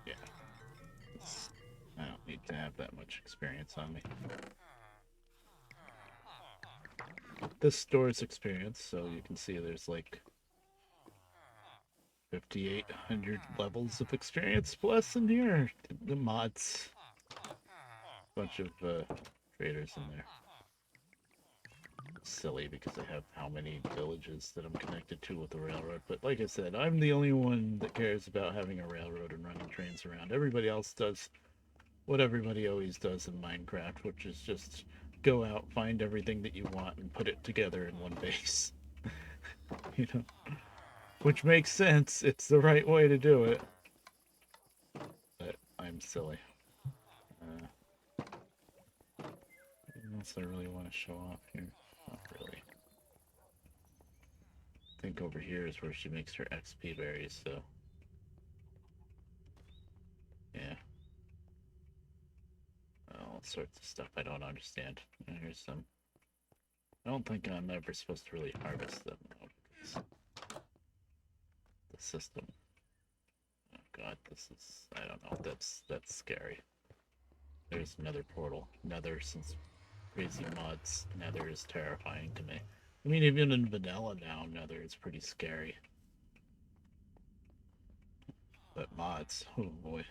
Yeah. I don't need to have that much experience on me. This stores experience, so you can see there's like 5,800 levels of experience plus in here. The mods. Bunch of traders in there. Silly because I have how many villages that I'm connected to with the railroad, but like I said, I'm the only one that cares about having a railroad and running trains around. Everybody else does what everybody always does in Minecraft, which is just go out, find everything that you want, and put it together in one base. You know, which makes sense. It's the right way to do it. But I'm silly. What else I really want to show off here? Not really. I think over here is where she makes her XP berries, so. Yeah. All sorts of stuff I don't understand. And here's some. I don't think I'm ever supposed to really harvest them, though, because the system. Oh god, this is. I don't know. That's scary. There's another portal. Nether, since crazy mods, Nether is terrifying to me. I mean, even in vanilla now, Nether is pretty scary. But mods, oh boy.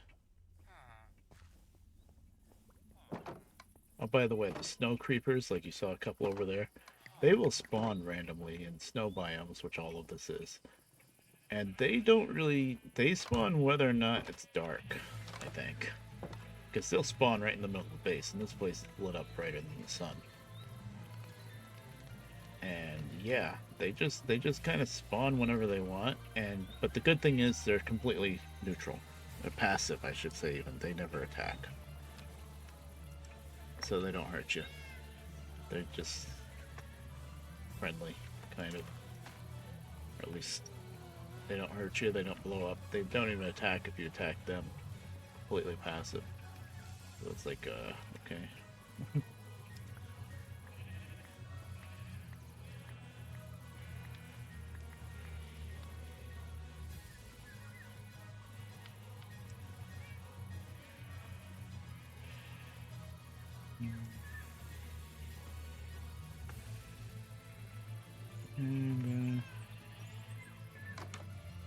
Oh, by the way, the snow creepers, like you saw a couple over there, they will spawn randomly in snow biomes, which all of this is. And they don't really, they spawn whether or not it's dark, I think. Because they'll spawn right in the middle of the base, and this place is lit up brighter than the sun. And yeah, they just kind of spawn whenever they want, but the good thing is they're completely neutral. They're passive, I should say, even. They never attack. So they don't hurt you. They're just friendly, kind of. Or at least they don't hurt you, they don't blow up. They don't even attack if you attack them. Completely passive. So it's like, okay. And,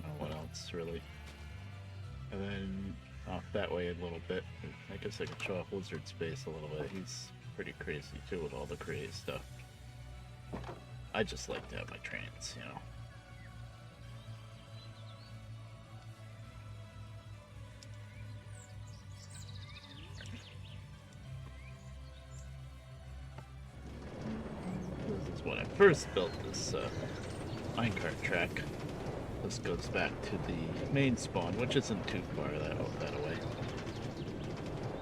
oh, what else, really? And then off that way a little bit. I guess I could show off Wizard's base a little bit. He's pretty crazy too with all the crazy stuff. I just like to have my trains, you know. This is when I first built this minecart track. This goes back to the main spawn, which isn't too far that away.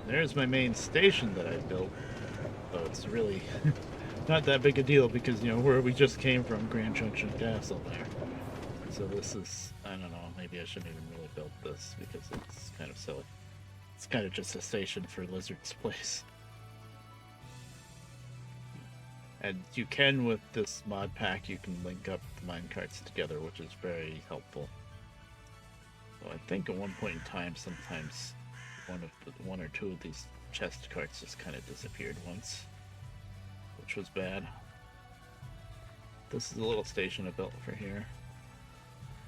There's my main station that I built. So it's really not that big a deal because, you know, where we just came from, Grand Junction Castle there. So this is, I don't know, maybe I shouldn't even really build this because it's kind of silly. It's kind of just a station for Lizard's Place. And you can, with this mod pack, you can link up the minecarts together, which is very helpful. So I think at one point in time, sometimes one or two of these chest carts just kind of disappeared once, which was bad. This is a little station I built for here.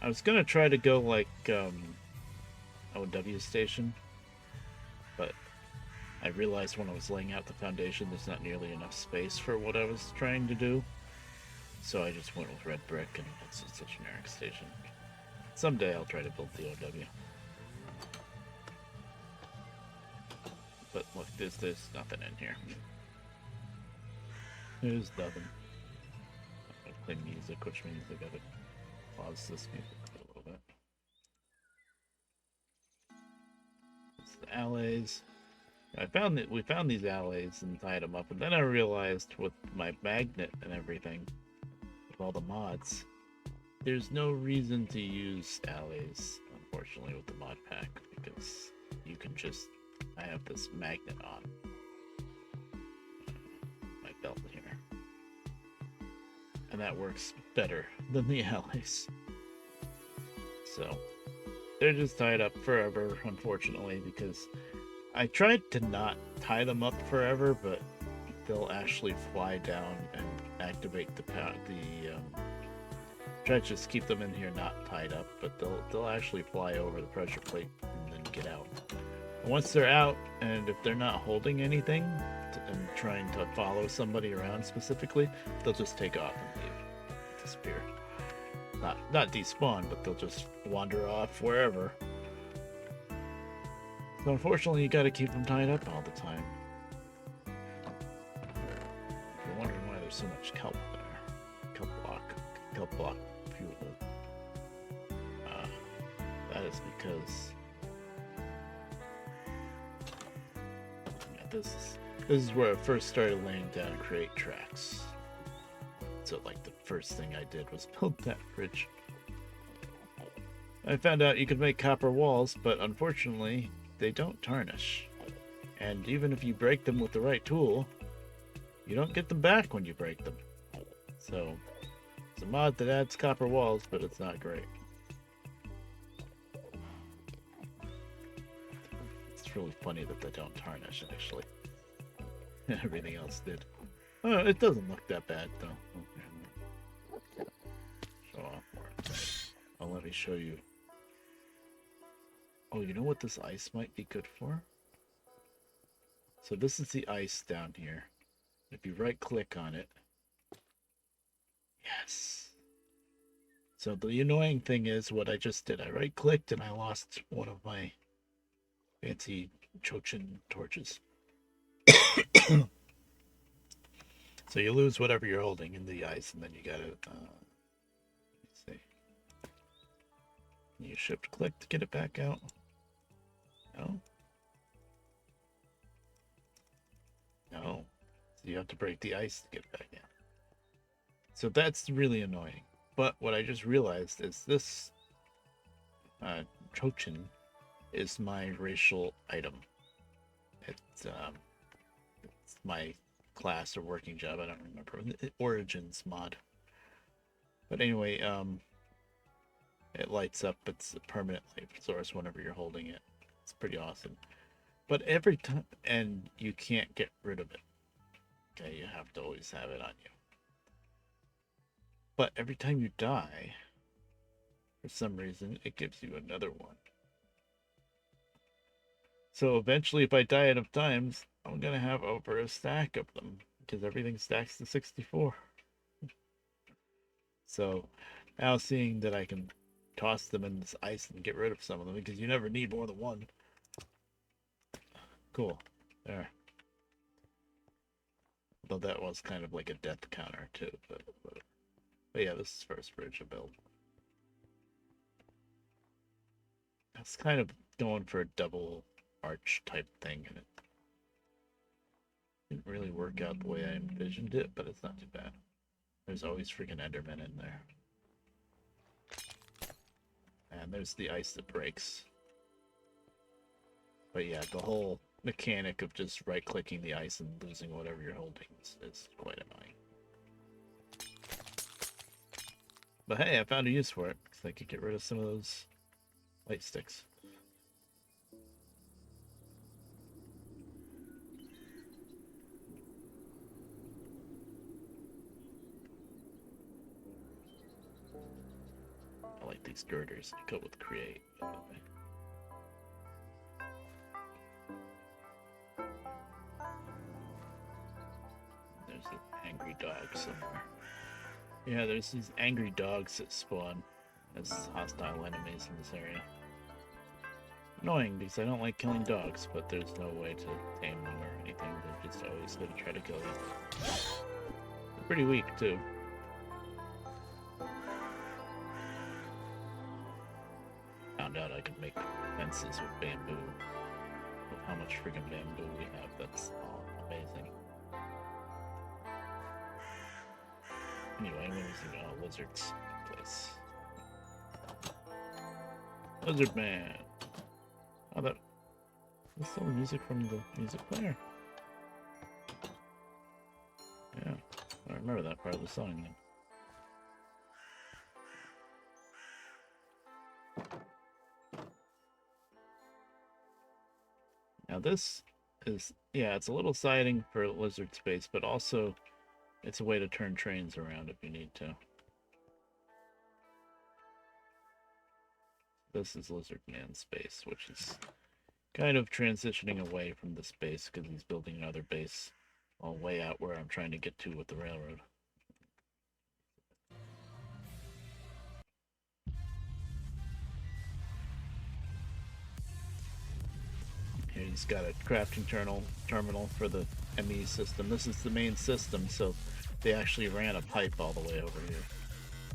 I was gonna try to go like OW station, but I realized when I was laying out the foundation there's not nearly enough space for what I was trying to do. So I just went with red brick, and it's just a generic station. Someday I'll try to build the OW. But look, there's nothing in here. There's nothing. I'm gonna play music, which means I gotta pause this music a little bit. It's the allays. We found these allays and tied them up, and then I realized with my magnet and everything, with all the mods, there's no reason to use allays, unfortunately, with the mod pack, because you can just, I have this magnet on my belt here, and that works better than the allays. So they're just tied up forever, unfortunately, because I tried to not tie them up forever, but they'll actually fly down and activate try to just keep them in here not tied up, but they'll actually fly over the pressure plate and then get out. And once they're out, and if they're not holding anything and trying to follow somebody around specifically, they'll just take off and leave, disappear. Not despawn, but they'll just wander off wherever. So unfortunately, you gotta keep them tied up all the time. If you're wondering why there's so much kelp there, kelp block fuel. That is because this is where I first started laying down crate tracks. So like the first thing I did was build that bridge. I found out you could make copper walls, but unfortunately they don't tarnish. And even if you break them with the right tool, you don't get them back when you break them. So it's a mod that adds copper walls, but it's not great. It's really funny that they don't tarnish, actually. Everything else did. Oh, it doesn't look that bad, though. Show off more. Oh, let me show you. Oh, you know what this ice might be good for? So this is the ice down here. If you right click on it. Yes. So the annoying thing is what I just did. I right clicked and I lost one of my fancy Chochin torches. So you lose whatever you're holding in the ice, and then you gotta let's see. You shift click to get it back out. No. No. So you have to break the ice to get it back in. So that's really annoying. But what I just realized is this Chochin is my racial item. It's my class or working job, I don't remember. Origins mod. But anyway, it lights up. It's a permanent life source whenever you're holding it. It's pretty awesome. But every time, and you can't get rid of it. Okay, you have to always have it on you. But every time you die, for some reason, it gives you another one. So eventually, if I die enough times, I'm gonna have over a stack of them because everything stacks to 64. So now seeing that I can toss them in this ice and get rid of some of them because you never need more than one. Cool. There. Though that was kind of like a death counter too, but whatever. But yeah, this is the first bridge I built. I was kind of going for a double arch type thing, and it didn't really work out the way I envisioned it, but it's not too bad. There's always freaking Endermen in there. And there's the ice that breaks. But yeah, the whole mechanic of just right-clicking the ice and losing whatever you're holding is quite annoying. But hey, I found a use for it, because I could get rid of some of those light sticks. I like these girders. They go with create, by the way. There's an angry dog somewhere. Yeah, there's these angry dogs that spawn as hostile enemies in this area. Annoying because I don't like killing dogs, but there's no way to tame them or anything. They're just always going to try to kill you. They're pretty weak too. Found out I could make fences with bamboo. With how much friggin' bamboo we have, that's amazing. Anyway, when was the lizard's place? Lizard Man! Oh, that's still music from the music player. Yeah, I remember that part of the song then. Now this is, yeah, it's a little siding for lizard space, but also it's a way to turn trains around if you need to. This is Lizard Man's space, which is kind of transitioning away from the space because he's building another base all way out where I'm trying to get to with the railroad. Here he's got a crafting terminal for the ME system. This is the main system, so they actually ran a pipe all the way over here.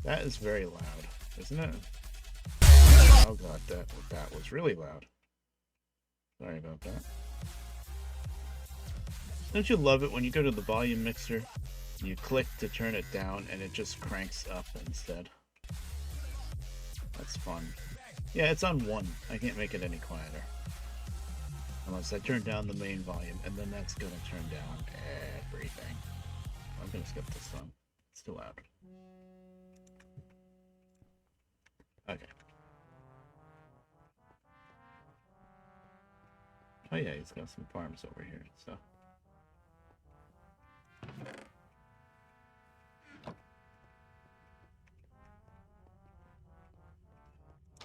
That is very loud, isn't it? Oh god, that was really loud. Sorry about that. Don't you love it when you go to the volume mixer, you click to turn it down, and it just cranks up instead? That's fun. Yeah, it's on 1. I can't make it any quieter. Unless I turn down the main volume, and then that's gonna turn down everything. I'm gonna skip this song. It's too loud. Okay. Oh yeah, he's got some farms over here, so.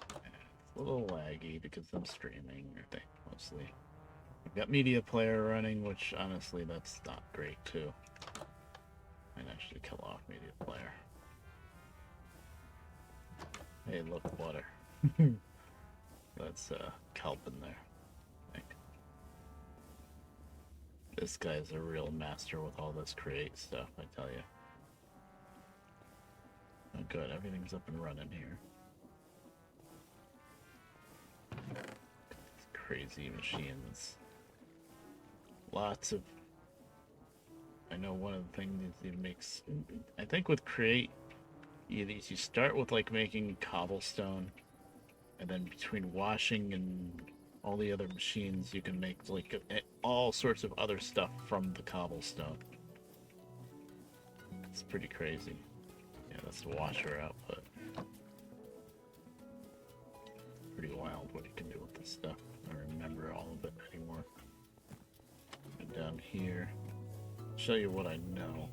It's a little laggy because I'm streaming, I think, mostly. I've got media player running, which honestly, that's not great too. I'd actually kill off media player. Hey, look, water. That's kelp in there, I think. This guy's a real master with all this create stuff, I tell you. Oh good, everything's up and running here. These crazy machines. Lots of... I know one of the things it makes... I think with create, you start with like making cobblestone, and then between washing and all the other machines, you can make like all sorts of other stuff from the cobblestone. It's pretty crazy. Yeah, that's the washer output. Pretty wild what you can do with this stuff. I don't remember all of it anymore. And down here, I'll show you what I know.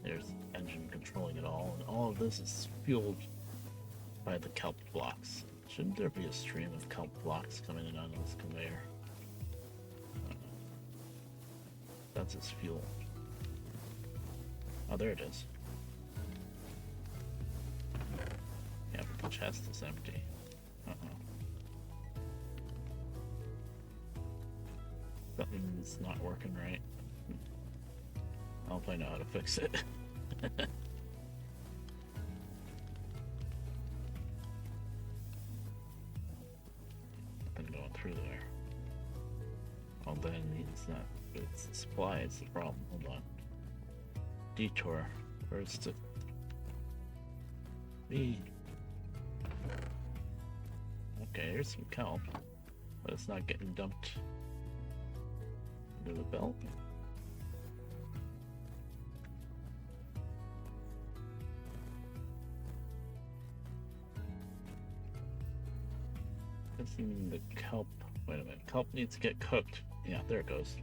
There's the engine controlling it all, and all of this is fueled by the kelp blocks. Shouldn't there be a stream of kelp blocks coming in onto this conveyor? That's his fuel. Oh, there it is. Yeah, but the chest is empty. Something's not working right. I hope I know how to fix it. hold on. Detour. Where's the... Me. Okay, here's some kelp. But it's not getting dumped into the belt. Guessing the kelp. Wait a minute. Kelp needs to get cooked. Yeah, there it goes.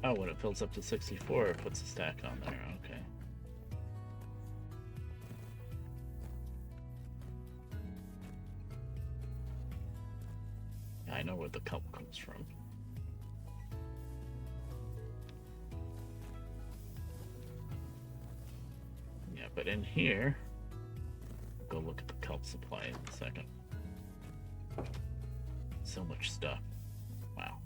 Oh, when it fills up to 64, it puts a stack on there. Okay. I know where the kelp comes from. Yeah, but in here, go look at the kelp supply in a second. So much stuff. Wow.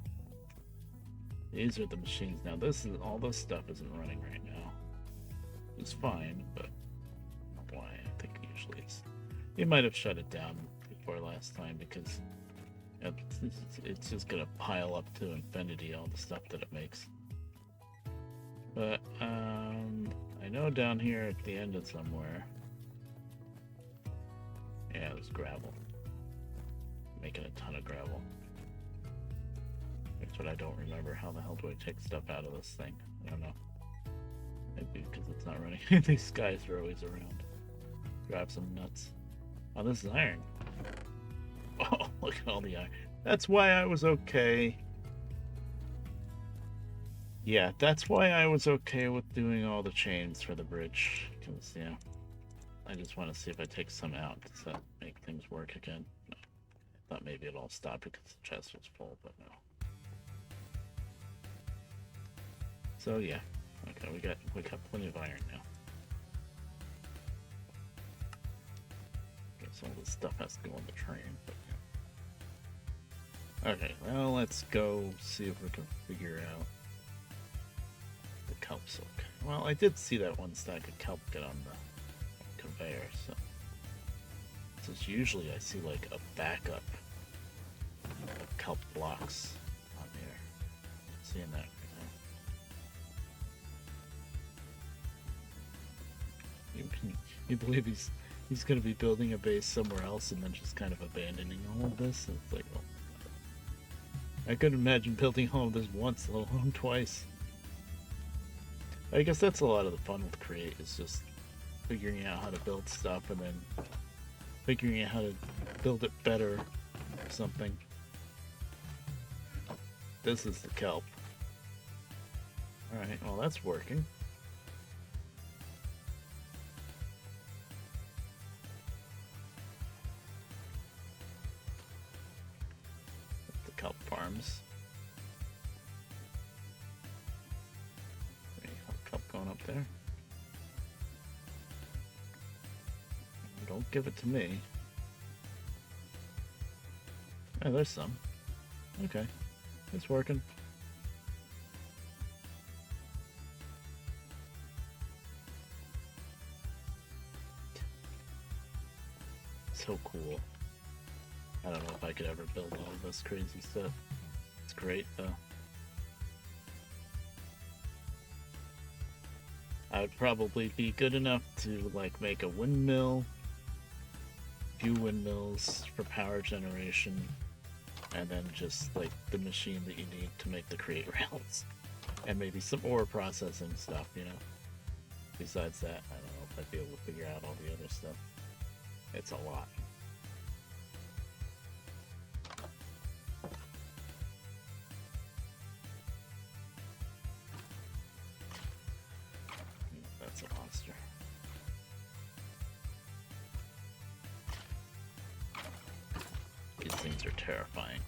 These are the machines. Now this is all this stuff isn't running right now. It's fine, but why? I think usually it's. You might have shut it down before last time because it's just gonna pile up to infinity all the stuff that it makes. But I know down here at the end of somewhere. Yeah, there's gravel. Making a ton of gravel. That's what I don't remember. How the hell do I take stuff out of this thing? I don't know. Maybe because it's not running. These guys are always around. Grab some nuts. Oh, this is iron. Oh, look at all the iron. That's why I was okay. Yeah, that's why I was okay with doing all the chains for the bridge. Because, yeah, I just want to see if I take some out. Does that make things work again? No. I thought maybe it all stopped because the chest was full, but no. So, yeah. Okay, we got plenty of iron now. Guess all this stuff has to go on the train, but yeah. Okay, well, let's go see if we can figure out the kelp silk. Well, I did see that one stack of kelp get on the conveyor, so it's usually I see like a backup of kelp blocks on here. Seeing that right now. You believe he's going to be building a base somewhere else and then just kind of abandoning all of this? It's like, oh, I couldn't imagine building home this once, let alone twice. I guess that's a lot of the fun with Create, is just figuring out how to build stuff and then figuring out how to build it better or something. This is the kelp. Alright, well that's working. That's the kelp farms. Going up there. Don't give it to me. Oh, there's some. Okay. It's working. So cool. I don't know if I could ever build all of this crazy stuff. It's great though. I would probably be good enough to like make a windmill, a few windmills for power generation, and then just like the machine that you need to make the Create rails, and maybe some ore processing stuff, you know. Besides that, I don't know if I'd be able to figure out all the other stuff. It's a lot. Things are terrifying.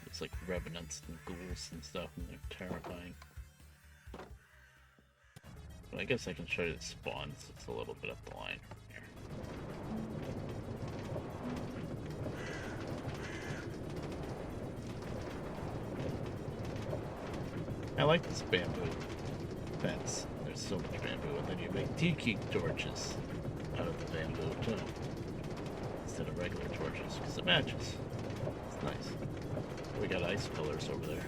It's like revenants and ghouls and stuff, and they're terrifying. But I guess I can show you the spawns. It's a little bit up the line here. I like this bamboo fence. There's so much bamboo, and then you make tiki torches out of the bamboo too, instead of regular torches, because it matches. It's nice. we got ice pillars over there.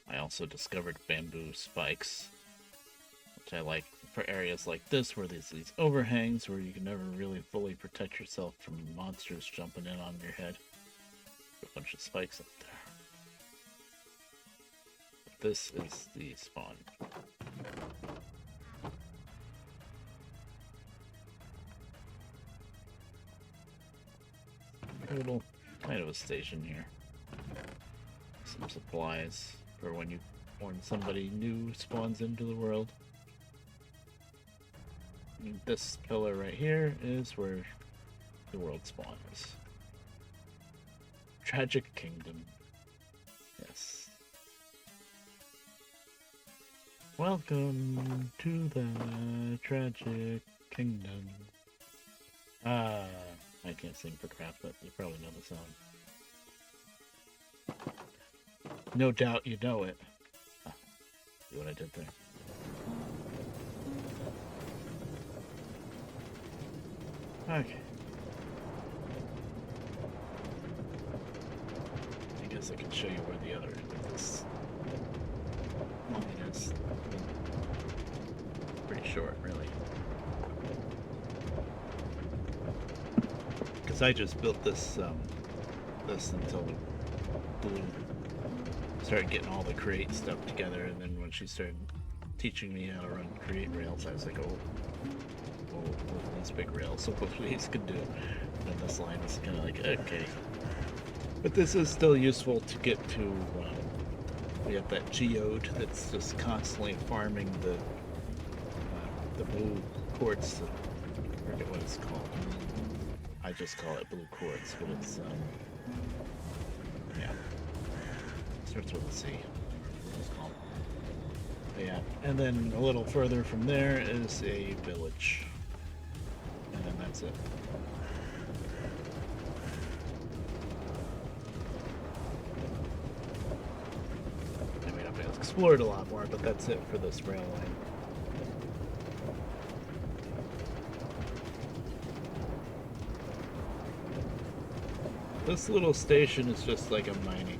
I also discovered bamboo spikes, which I like for areas like this where there's these overhangs where you can never really fully protect yourself from monsters jumping in on your head. A bunch of spikes up there. But this is the spawn. A little kind of a station here. Some supplies for when somebody new spawns into the world. And this pillar right here is where the world spawn is. Tragic Kingdom. Yes. Welcome to the Tragic Kingdom. I can't sing for crap, but you probably know the song. No doubt you know it. See what I did there? Okay. I guess I can show you where the other end of this line is. Pretty short, really. Because I just built this until Blue started getting all the create stuff together, and then when she started teaching me how to run create rails, I was like, oh, these big rails, so hopefully these could do. And this line is kind of like, okay. But this is still useful to get to, we have that geode that's just constantly farming the blue quartz, I forget what it's called. I just call it blue quartz, but it's, yeah. Starts with a C. It's called. But yeah, and then a little further from there is a village. And then that's it. I mean, I've explored a lot more, but that's it for this rail line. This little station is just like a mining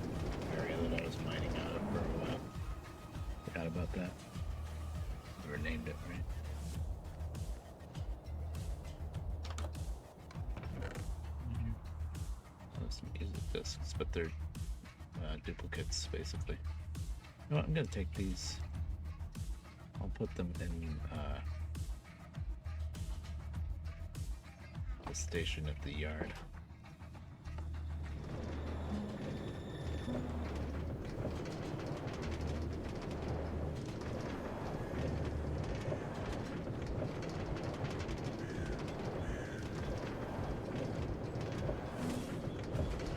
area that I was mining out of for a while. Forgot about that. Never named it, right? Some music discs, but they're duplicates, basically. You know what, I'm gonna take these. I'll put them in the station at the yard.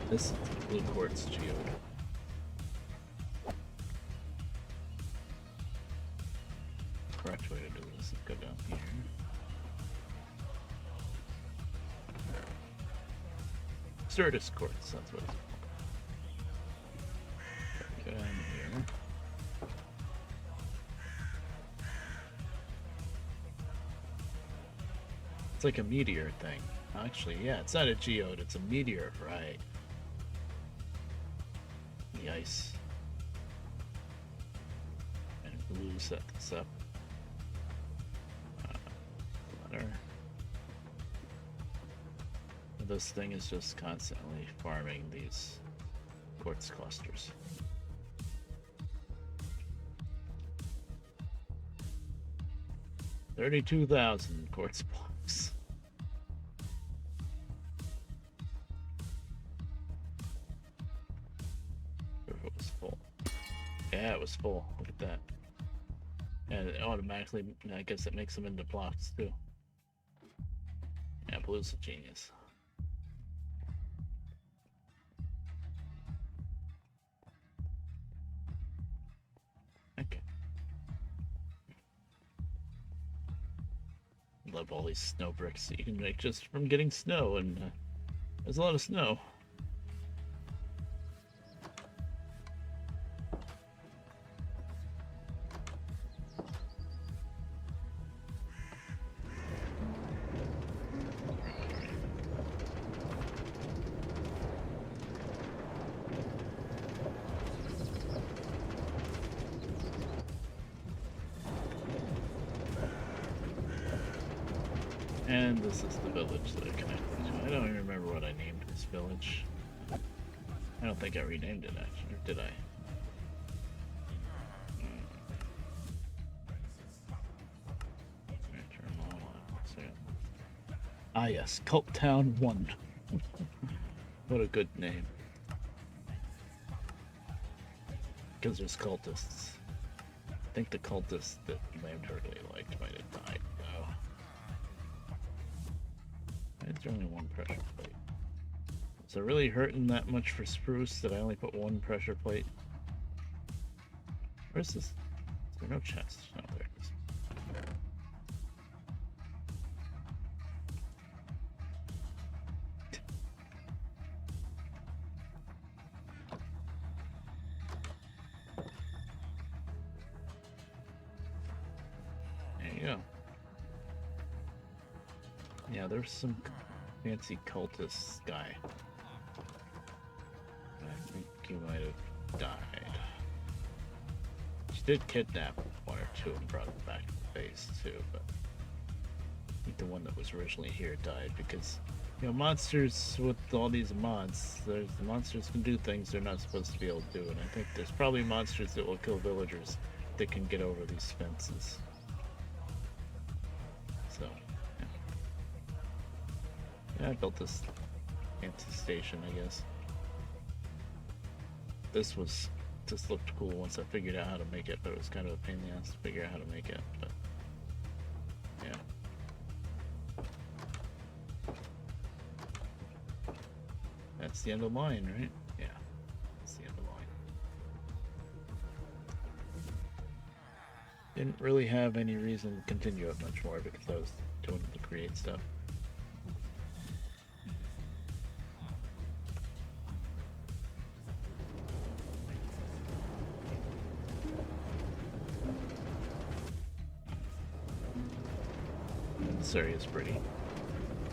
This is the blue quartz geode. Correct way to do this is go down here. Certus quartz, that's what it's called. Go down here. It's like a meteor thing. Actually, yeah, it's not a geode, it's a meteor, right? The ice. And blue set this up. Water. This thing is just constantly farming these quartz clusters. $32,000 quartz blocks. If it was full. Yeah, it was full. Look at that. And it automatically, I guess it makes them into blocks too. Yeah, Blue's a genius. Okay. Love all these snow bricks that you can make just from getting snow, and there's a lot of snow. And this is the village that I connected to. I don't even remember what I named this village. I don't think I renamed it actually, or did I? Turn them all on. So, ah yes, Cult Town 1. What a good name. Because there's cultists. I think the cultists that Lambert really liked might have died, though. Why is there only one pressure plate? Is it really hurting that much for spruce that I only put one pressure plate? Where's this? Is there no chest? No, there it is. There you go. Yeah, there's some fancy cultist guy. I think he might have died. She did kidnap one or two and brought them back to the base too, but I think the one that was originally here died because, you know, monsters with all these mods, the monsters can do things they're not supposed to be able to do, and I think there's probably monsters that will kill villagers that can get over these fences. So, yeah. Yeah, I built this fancy station, I guess. This looked cool once I figured out how to make it, but it was kind of a pain in the ass to figure out how to make it, but yeah. That's the end of the line, right? Yeah, that's the end of the line. Didn't really have any reason to continue it much more because I was doing the create stuff. This area is pretty.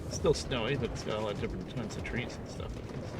It's still snowy, but it's got a lot of different kinds of trees and stuff like this.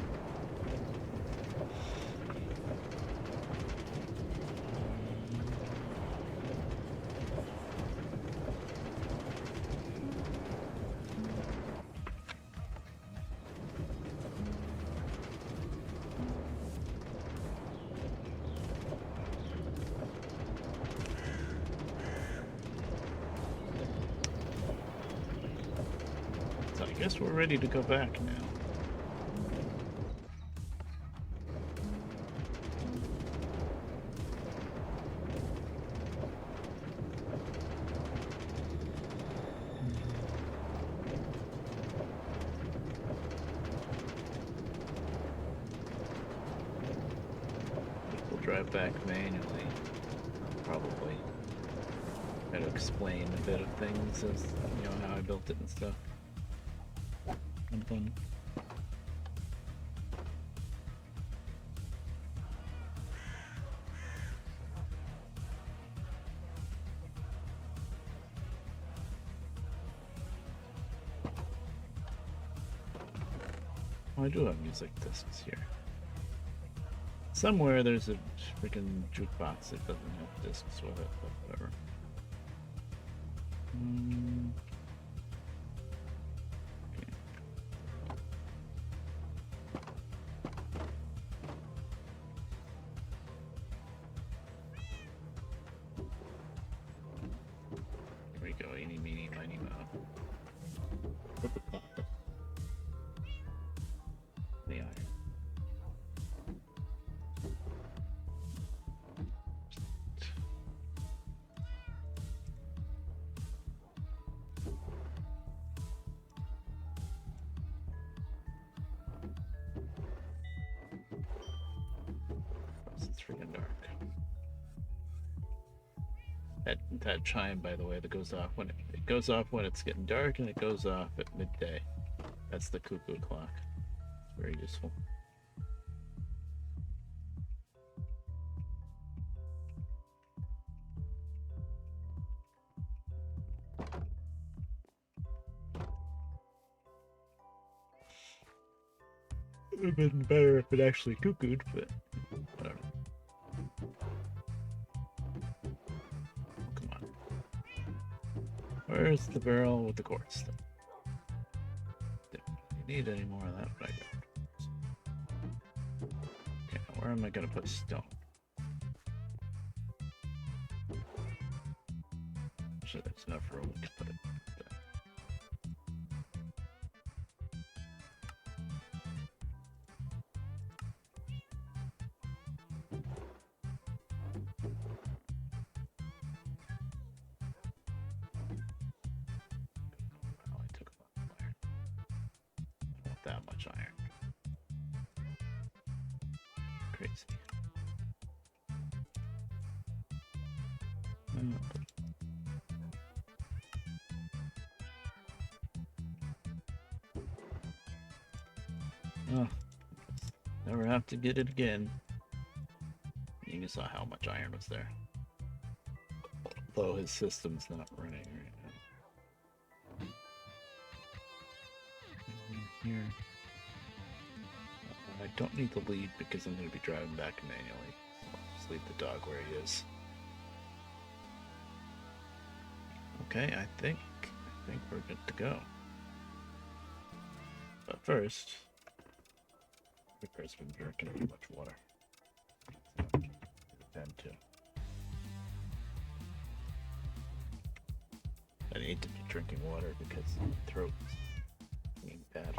I guess we're ready to go back now. We'll drive back manually, probably. Try to explain a bit of things as, you know, how I built it and stuff. Fun. Oh, I do have music discs here. Somewhere there's a freaking jukebox that doesn't have discs with it, but whatever. It's freaking dark. That chime, by the way, that goes off when it goes off when it's getting dark, and it goes off at midday. That's the cuckoo clock. It's very useful. It would have been better if it actually cuckooed, but whatever. Come on. Where's the barrel with the quartz? need any more of that, but I got. Okay, where am I gonna put stone? So there's enough room to put it. Oh, I took a lot of iron. Not that much iron. Crazy. Oh, never have to get it again. You saw how much iron was there. Though his system's not running right now. Here. I don't need the lead because I'm going to be driving back manually. So I'll just leave the dog where he is. Okay, I think we're good to go. But first, Ripper's been drinking too much water. Then too. I need to be drinking water because my throat's being bad.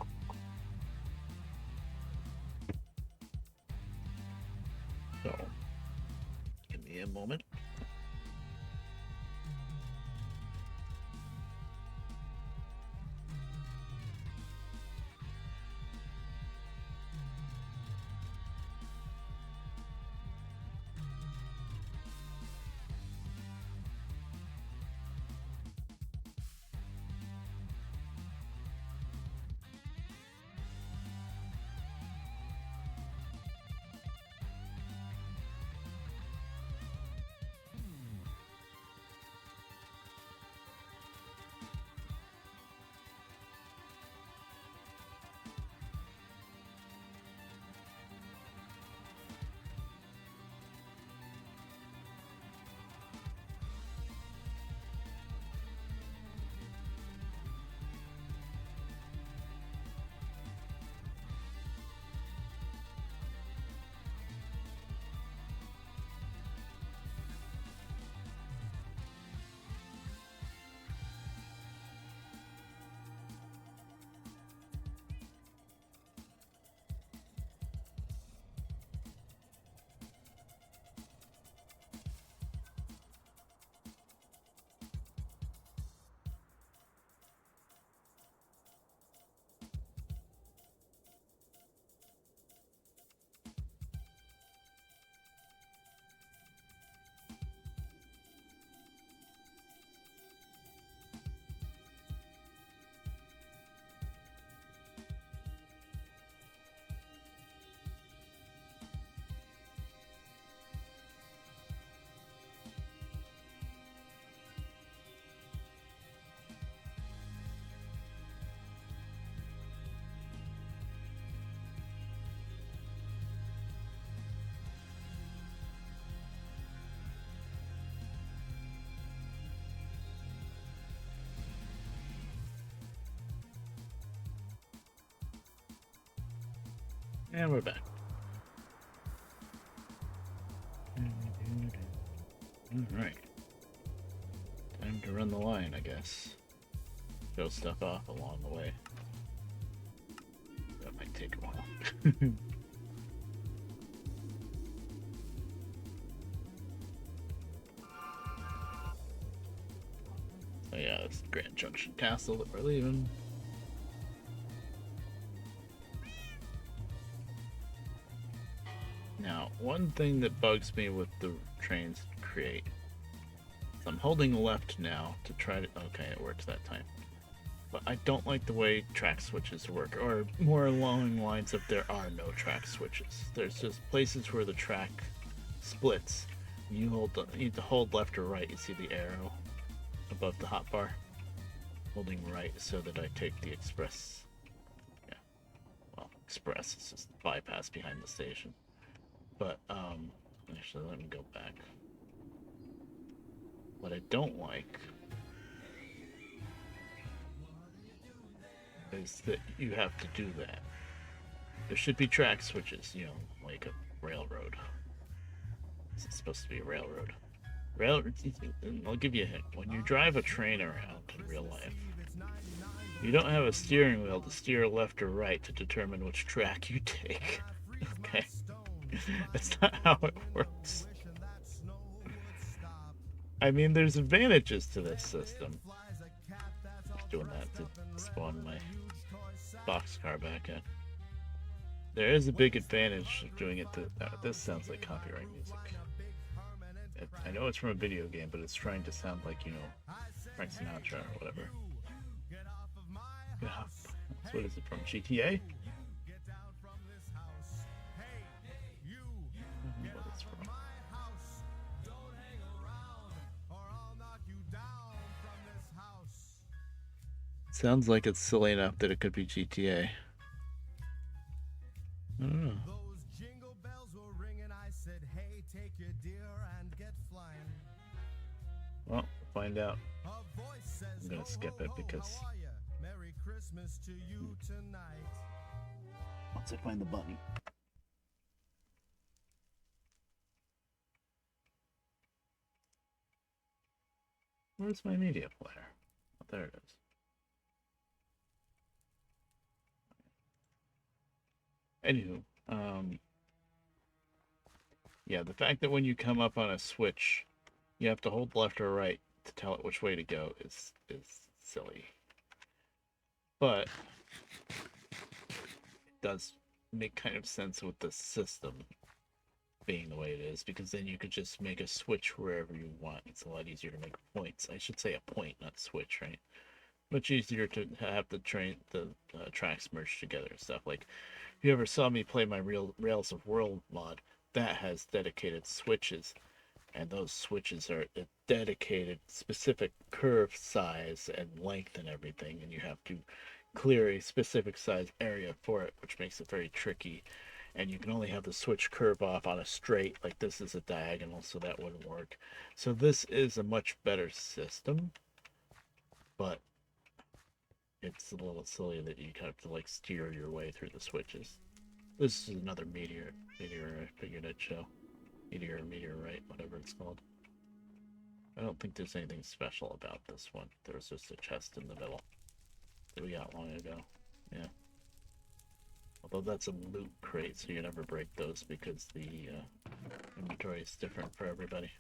So, give me a moment. And we're back. Alright. Time to run the line, I guess. Show stuff off along the way. That might take a while. So yeah, it's Grand Junction Castle that we're leaving. Now, one thing that bugs me with the trains create. So I'm holding left now to try to. Okay, it works that time. But I don't like the way track switches work, or more along lines of there are no track switches. There's just places where the track splits. You need to hold left or right. You see the arrow above the hotbar? Holding right so that I take the express. Yeah. Well, express is just bypass behind the station. But, actually, let me go back. What I don't like is that you have to do that. There should be track switches, you know, like a railroad. It's supposed to be a railroad. I'll give you a hint. When you drive a train around in real life, you don't have a steering wheel to steer left or right to determine which track you take. Okay? That's not how it works. I mean, there's advantages to this system. Just doing that to spawn my boxcar back in. There is a big advantage of doing it to. This sounds like copyright music. I know it's from a video game, but it's trying to sound like, you know, Frank Sinatra or whatever. Yeah. So what is it from? GTA? What it's from. Sounds like it's silly enough that it could be GTA. I don't know. Well, find out. I'm gonna skip it because once I find the button. Where's my media player? Oh, there it is. Anywho, yeah, the fact that when you come up on a switch, you have to hold left or right to tell it which way to go is silly. But it does make kind of sense with the system being the way it is, because then you could just make a switch wherever you want. It's a lot easier to make points. I should say a point, not switch, right? Much easier to have the tracks merged together and stuff. Like, if you ever saw me play my Rails of World mod, that has dedicated switches, and those switches are a dedicated specific curve size and length and everything, and you have to clear a specific size area for it, which makes it very tricky. And you can only have the switch curve off on a straight, like this is a diagonal, so that wouldn't work. So this is a much better system, but it's a little silly that you have to like steer your way through the switches. This is another meteor I figured I'd show. Meteorite, whatever it's called. I don't think there's anything special about this one. There was just a chest in the middle that we got long ago. Yeah. Although that's a loot crate, so you never break those because the inventory is different for everybody.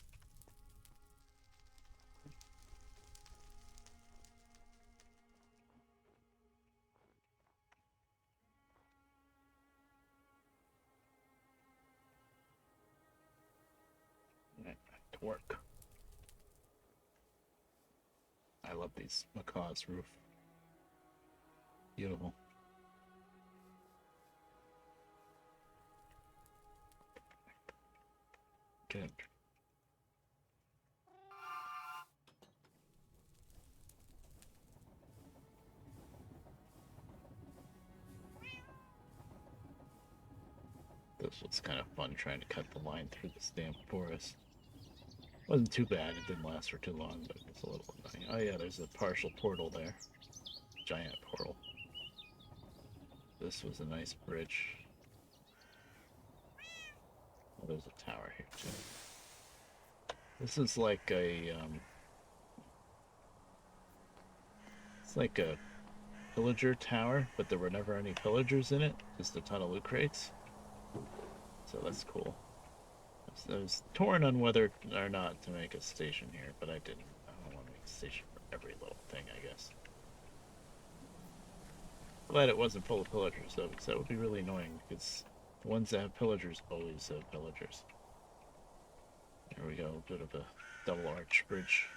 Alright, back to work. I love these Macaw's roof. Beautiful. Good. This was kind of fun trying to cut the line through this damn forest. Wasn't too bad, it didn't last for too long, but it's a little annoying. Oh yeah, there's a partial portal there. Giant portal. This was a nice bridge. Oh, there's a tower here too. This is like a, it's like a pillager tower, but there were never any pillagers in it, just a ton of loot crates. So that's cool. I was torn on whether or not to make a station here, but I didn't. I don't want to make a station for every little thing, I guess. Glad it wasn't full of pillagers, though, because that would be really annoying, because the ones that have pillagers always have pillagers. There we go, a bit of a double arch bridge.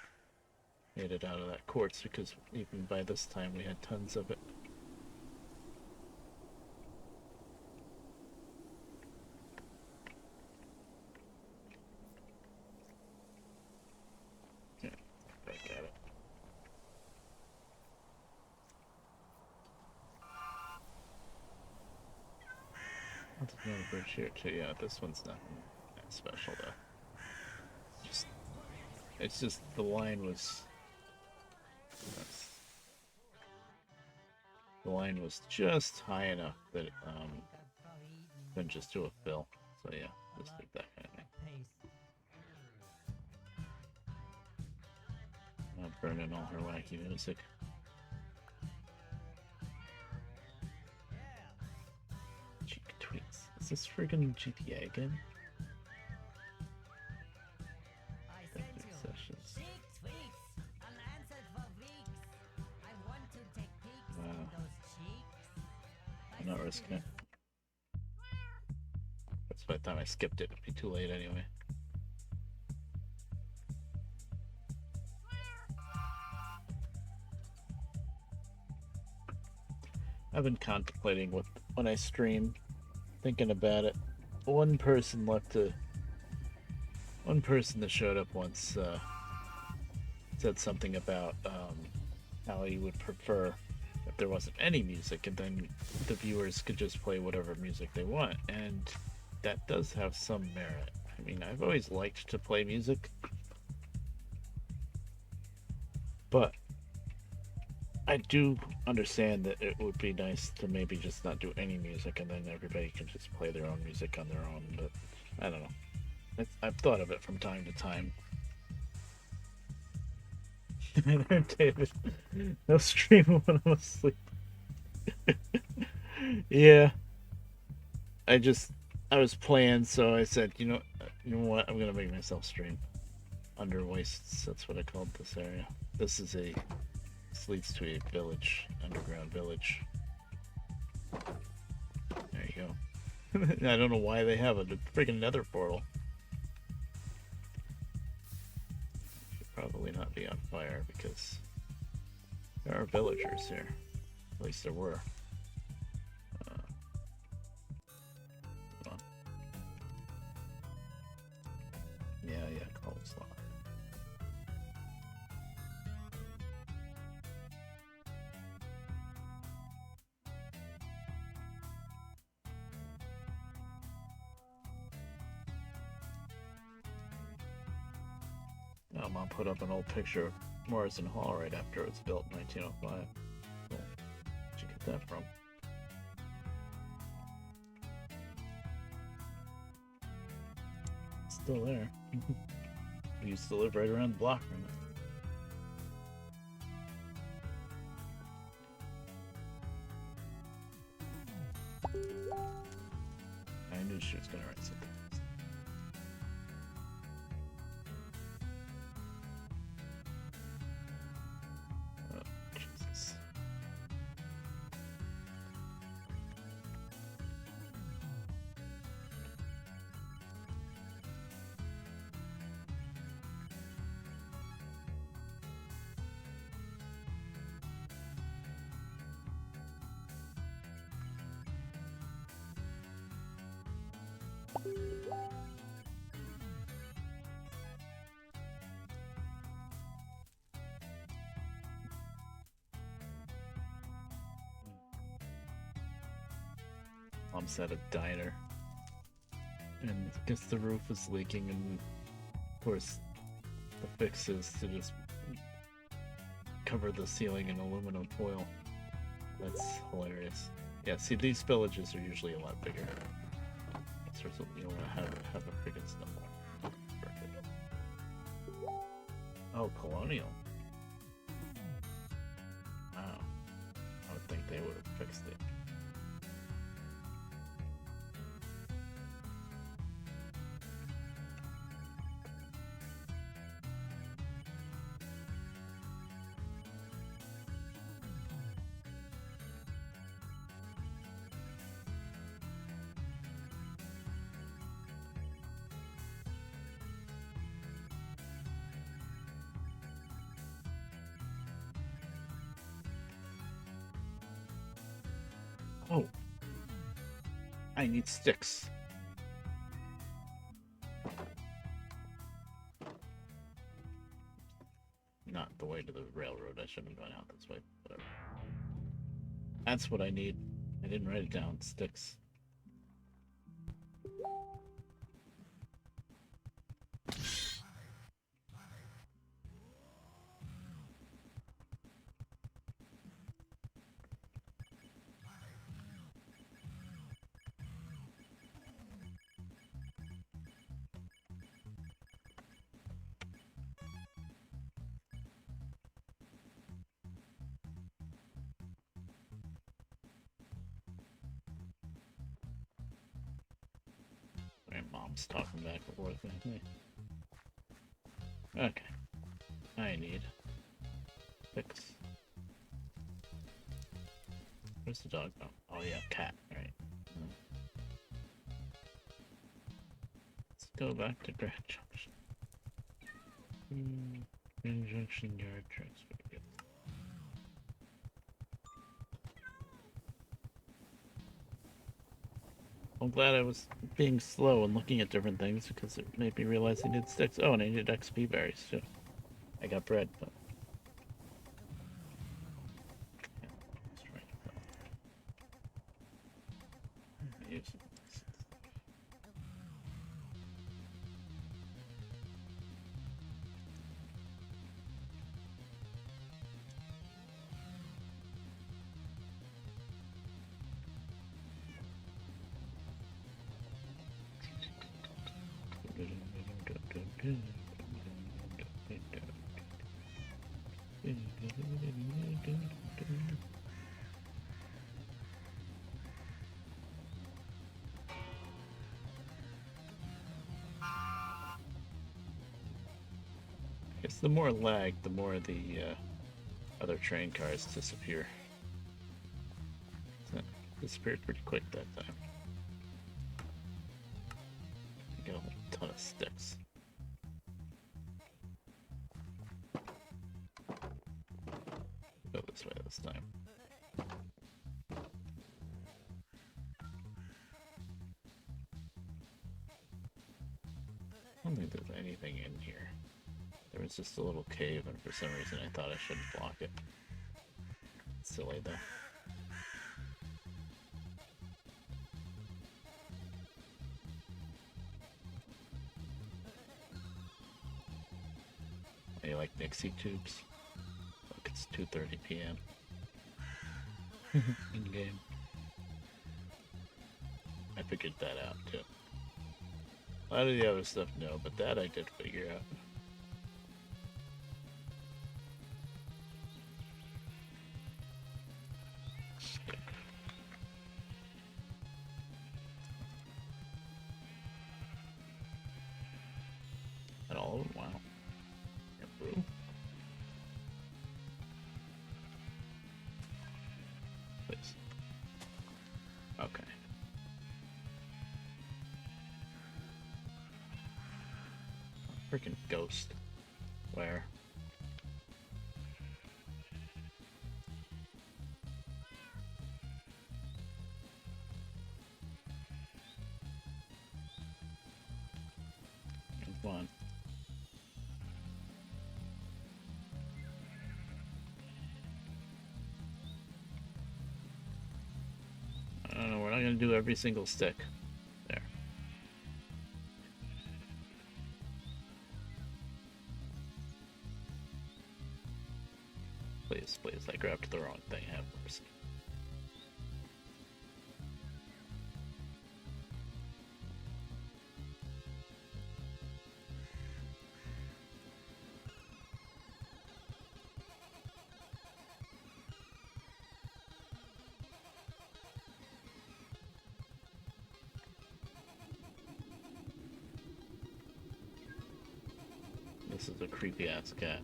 Made it out of that quartz, because even by this time we had tons of it. Yeah, back at it. There's another bridge here too. Yeah, this one's nothing that special though. It's just the line was. The line was just high enough that couldn't just do a fill. So yeah, just did that kind of thing. Not burning all her wacky music. Cheek tweets. Is this friggin' GTA again? Sessions. Wow. I'm not risking it. That's by the time I skipped it, it'd be too late anyway. I've been contemplating when I stream, thinking about it. One person that showed up once said something about how he would prefer if there wasn't any music, and then the viewers could just play whatever music they want, and that does have some merit. I mean, I've always liked to play music, but I do understand that it would be nice to maybe just not do any music, and then everybody can just play their own music on their own. But I don't know. I've thought of it from time to time. There, David. No stream when I'm asleep. Yeah. I was playing, so I said, you know what? I'm gonna make myself stream. Under Wastes, that's what I called this area. This leads to a village, underground village. There you go. I don't know why they have a freaking nether portal. Should probably not be on fire because there are villagers here. At least there were. Come on. Yeah, coleslaw. Now Mom put up an old picture of Morrison Hall right after it was built in 1905. Cool. Where'd you get that from? It's still there. We used to live right around the block from it. I knew she was gonna write something. Mom's at a diner, and I guess the roof is leaking, and of course the fix is to just cover the ceiling in aluminum foil. That's hilarious. Yeah, see, these villages are usually a lot bigger. So you don't want to have a freaking snowball. Perfect. Oh, colonial. Wow. I would think they would have fixed it. Oh, I need sticks. Not the way to the railroad. I shouldn't have gone out this way. Whatever. That's what I need. I didn't write it down. Sticks. Mom's talking back and forth with me. Okay. I need 6. Where's the dog? Oh yeah, cat, right. Let's go back to Grand Junction. Grand Junction Yard Transfer. Yes. I'm glad I was being slow and looking at different things because it made me realize I needed sticks. Oh, and I needed XP berries too. I got bread, but yeah, let's try to use it. It's the more lag, the more the other train cars disappear. So, disappeared pretty quick that time. I got a ton of sticks. Go this way this time. I don't think there's anything in here. There was just a little cave, and for some reason I thought I shouldn't block it. Silly though. You like Nixie tubes? Look, it's 2:30 p.m. in game. I figured that out too. A lot of the other stuff, no, but that I did figure out. And all of them, wow. Brew. Please. Okay. Freaking ghost. Where? Come on. I don't know, we're not gonna do every single stick. There. Please, please, I grabbed the wrong thing. Have mercy. This is a creepy ass cat.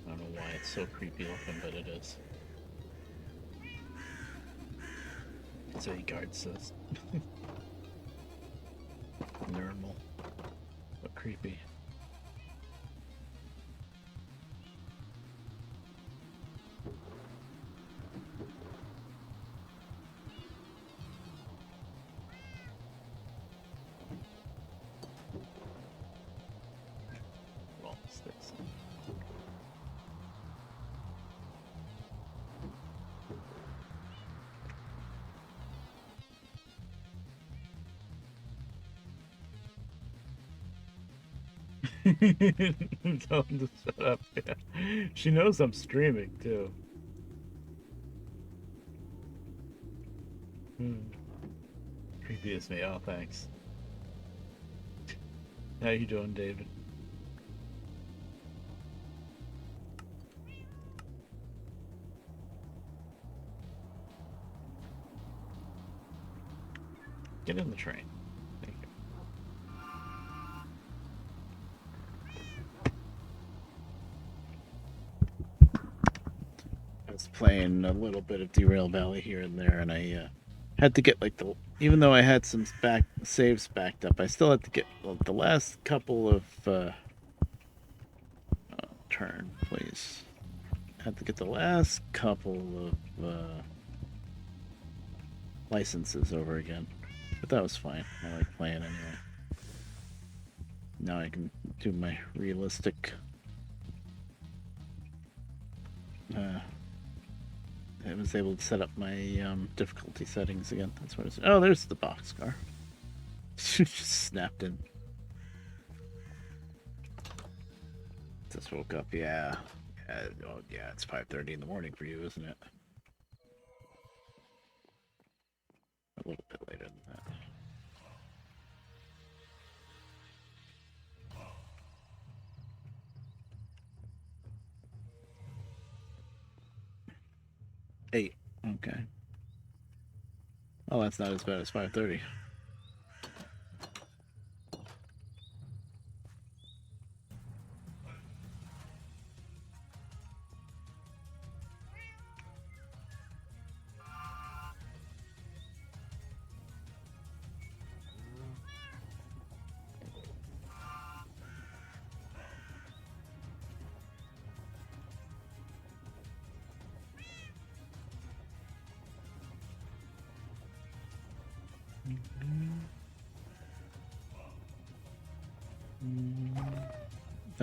I don't know why it's so creepy looking, but it is. So he guards us. Normal, but creepy. Well, sticks. Tell him to shut up. Yeah. She knows I'm streaming too. Creepy as me. Oh, thanks. How you doing, David? Get in the train. Thank you. playing a little bit of Derail Valley here and there, and I had to get like even though I had some saves backed up, I still had to get the last couple of turn, please. I had to get the last couple of licenses over again, but that was fine. I like playing anyway. Now I can do my realistic. I was able to set up my difficulty settings again. That's what it's. Oh, there's the boxcar. Just snapped in. Just woke up. Yeah. Oh, yeah. It's 5:30 in the morning for you, isn't it? A little bit later than that. Eight. Okay. Oh, that's not as bad as 5:30.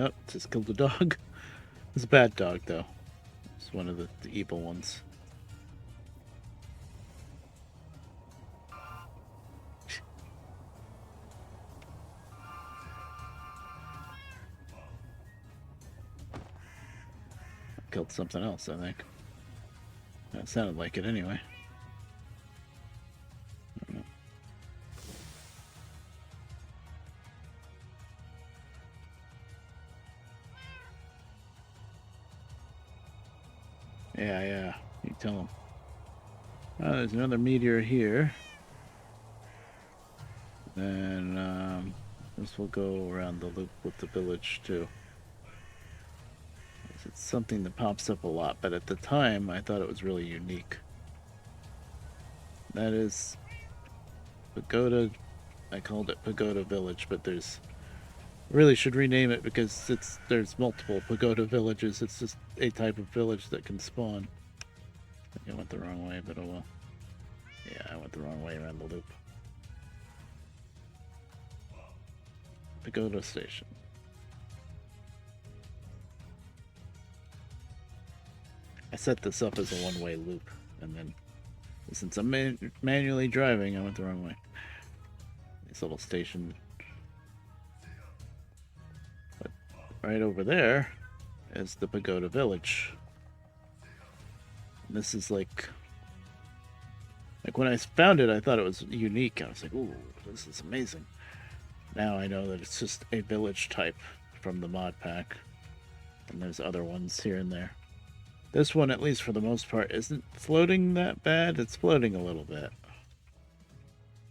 Oh, just killed a dog. It's a bad dog, though. It's one of the evil ones. Killed something else, I think. That sounded like it anyway. Yeah. You tell him. Oh, there's another meteor here. Then this will go around the loop with the village too. It's something that pops up a lot, but at the time I thought it was really unique. That is Pagoda. I called it Pagoda Village, but really should rename it because there's multiple Pagoda villages. It's just a type of village that can spawn. I think I went the wrong way, but oh well. Yeah, I went the wrong way around the loop. Pagoda Station. I set this up as a one-way loop, and then since I'm manually driving, I went the wrong way. This little station. But right over there is the Pagoda Village. And this is like when I found it, I thought it was unique. I was like, ooh, this is amazing. Now I know that it's just a village type from the mod pack. And there's other ones here and there. This one, at least for the most part, isn't floating that bad. It's floating a little bit.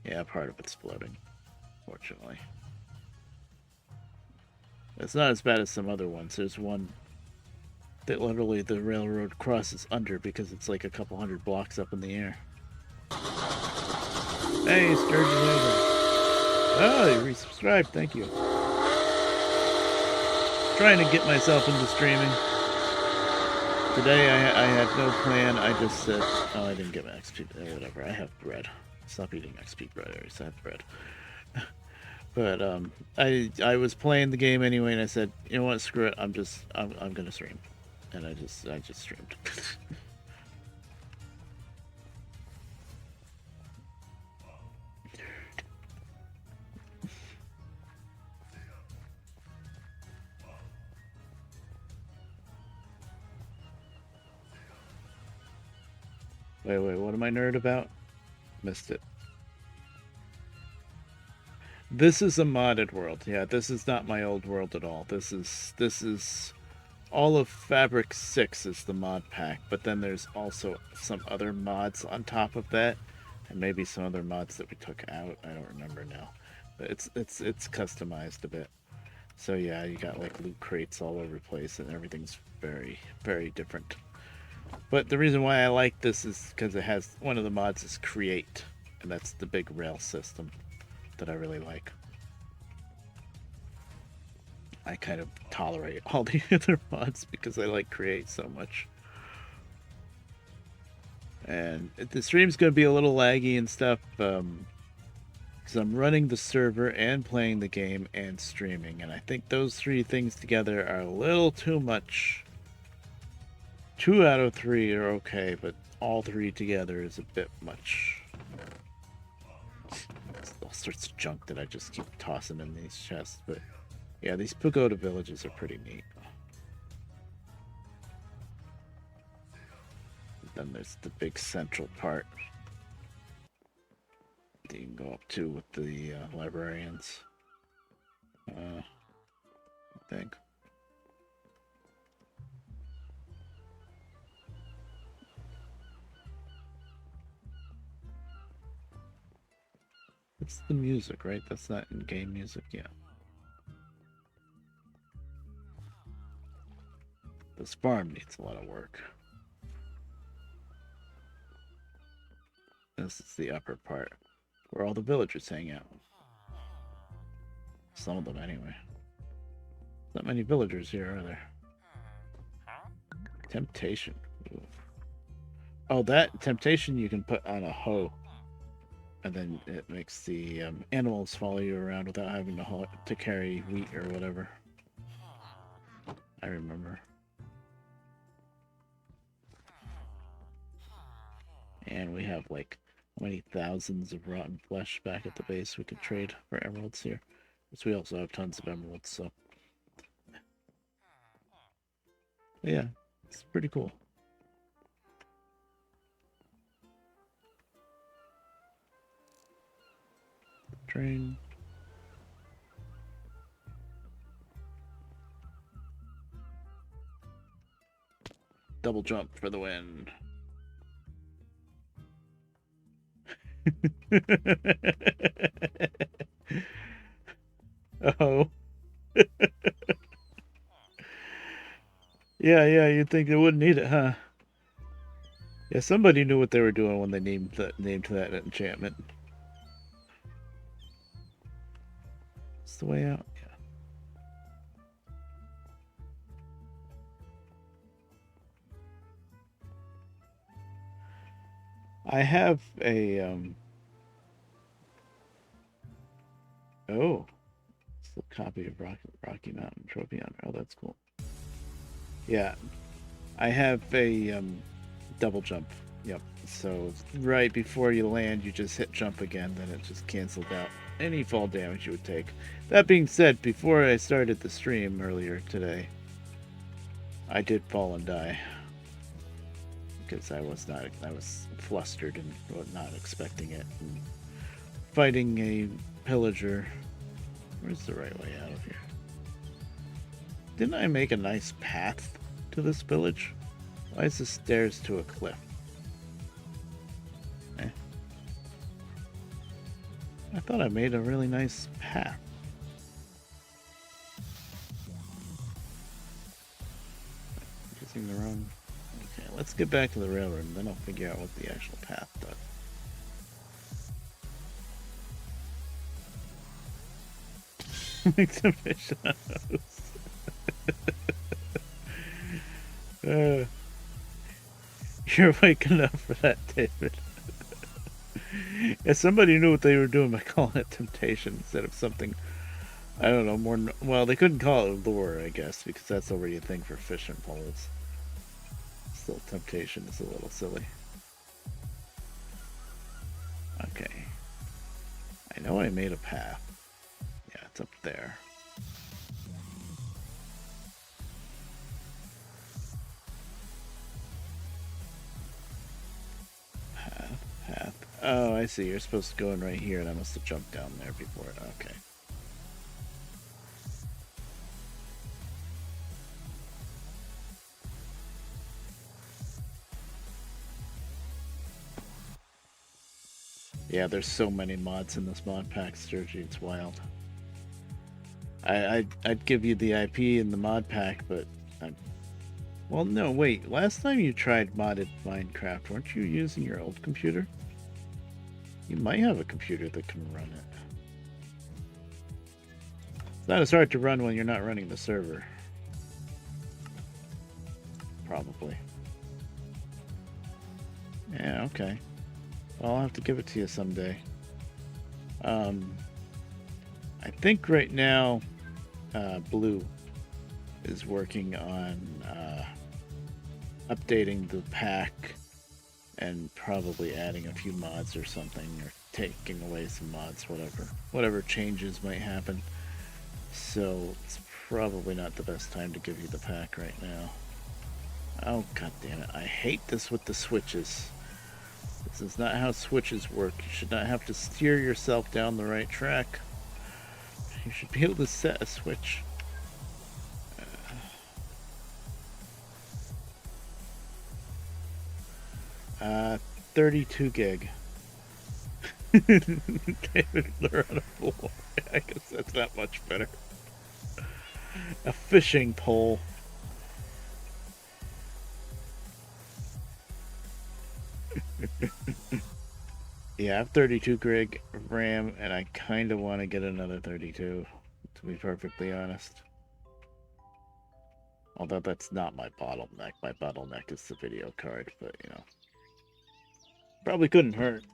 Yeah, part of it's floating, fortunately. It's not as bad as some other ones. There's one that literally the railroad crosses under because it's like a couple hundred blocks up in the air. Hey, Sturgeon. Oh, you resubscribed. Thank you. Trying to get myself into streaming. Today I had no plan. I just said, oh, I didn't get my XP. Whatever. I have bread. Stop eating XP bread. I already have bread. But I was playing the game anyway, and I said, you know what? Screw it. I'm gonna stream, and I just streamed. Wait, what am I nerd about? Missed it. This is a modded world. Yeah, this is not my old world at all. This is all of Fabric 6 is the mod pack, but then there's also some other mods on top of that, and maybe some other mods that we took out. I don't remember now. But it's customized a bit. So yeah, you got like loot crates all over the place, and everything's very, very different. But the reason why I like this is because it has one of the mods is Create, and that's the big rail system that I really like. I kind of tolerate all the other mods because I like Create so much. And the stream's going to be a little laggy and stuff, because I'm running the server and playing the game and streaming, and I think those three things together are a little too much. 2 out of 3 are okay, but all three together is a bit much. It's all sorts of junk that I just keep tossing in these chests, but yeah, these pagoda villages are pretty neat. Then there's the big central part that you can go up to with the librarians. I think. It's the music, right? That's not in-game music, yeah. This farm needs a lot of work. This is the upper part, where all the villagers hang out. Some of them, anyway. Not many villagers here, are there? Temptation. Ooh. Oh, that temptation you can put on a hoe. And then it makes the animals follow you around without having to carry wheat or whatever. I remember. And we have like how many thousands of rotten flesh back at the base we could trade for emeralds here. Because we also have tons of emeralds, so. But yeah, it's pretty cool. Train. Double jump for the win. Oh. Yeah, you'd think they wouldn't need it, huh? Yeah, somebody knew what they were doing when they named that enchantment. It's the way out. Yeah. I have a oh, it's a copy of Rocky Mountain Trophy Hunter. Oh, that's cool. Yeah, I have a double jump. Yep. So right before you land, you just hit jump again. Then it just canceled out any fall damage you would take. That being said, before I started the stream earlier today, I did fall and die because I was flustered and not expecting it. And fighting a pillager. Where's the right way out of here? Didn't I make a nice path to this village? Why is the stairs to a cliff? Eh. I thought I made a really nice path. Using the wrong... Okay, let's get back to the railroad and then I'll figure out what the actual path does. Make some fish on those. You're waking up for that, David. Yeah, somebody knew what they were doing by calling it temptation instead of something, I don't know, more... Well, they couldn't call it lure, I guess, because that's already a thing for fishing poles. Still, temptation is a little silly. Okay. I know I made a path. Yeah, it's up there. Path. Oh, I see. You're supposed to go in right here, and I must have jumped down there before it. Okay. Yeah, there's so many mods in this mod pack, Sturgy. It's wild. I'd give you the IP in the mod pack, but Well, no, wait. Last time you tried modded Minecraft, weren't you using your old computer? You might have a computer that can run it. It's not as hard to run when you're not running the server. Probably. Yeah, okay. Well, I'll have to give it to you someday. I think right now, Blue is working on updating the pack and probably adding a few mods or something, or taking away some mods, whatever changes might happen. So it's probably not the best time to give you the pack right now. Oh, god damn it. I hate this with the switches. This is not how switches work. You should not have to steer yourself down the right track. You should be able to set a switch. 32 gig. David, they're on a pool. I guess that's not much better. A fishing pole. Yeah, I have 32 gig RAM, and I kind of want to get another 32, to be perfectly honest. Although that's not my bottleneck. My bottleneck is the video card, but you know. Probably couldn't hurt.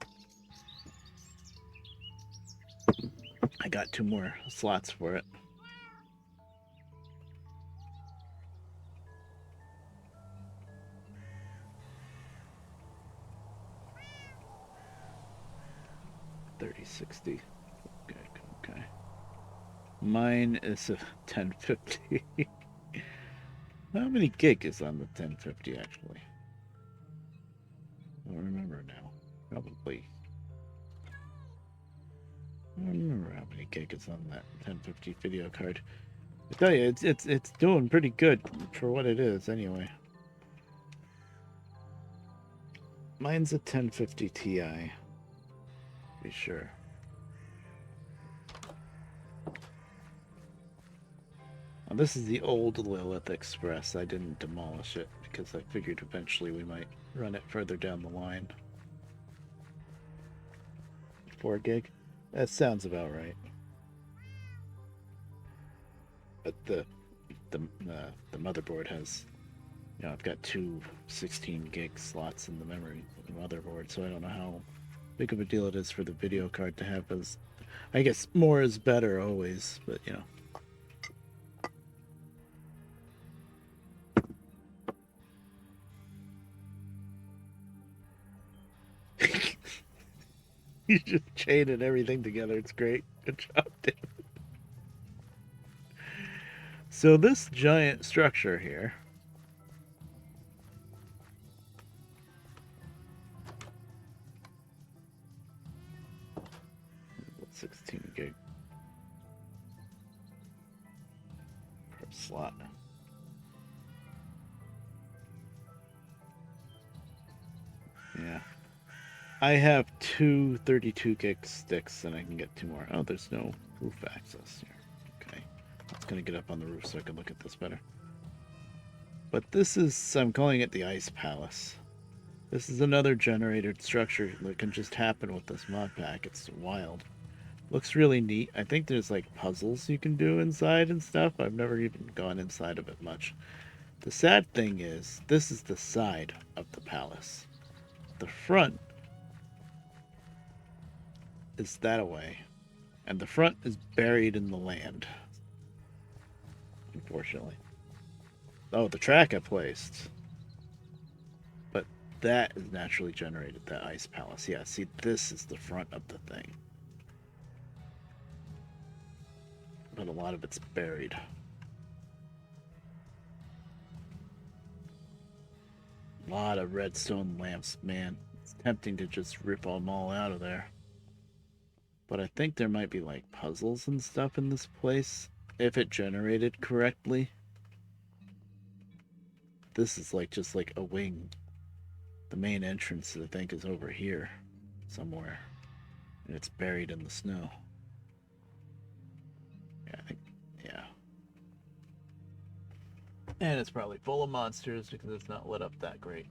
I got 2 more slots for it. $30.60. Okay. Mine is a 1050. How many gig is on the 1050 actually? I don't remember now. Probably. I don't remember how many gig is on that 1050 video card. I tell you, it's doing pretty good for what it is anyway. Mine's a 1050 Ti. Be sure. Now, this is the old Lilith Express. I didn't demolish it because I figured eventually we might run it further down the line. 4 gig? That sounds about right. But the motherboard has, you know, I've got 2 16 gig slots in the memory motherboard, so I don't know how big of a deal it is for the video card to have as, I guess more is better always, but you know. You just chained everything together. It's great. Good job, David. So this giant structure here, 16 gig per slot. Yeah. I have 2 32 gig sticks and I can get 2 more. Oh, there's no roof access here. Okay. I was going to get up on the roof so I could look at this better. But this is, I'm calling it the Ice Palace. This is another generated structure that can just happen with this mod pack. It's wild. Looks really neat. I think there's like puzzles you can do inside and stuff. I've never even gone inside of it much. The sad thing is, this is the side of the palace. The front is that away, and the front is buried in the land, unfortunately. Oh, the track I placed, but that is naturally generated, that Ice Palace. Yeah, see, this is the front of the thing, but a lot of it's buried. A lot of redstone lamps, man. It's tempting to just rip them all out of there. But I think there might be like puzzles and stuff in this place if it generated correctly. This is like just like a wing. The main entrance, I think, is over here somewhere, and it's buried in the snow. Yeah, I think, yeah. And it's probably full of monsters because it's not lit up that great.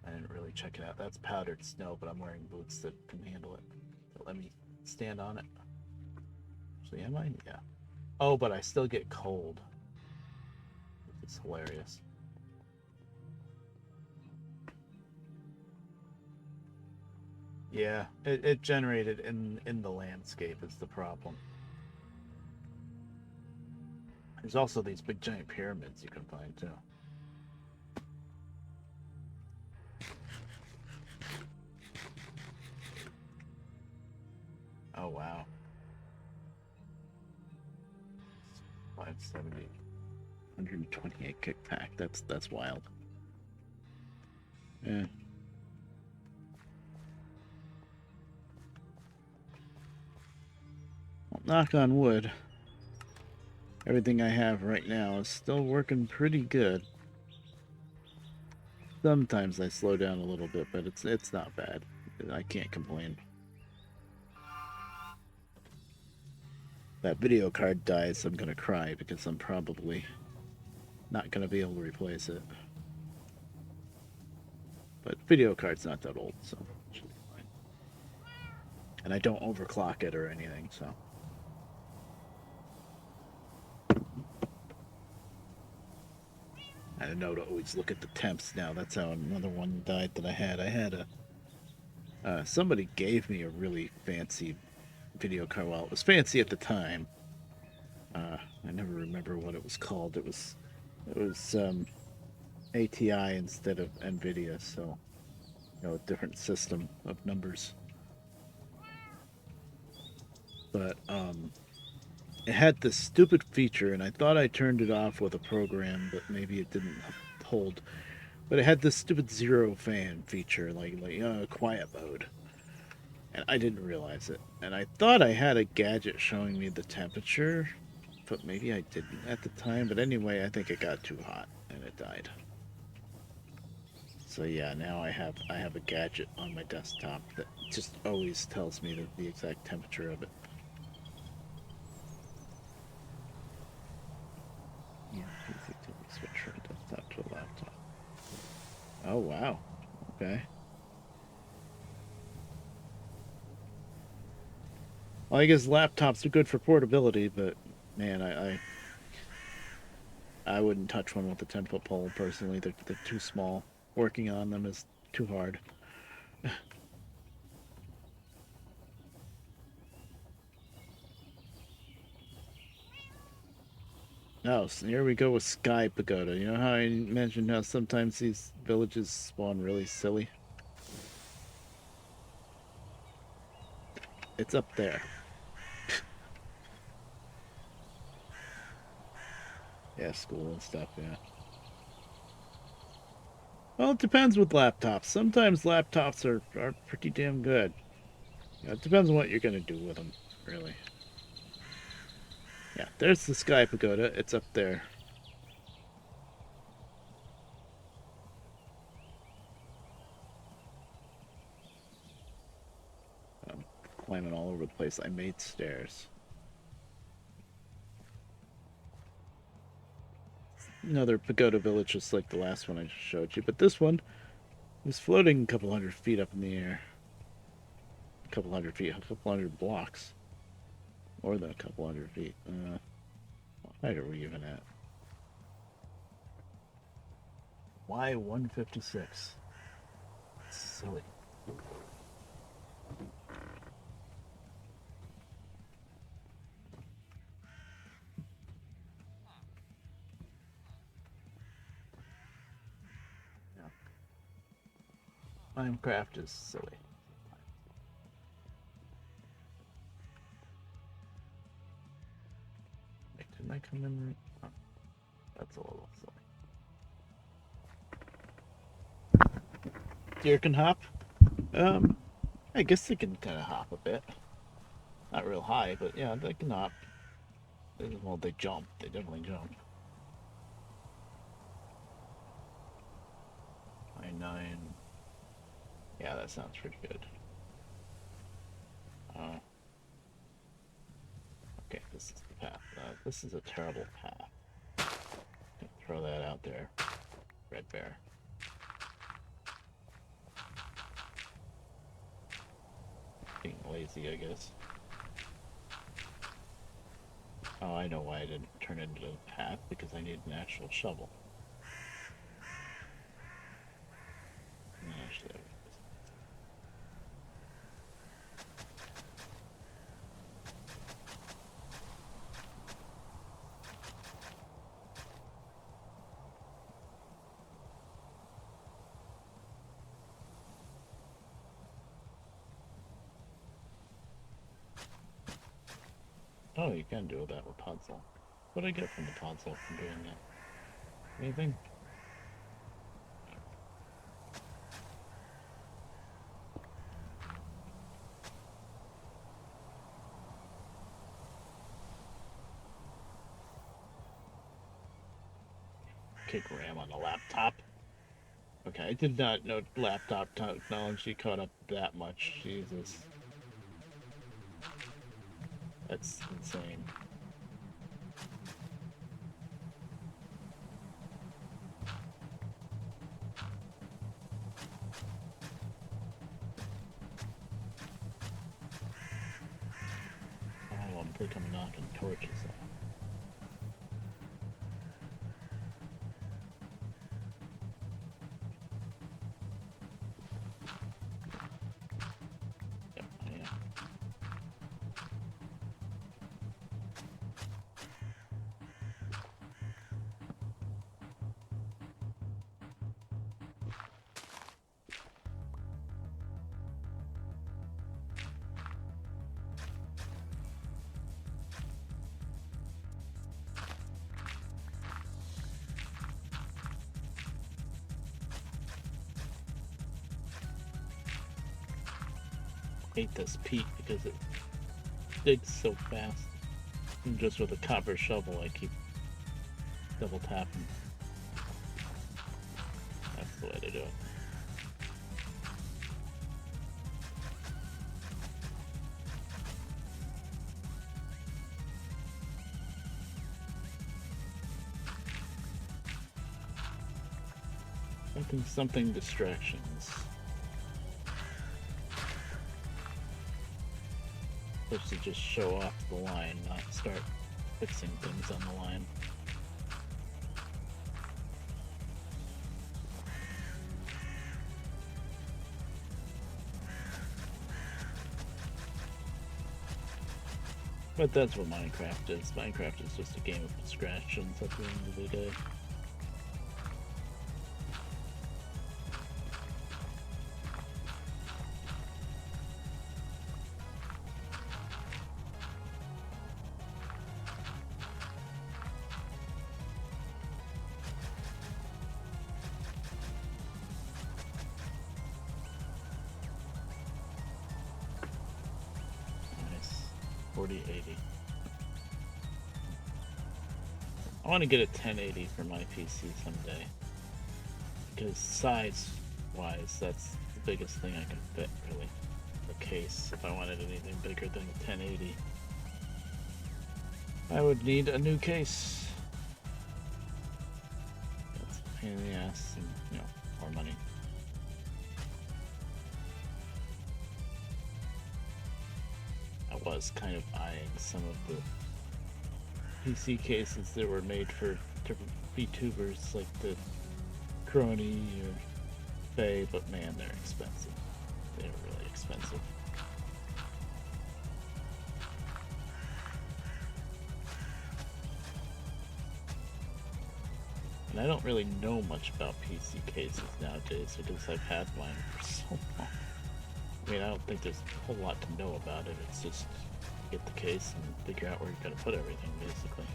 I didn't really check it out. That's powdered snow, but I'm wearing boots that can handle it. So let me stand on it. So am I? Yeah. Oh, but I still get cold. It's hilarious. Yeah, it generated in the landscape is the problem. There's also these big giant pyramids you can find too. Oh wow. 570. 128 kickback. That's wild. Yeah. Well, knock on wood. Everything I have right now is still working pretty good. Sometimes I slow down a little bit, but it's not bad. I can't complain. That video card dies, I'm gonna cry because I'm probably not gonna be able to replace it. But video card's not that old, so it should be fine. And I don't overclock it or anything, so. I know to always look at the temps now. That's how another one died that I had. I had a somebody gave me a really fancy video card. Well, it was fancy at the time. I never remember what it was called. It was ATI instead of NVIDIA, so a different system of numbers. But it had this stupid feature, and I thought I turned it off with a program, but maybe it didn't hold. But it had this stupid zero fan feature, like quiet mode, and I didn't realize it. And I thought I had a gadget showing me the temperature, but maybe I didn't at the time. But anyway, I think it got too hot and it died. So yeah, now I have a gadget on my desktop that just always tells me the exact temperature of it. Yeah, PC to switch from desktop to a laptop. Oh wow. Okay. Well, I guess laptops are good for portability, but man, I wouldn't touch one with a 10-foot pole personally. They're too small. Working on them is too hard. Oh, so here we go with Sky Pagoda. You know how I mentioned how sometimes these villages spawn really silly? It's up there. Yeah, school and stuff, yeah. Well, it depends with laptops. Sometimes laptops are pretty damn good. It depends on what you're going to do with them, really. Yeah, there's the Sky Pagoda. It's up there. I'm climbing all over the place. I made stairs. Another pagoda village just like the last one I just showed you, but this one was floating a couple hundred feet up in the air. A couple hundred feet, a couple hundred blocks. More than a couple hundred feet. What height are we even at? Why 156? Silly. Yeah. Minecraft is silly. Wait, didn't I come in right? Oh, that's a little silly. Deer can hop? Um, I guess they can kind of hop a bit. Not real high, but yeah, they can hop. Well, they jump. They definitely jump. I9. Yeah, that sounds pretty good. Okay, this is the path. This is a terrible path. Throw that out there, Red Bear. Being lazy, I guess. Oh, I know why I didn't turn it into a path, because I need an actual shovel. Actually, there it is. Oh, you can do that with Podzol. What do I get from the Podzol from doing that? Anything? Kick RAM on the laptop. Okay, I did not know laptop technology caught up that much. Jesus. That's insane. Oh, I think I'm knocking torches off. Yep, I am. I hate this peat because it digs so fast. And just with a copper shovel, I keep double tapping. That's the way to do it. Something distractions. Supposed to just show off the line, not start fixing things on the line. But that's what Minecraft is. Minecraft is just a game of distractions at the end of the day. Nice. 4080. I want to get a 1080 for my PC someday. Because size-wise, that's the biggest thing I can fit, really. The case, if I wanted anything bigger than a 1080. I would need a new case. That's a pain in the ass and, more money. I was kind of eyeing some of the PC cases that were made for different VTubers, like the Crony or Faye, but man, they're expensive. They're really expensive. And I don't really know much about PC cases nowadays because I've had mine for so long. I mean, I don't think there's a whole lot to know about it. It's just get the case and figure out where you're going to put everything, basically.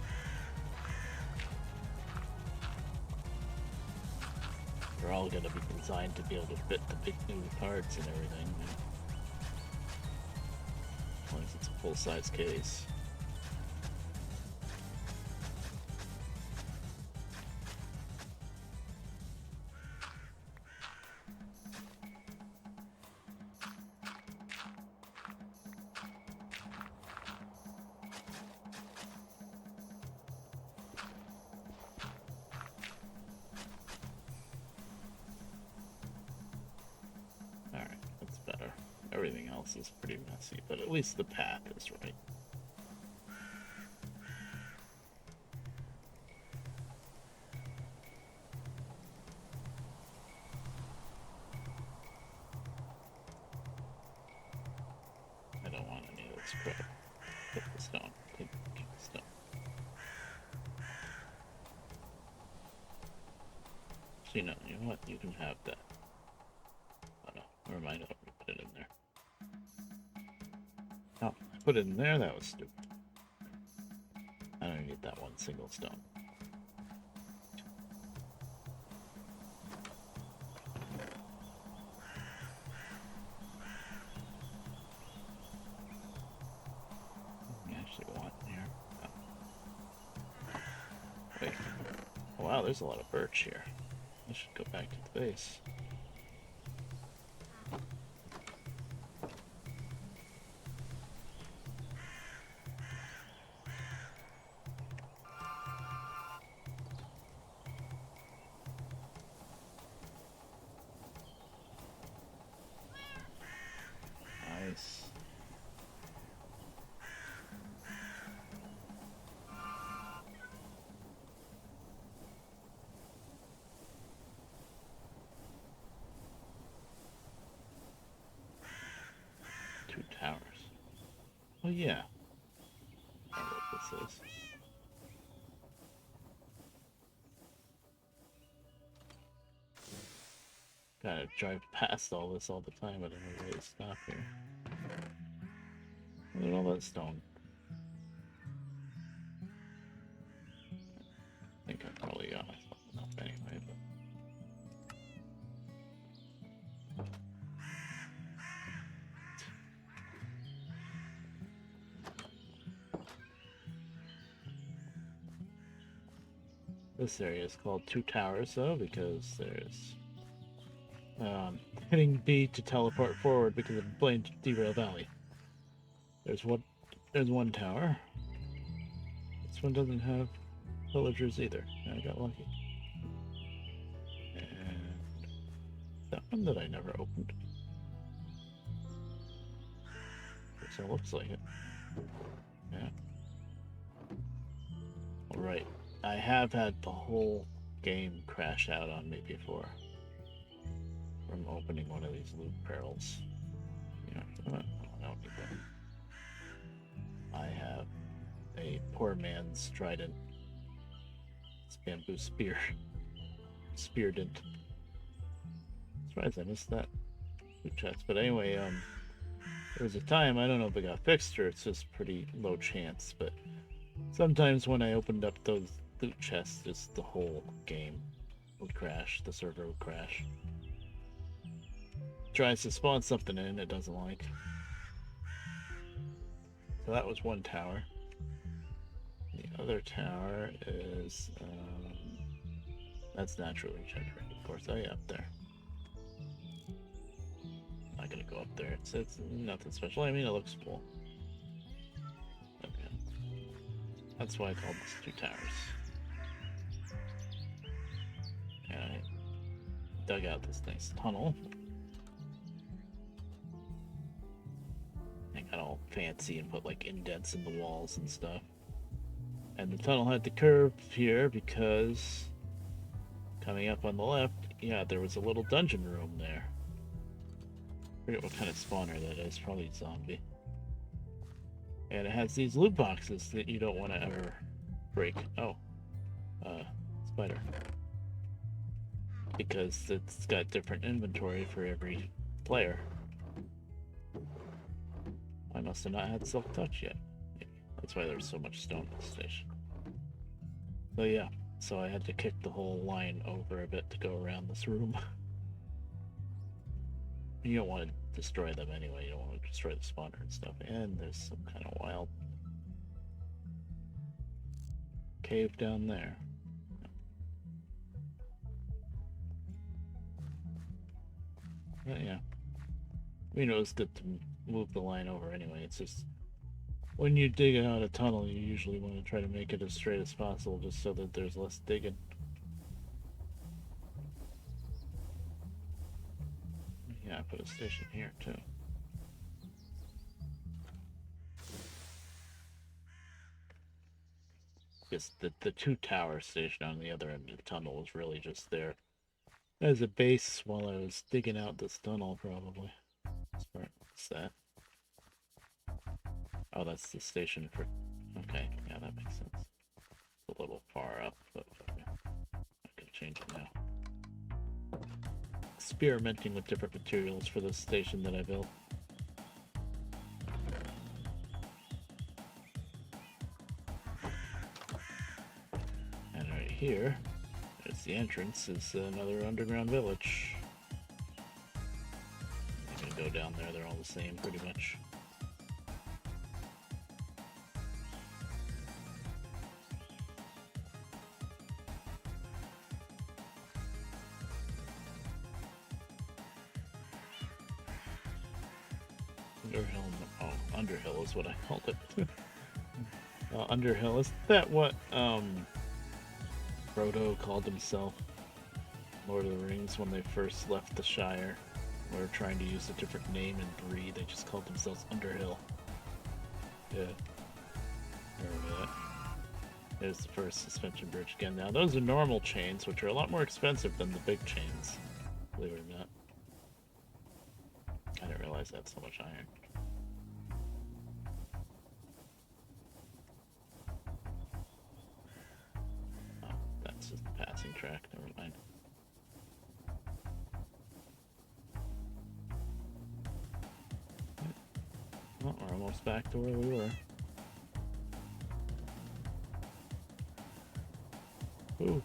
They're all going to be designed to be able to fit the big new parts and everything. As long as it's a full-size case. Everything else is pretty messy, but at least the path is right. I don't want any of this crap. Take the stone. Keep the stone. See, no, you know what? You can have that. Oh no, never mind. I'll put it in there. Oh, I put it in there? That was stupid. I don't need that one single stone. I actually want here. Oh. Wait. Oh, wow, there's a lot of birch here. I should go back to the base. Nice. Two towers. Oh yeah. I know what this is. Gotta drive past all this all the time, but I don't really stop here. Look at all that stone. I think I probably got myself enough anyway, but. This area is called Two Towers, though, because there's hitting B to teleport forward because of Blaine Derail Valley. There's one tower. This one doesn't have villagers either. I got lucky. And that one that I never opened. So it looks like it. Yeah. Alright. I have had the whole game crash out on me before. From opening one of these loot barrels. You know, I don't need that. I have a poor man's trident. It's bamboo spear. Speardent. Surprised I missed that loot chest. But anyway, there was a time, I don't know if it got fixed or it's just pretty low chance, but sometimes when I opened up those loot chests, just the whole game would crash. The server would crash. Tries to spawn something in it doesn't like. So that was one tower. The other tower is that's naturally generated, of course. Oh yeah, up there. Not gonna go up there. It's nothing special. I mean, it looks cool. Okay. That's why I called this Two Towers. And I dug out this nice tunnel. I got all fancy and put like indents in the walls and stuff. And the tunnel had the curve here because coming up on the left, yeah, there was a little dungeon room there. I forget what kind of spawner that is, probably zombie. And it has these loot boxes that you don't want to ever break. Oh, spider. Because it's got different inventory for every player. I must have not had Silk Touch yet. That's why there's so much stone in the station. So yeah, so I had to kick the whole line over a bit to go around this room. You don't want to destroy them anyway, you don't want to destroy the spawner and stuff. And there's some kind of wild cave down there. But yeah. I mean, it was good to move the line over anyway. It's just when you dig out a tunnel, you usually want to try to make it as straight as possible just so that there's less digging. Yeah, I put a station here too. Because the two tower station on the other end of the tunnel was really just there as a base while I was digging out this tunnel, probably. What's that? Oh, that's the station for... Okay, yeah, that makes sense. It's a little far up, but okay. I can change it now. Experimenting with different materials for this station that I built. And right here, there's the entrance, is another underground village. You can go down there, they're all the same pretty much. Underhill, oh, Underhill is what I called it. Underhill, is that what Frodo called himself? Lord of the Rings, when they first left the Shire, they were trying to use a different name and breed. They just called themselves Underhill. Yeah, remember that. There's the first suspension bridge again. Now those are normal chains, which are a lot more expensive than the big chains. Believe it or not. I didn't realize that's so much iron. Oh, that's just a passing track. Never mind. Well, we're almost back to where we were. Ooh.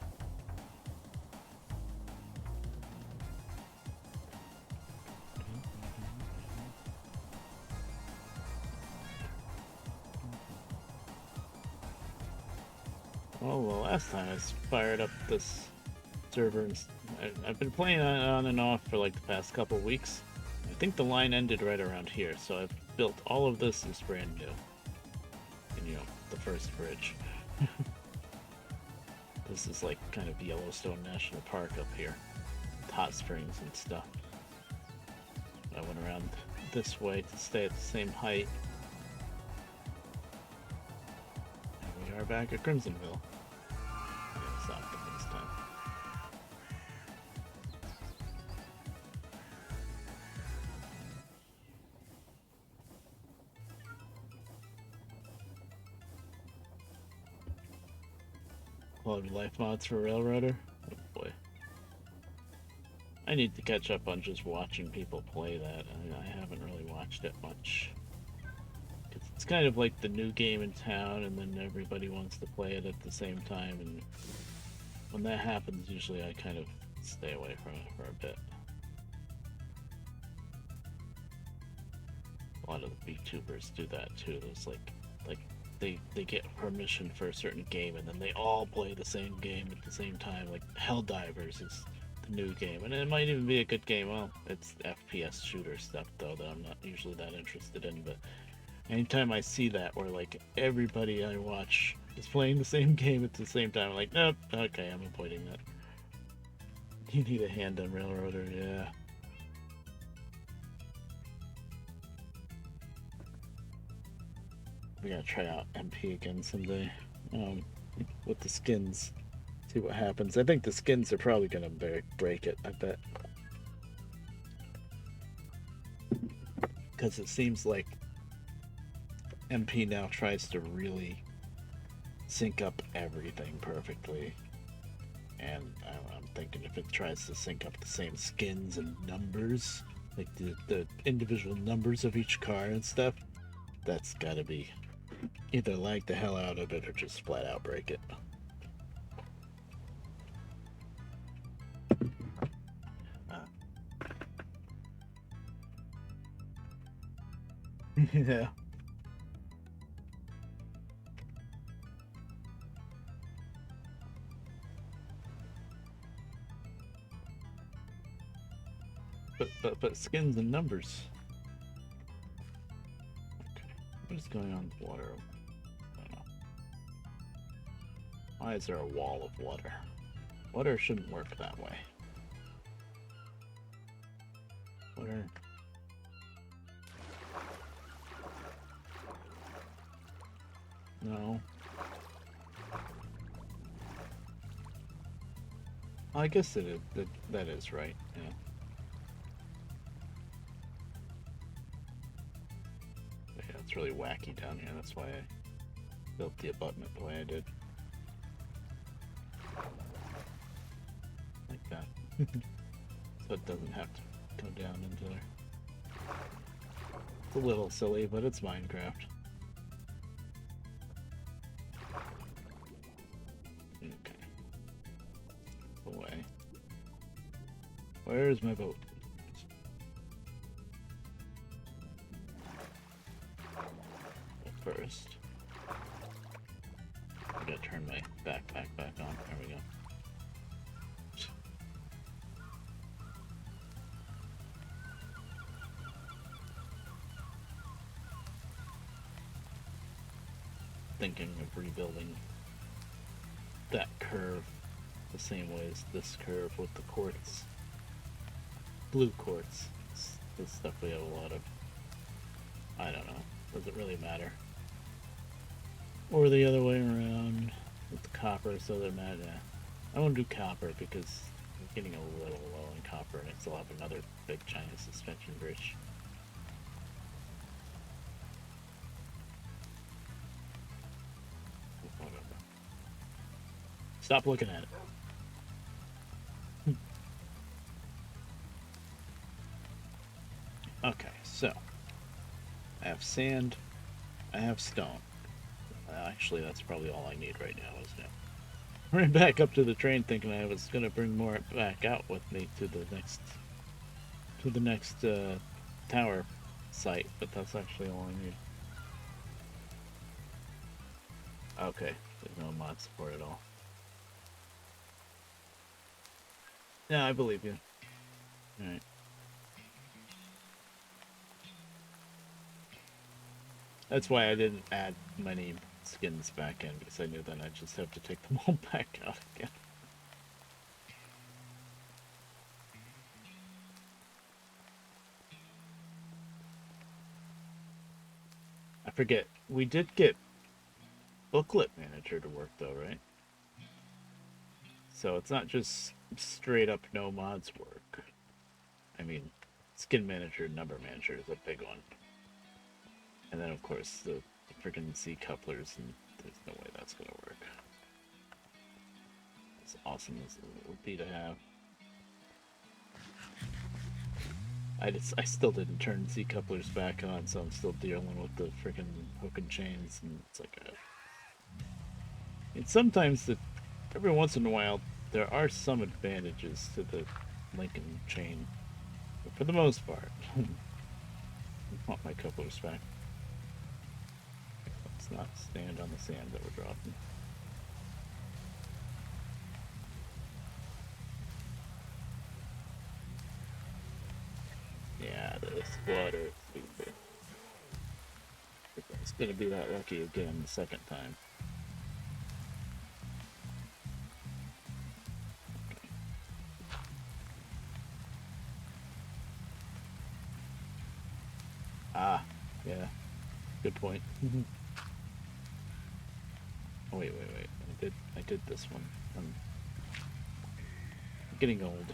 Well, the last time I fired up this server, and I've been playing on and off for like the past couple weeks. I think the line ended right around here, so I've built all of this is brand new. And you know, the first bridge. This is like kind of Yellowstone National Park up here. With hot springs and stuff. I went around this way to stay at the same height. And we are back at Crimsonville. Yeah, stop it this time. Quality life mods for Railroader? Oh boy. I need to catch up on just watching people play that. I haven't really watched it much. It's kind of like the new game in town, and then everybody wants to play it at the same time, and when that happens, usually I kind of stay away from it for a bit. A lot of the VTubers do that too. There's like they get permission for a certain game, and then they all play the same game at the same time. Like Helldivers is the new game, and it might even be a good game. Well, it's FPS shooter stuff though that I'm not usually that interested in, but anytime I see that where like everybody I watch is playing the same game at the same time, I'm like, nope, okay, I'm avoiding that. You need a hand on Railroader, yeah. We gotta try out MP again someday. With the skins. See what happens. I think the skins are probably gonna break it, I bet. Because it seems like MP now tries to really sync up everything perfectly. And I'm thinking if it tries to sync up the same skins and numbers, like the individual numbers of each car and stuff, that's gotta be either lag the hell out of it or just flat out break it. Yeah. But skins and numbers. Okay. What is going on with water? I don't know. Why is there a wall of water? Water shouldn't work that way. Water. No. I guess it is, that is right. Yeah. Yeah, it's really wacky down here. That's why I built the abutment the way I did. Like that. So it doesn't have to go down into there. It's a little silly, but it's Minecraft. Okay. Away. Where's my boat? First, I gotta turn my backpack back on. There we go. Thinking of rebuilding that curve the same way as this curve with the quartz. Blue quartz. This stuff we have a lot of. I don't know. Doesn't really matter. Or the other way around with the copper, so they're mad. I won't do copper because I'm getting a little low in copper and I still have another big China suspension bridge. Whatever. Stop looking at it. Okay, so I have sand, I have stone. Actually, that's probably all I need right now, isn't it? Ran back up to the train thinking I was gonna bring more back out with me to the next tower site, but that's actually all I need. Okay, there's no mod support at all. Yeah, I believe you. Alright. That's why I didn't add many skins back in, because I knew that I'd just have to take them all back out again. I forget, we did get Booklet Manager to work though, right? So it's not just straight up no mods work. I mean, Skin Manager, Number Manager is a big one. And then, of course, the freaking Z couplers, and there's no way that's gonna work. As awesome as it would be to have. I still didn't turn Z couplers back on, so I'm still dealing with the freaking hook and chains, and it's like and sometimes every once in a while there are some advantages to the link and chain, but for the most part, I want my couplers back. Let's not stand on the sand that we're dropping. Yeah, this water is stupid. It's gonna be that lucky again the second time. Ah, yeah. Good point. Oh wait. I did this one. I'm getting old.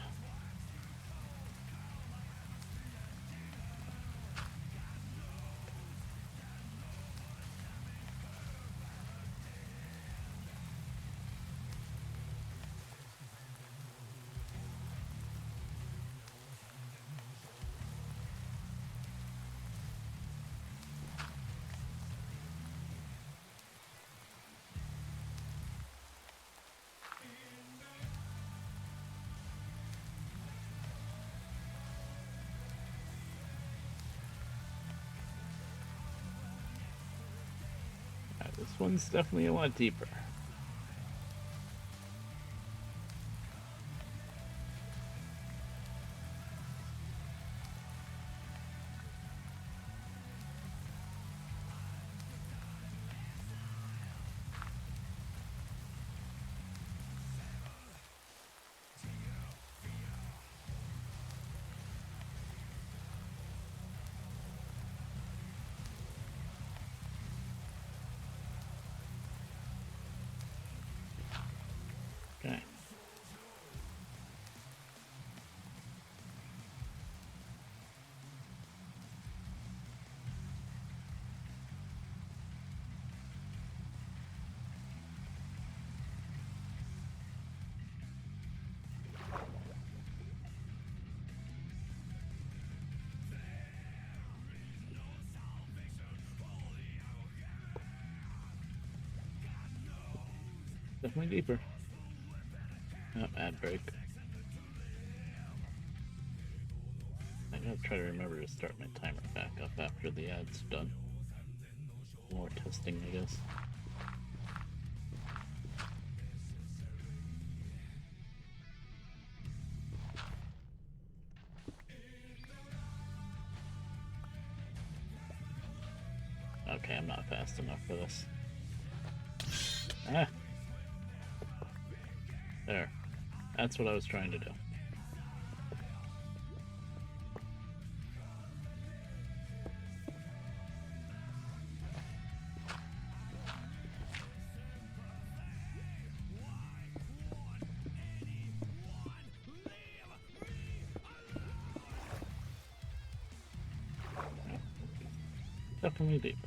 This one's definitely a lot deeper. Definitely deeper. Oh, ad break. I gotta try to remember to start my timer back up after the ad's done. More testing, I guess. Okay, I'm not fast enough for this. Ah! There. That's what I was trying to do. Definitely deeper.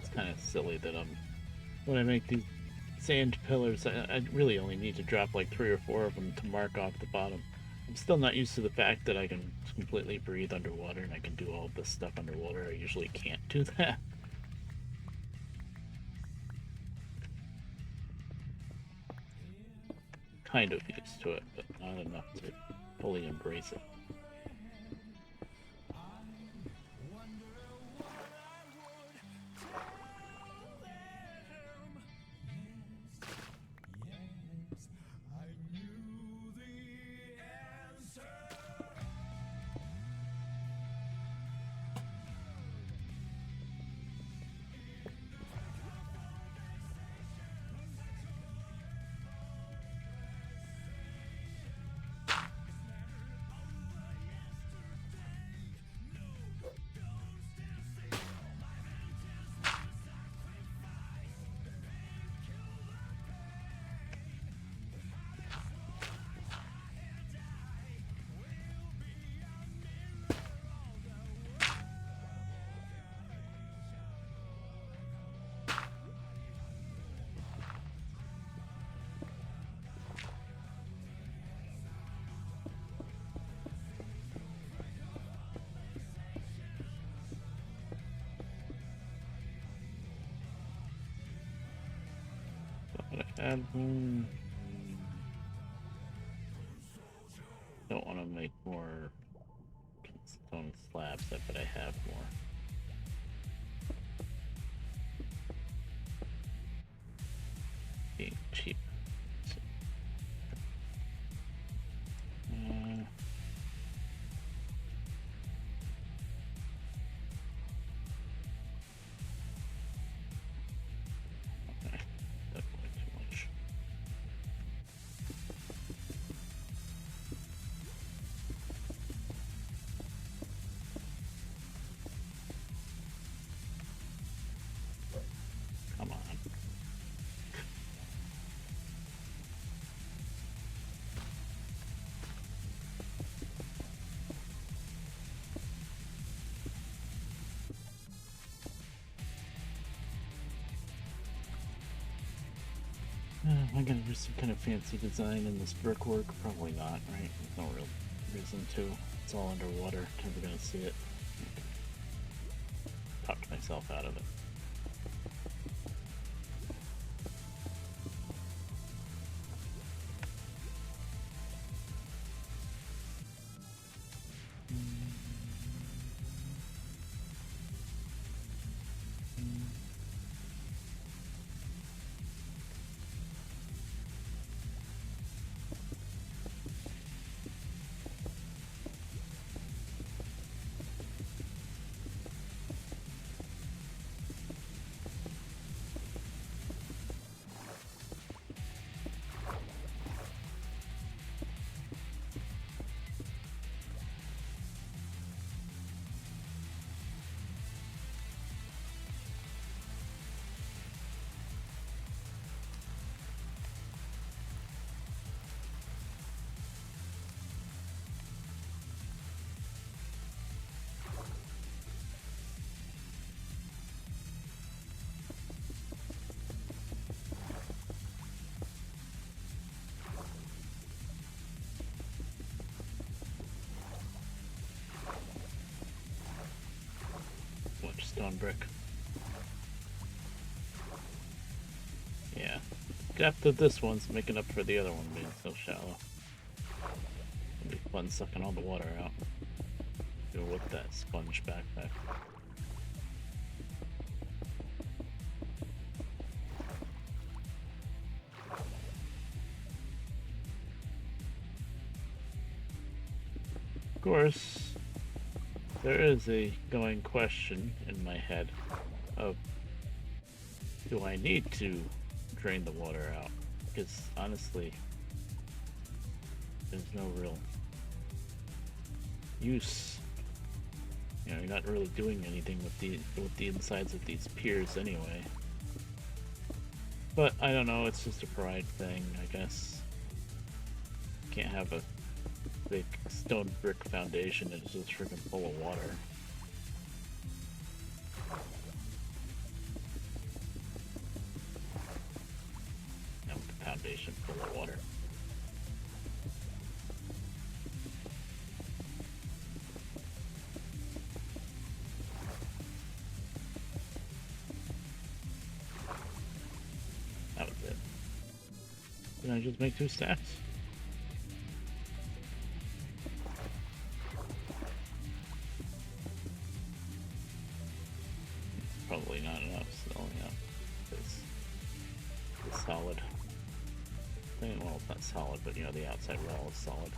It's kind of silly that when I make these sand pillars, I really only need to drop like 3 or 4 of them to mark off the bottom. I'm still not used to the fact that I can completely breathe underwater and I can do all this stuff underwater. I usually can't do that. Kind of used to it, but not enough to fully embrace it. Add one. Don't want to make more stone slabs, but I have more. Being cheap. Definitely too much. Come on. Am I gonna do some kind of fancy design in this brickwork? Probably not, right? There's no real reason to. It's all underwater. Never gonna see it. Talked myself out of it. stone brick. Yeah. Depth of this one's making up for the other one being so shallow. It'll be fun sucking all the water out. Go with that sponge backpack. Of course, there is a going question in my head of, do I need to drain the water out? Because honestly, there's no real use. You know, you're not really doing anything with the insides of these piers anyway. But I don't know, it's just a pride thing, I guess. Can't have a big stone brick foundation that's just freaking full of water. Now with the foundation full of water. That was it. Did I just make 2 stacks? Probably not enough still, yeah. It's solid. Well, it's not solid, but you know, the outside wall is solid.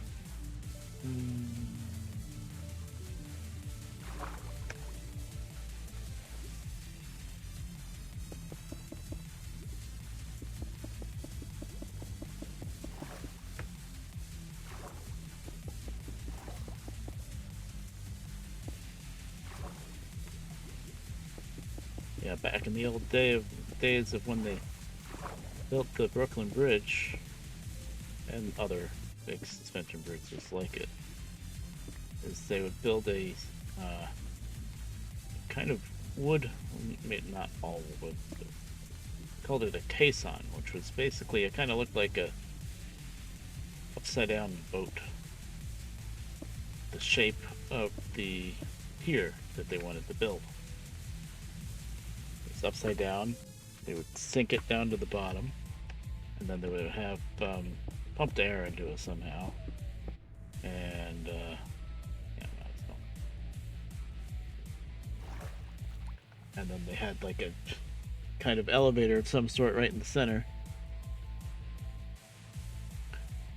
Yeah, back in the old days of when they built the Brooklyn Bridge and other big suspension bridges like it, is they would build a kind of wood, not all wood, but called it a caisson, which was basically, it kind of looked like a upside down boat. The shape of the pier that they wanted to build. It's upside down. They would sink it down to the bottom, and then they would have pumped air into it somehow. And and then they had like a kind of elevator of some sort right in the center.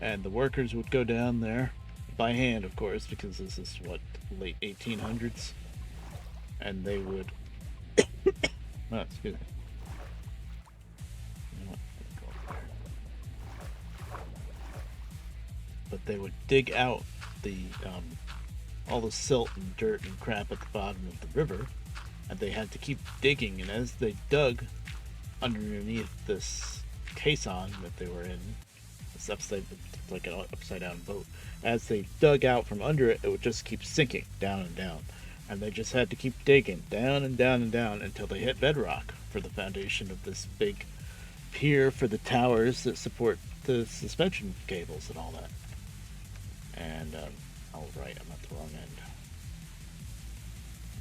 And the workers would go down there by hand, of course, because this is what, late 1800s, and they would. Oh, excuse me. But they would dig out the all the silt and dirt and crap at the bottom of the river, and they had to keep digging. And as they dug underneath this caisson that they were in, this like an upside down boat, as they dug out from under it, it would just keep sinking down and down. And they just had to keep digging down and down and down until they hit bedrock for the foundation of this big pier for the towers that support the suspension cables and all that. And, oh right, I'm at the wrong end.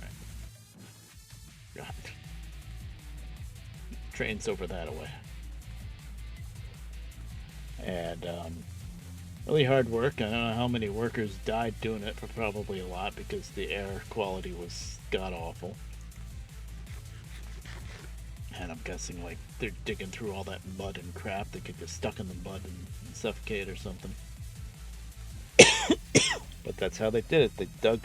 Right. God. Train's over that way. And, really hard work. I don't know how many workers died doing it, but probably a lot, because the air quality was god-awful. And I'm guessing, like, they're digging through all that mud and crap. They could get stuck in the mud and suffocate or something. But that's how they did it. They dug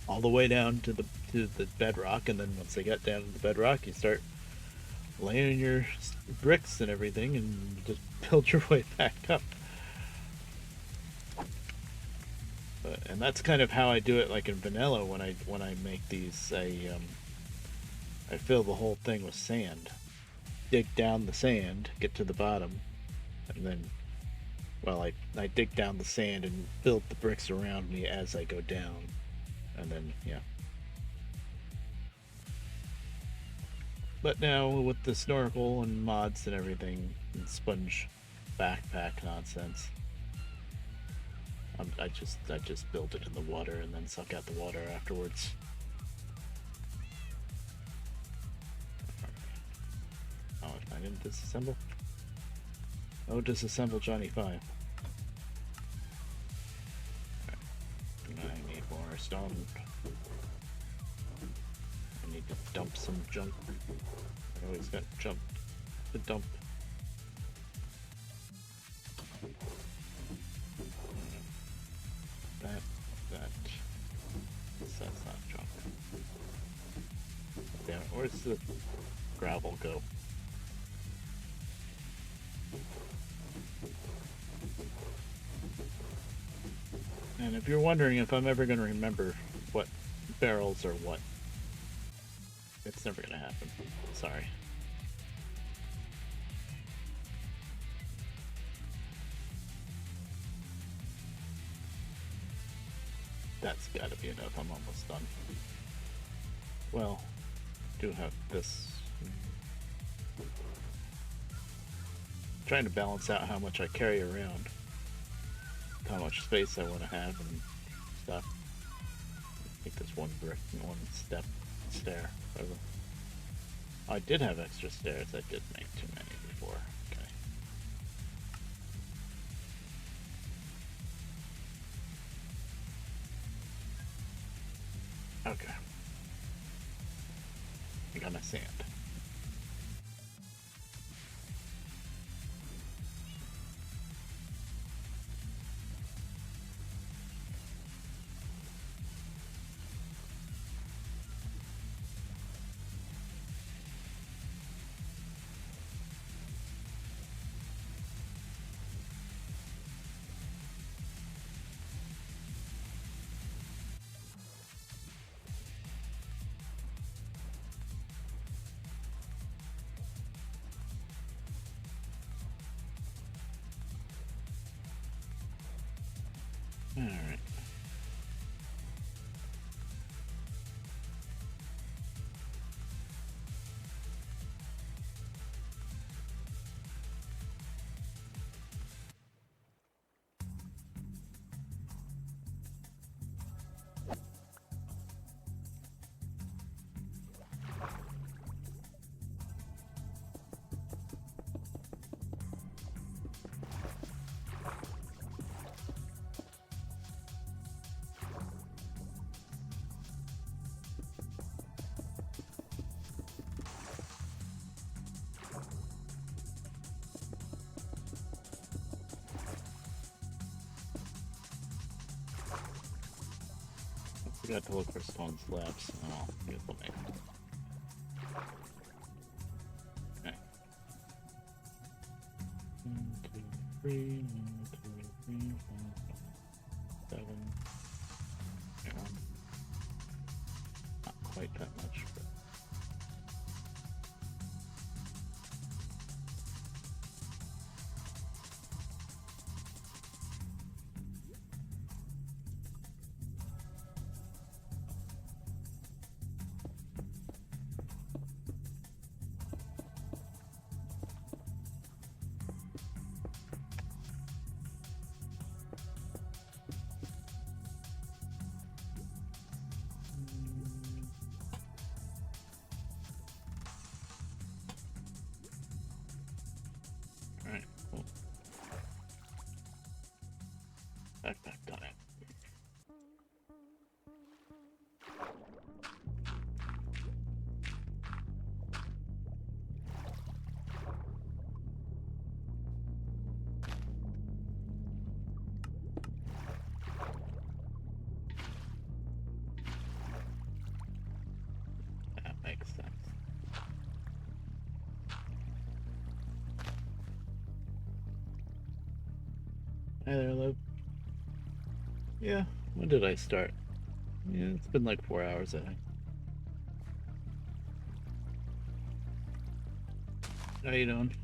all the way down to the bedrock, and then once they got down to the bedrock, you start laying your bricks and everything, and just build your way back up. And that's kind of how I do it, like in vanilla. When I make these, I fill the whole thing with sand, dig down the sand, get to the bottom, and then, well, I dig down the sand and build the bricks around me as I go down, and then, yeah. But now with the snorkel and mods and everything, and sponge backpack nonsense, I just build it in the water and then suck out the water afterwards. I didn't disassemble. Oh, disassemble Johnny 5. Right. I need more stone. I need to dump some junk. I always got junk to dump. That's not junk. Damn it, where's the gravel go? And if you're wondering if I'm ever going to remember what barrels are what, it's never going to happen. Sorry. That's got to be enough. I'm almost done. Well, I do have this. Trying to balance out how much I carry around, how much space I want to have, and stuff. I think there's one brick and one stair. Whatever. I did have extra stairs. I did make too many before. Okay. Okay. I got my sand. Alright. I forgot to look for stone slabs. Oh, get them made. Okay. 1, 2, 3, 1, 2, 3, 4, 5, 7. Yeah. Not quite that much, but. Alright, cool. Backpack done it. That makes sense. Hi there, Lou. Yeah, when did I start? Yeah, it's been like 4 hours, I think. How you doing?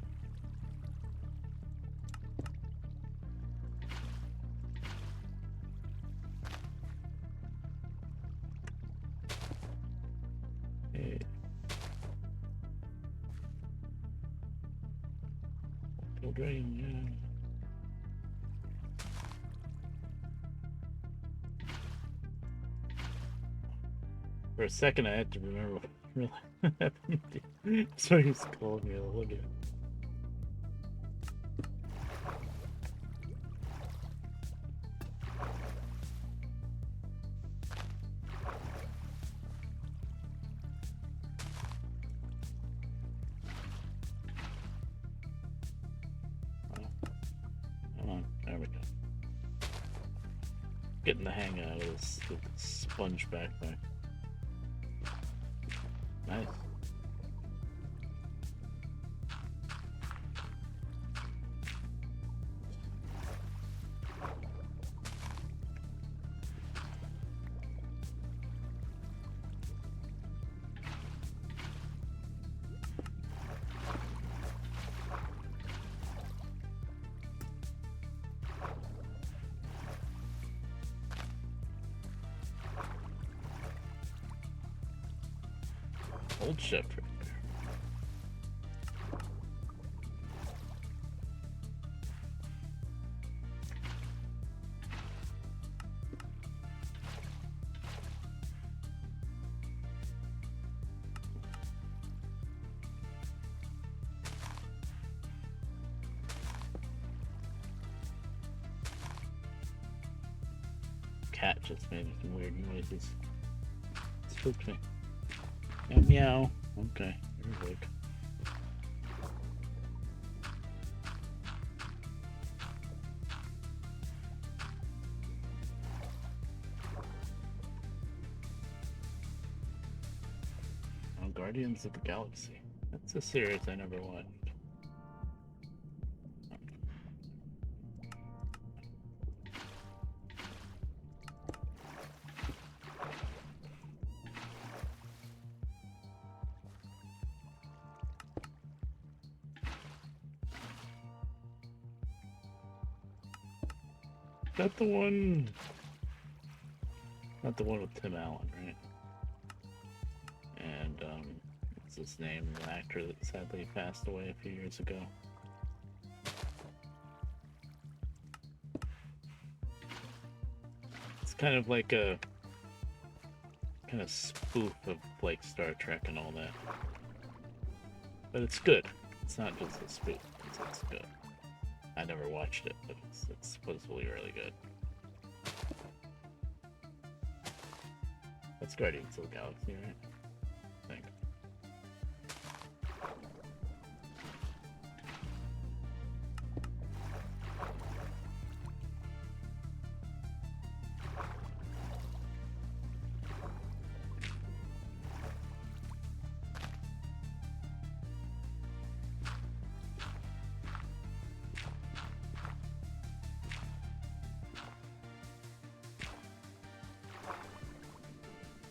Hey. Go drain, yeah. For a second, I had to remember really. So he's calling me. Look at it. Come on, there we go. Getting the hang out of this sponge backpack. Nice. Old chef right there. Cat just made some weird noises. Spooked me. Meow meow. Okay, you're awake. Oh, Guardians of the Galaxy. That's a series I never watched. Is that the one? Not the one with Tim Allen, right? And what's his name? The actor that sadly passed away a few years ago. It's kind of like a kind of spoof of like Star Trek and all that. But it's good. It's not just a spoof. It's good. I never watched it, but it's supposedly really good. That's Guardians of the Galaxy, right? I think.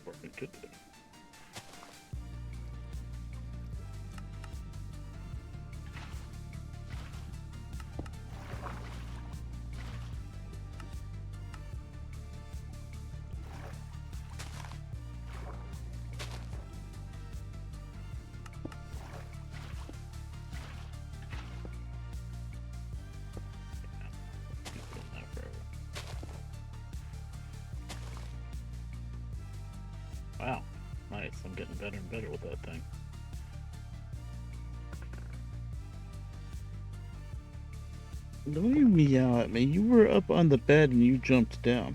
Working good. Wow, nice. I'm getting better and better with that thing. Don't you meow at me. You were up on the bed and you jumped down.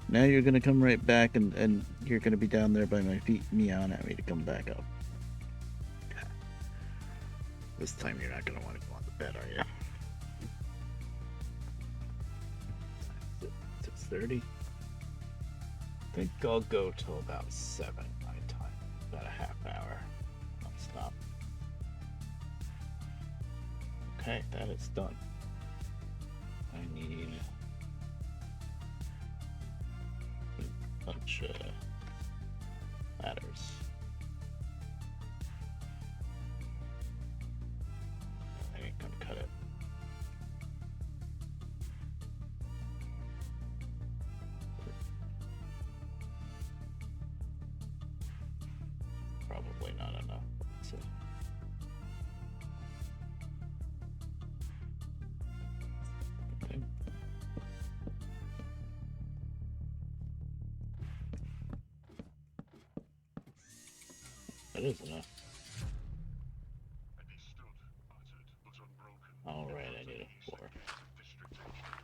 Now you're gonna come right back and you're gonna be down there by my feet meowing at me to come back up. This time you're not gonna want to go on the bed, are you? 6:30. I think I'll go till about 7 my time. About a half hour. I'll stop. Okay, that is done. I need a bunch of ladders. I ain't gonna cut it. Probably not enough. So. Okay. That is enough. And he stood, battered but unbroken. All right, I in front need of a the 4. east gate of District HQ.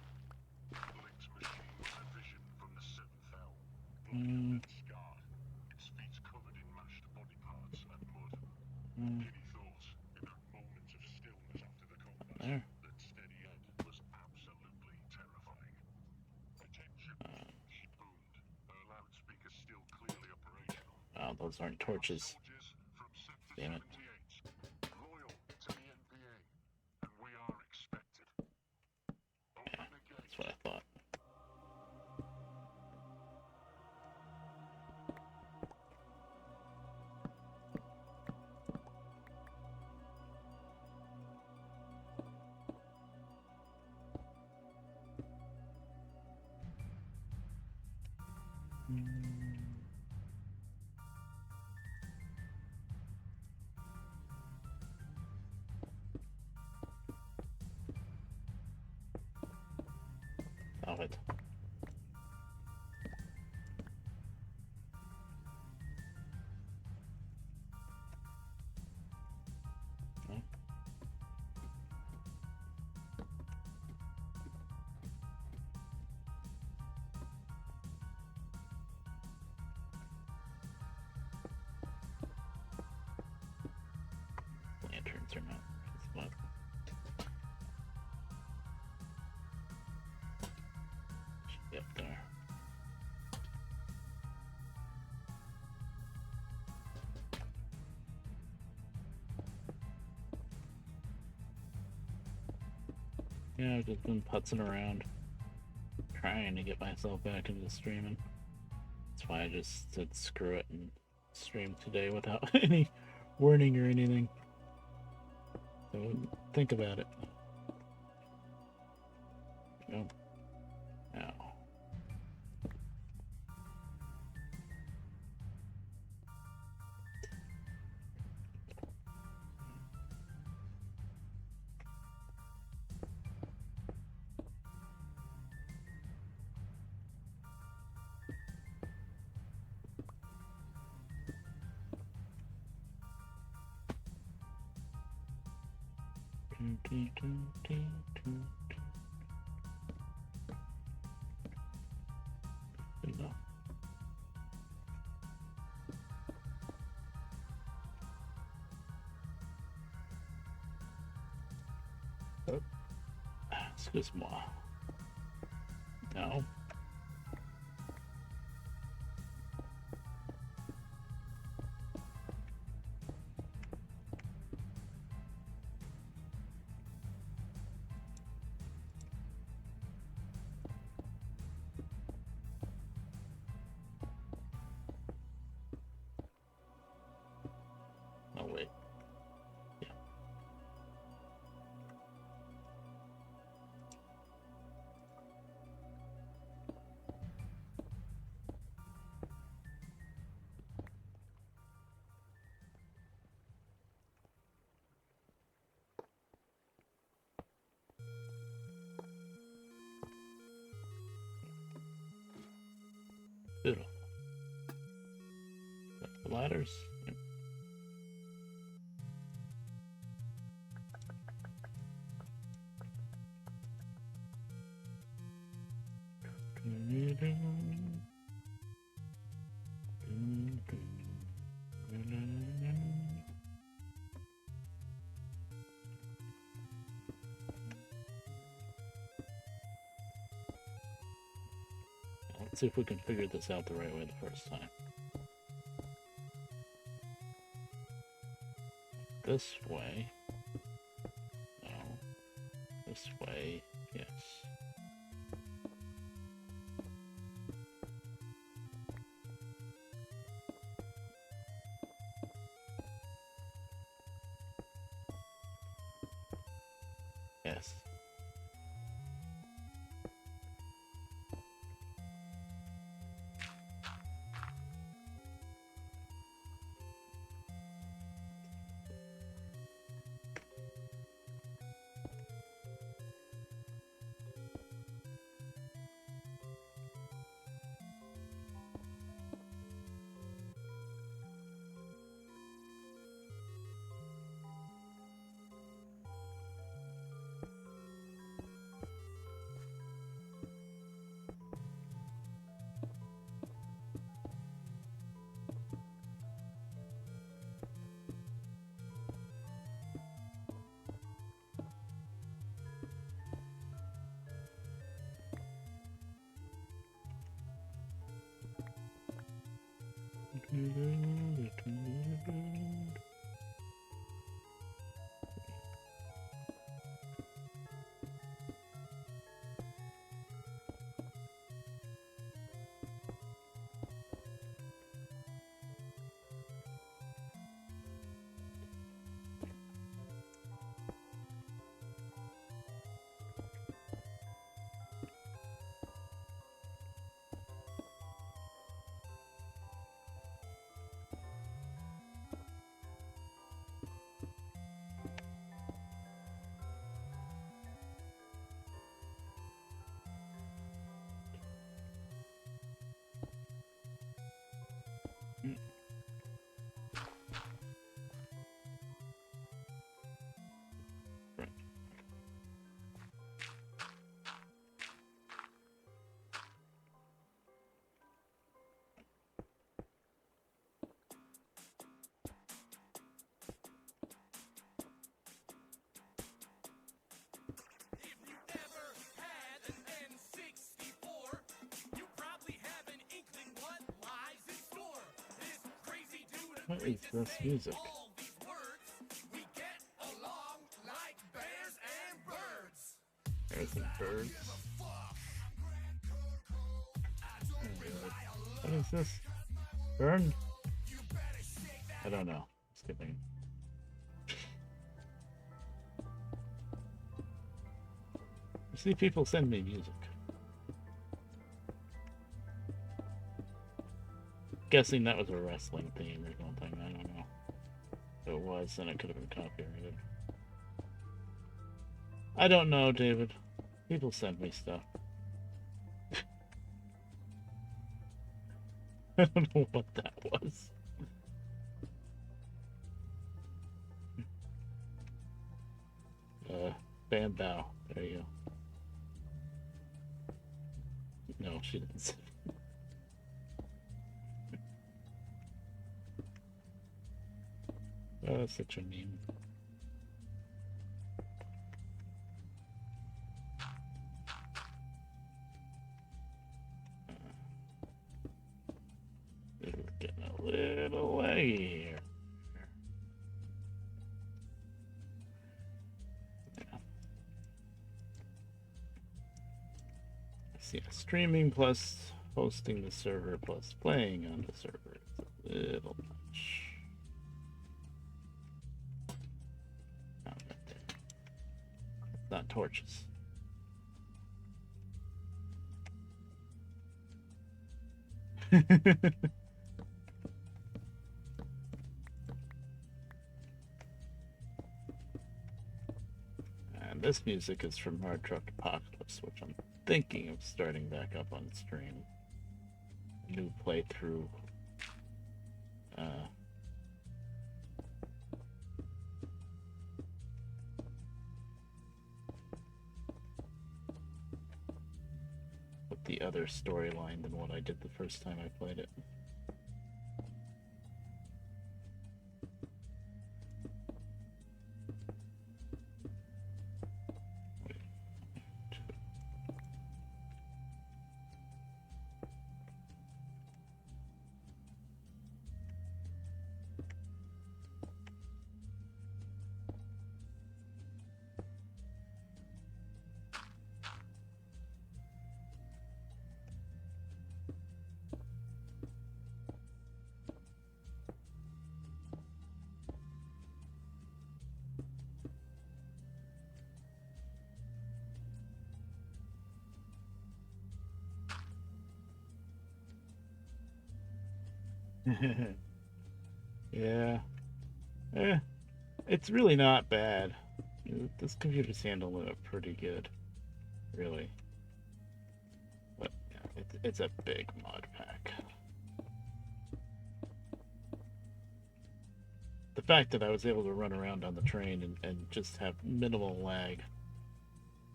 Blink's machine was a vision from the seventh hell. Bloodied and scarred, its feet covered in mashed body parts and mud. Kitty thought, in that moment of stillness after the combat, There. that Steady Ed was absolutely terrifying. Attention, she boomed, her loudspeaker still clearly operational. Oh, those aren't torches. Soldiers from Sector Damn it. 78, loyal to the NPA, and we are expected. Yeah, Open the gate. that's what I thought. Stop it. Okay. Lanterns are not. It's what. Should be up there. Yeah, I've just been putzing around, trying to get myself back into streaming. That's why I just said screw it and streamed today without any warning or anything. So think about it. Go. Now. No. Oh. Excuse-moi. No. Oh, wait. Yeah. Beautiful. The ladders. Yep. Let's see if we can figure this out the right way the first time. This way. No. This way. Yes. Yes. What is this music? Bears and birds. What is this? Burn? I don't know. Skipping. You see, people send me music. Guessing that was a wrestling theme or something. I don't know. If it was, then it could have been copyrighted. I don't know, David. People send me stuff. I don't know what that was. Bam Bow. There you go. No, she didn't say. Oh, that's such a meme. This is getting a little laggy here. Yeah. See, streaming plus hosting the server plus playing on the server. It's a little much. Not torches. And this music is from Hard Truck Apocalypse, which I'm thinking of starting back up on stream. New playthrough. With the other storyline than what I did the first time I played it. Yeah. It's really not bad. This computer's handling it pretty good. Really. But yeah, it's a big mod pack. The fact that I was able to run around on the train and just have minimal lag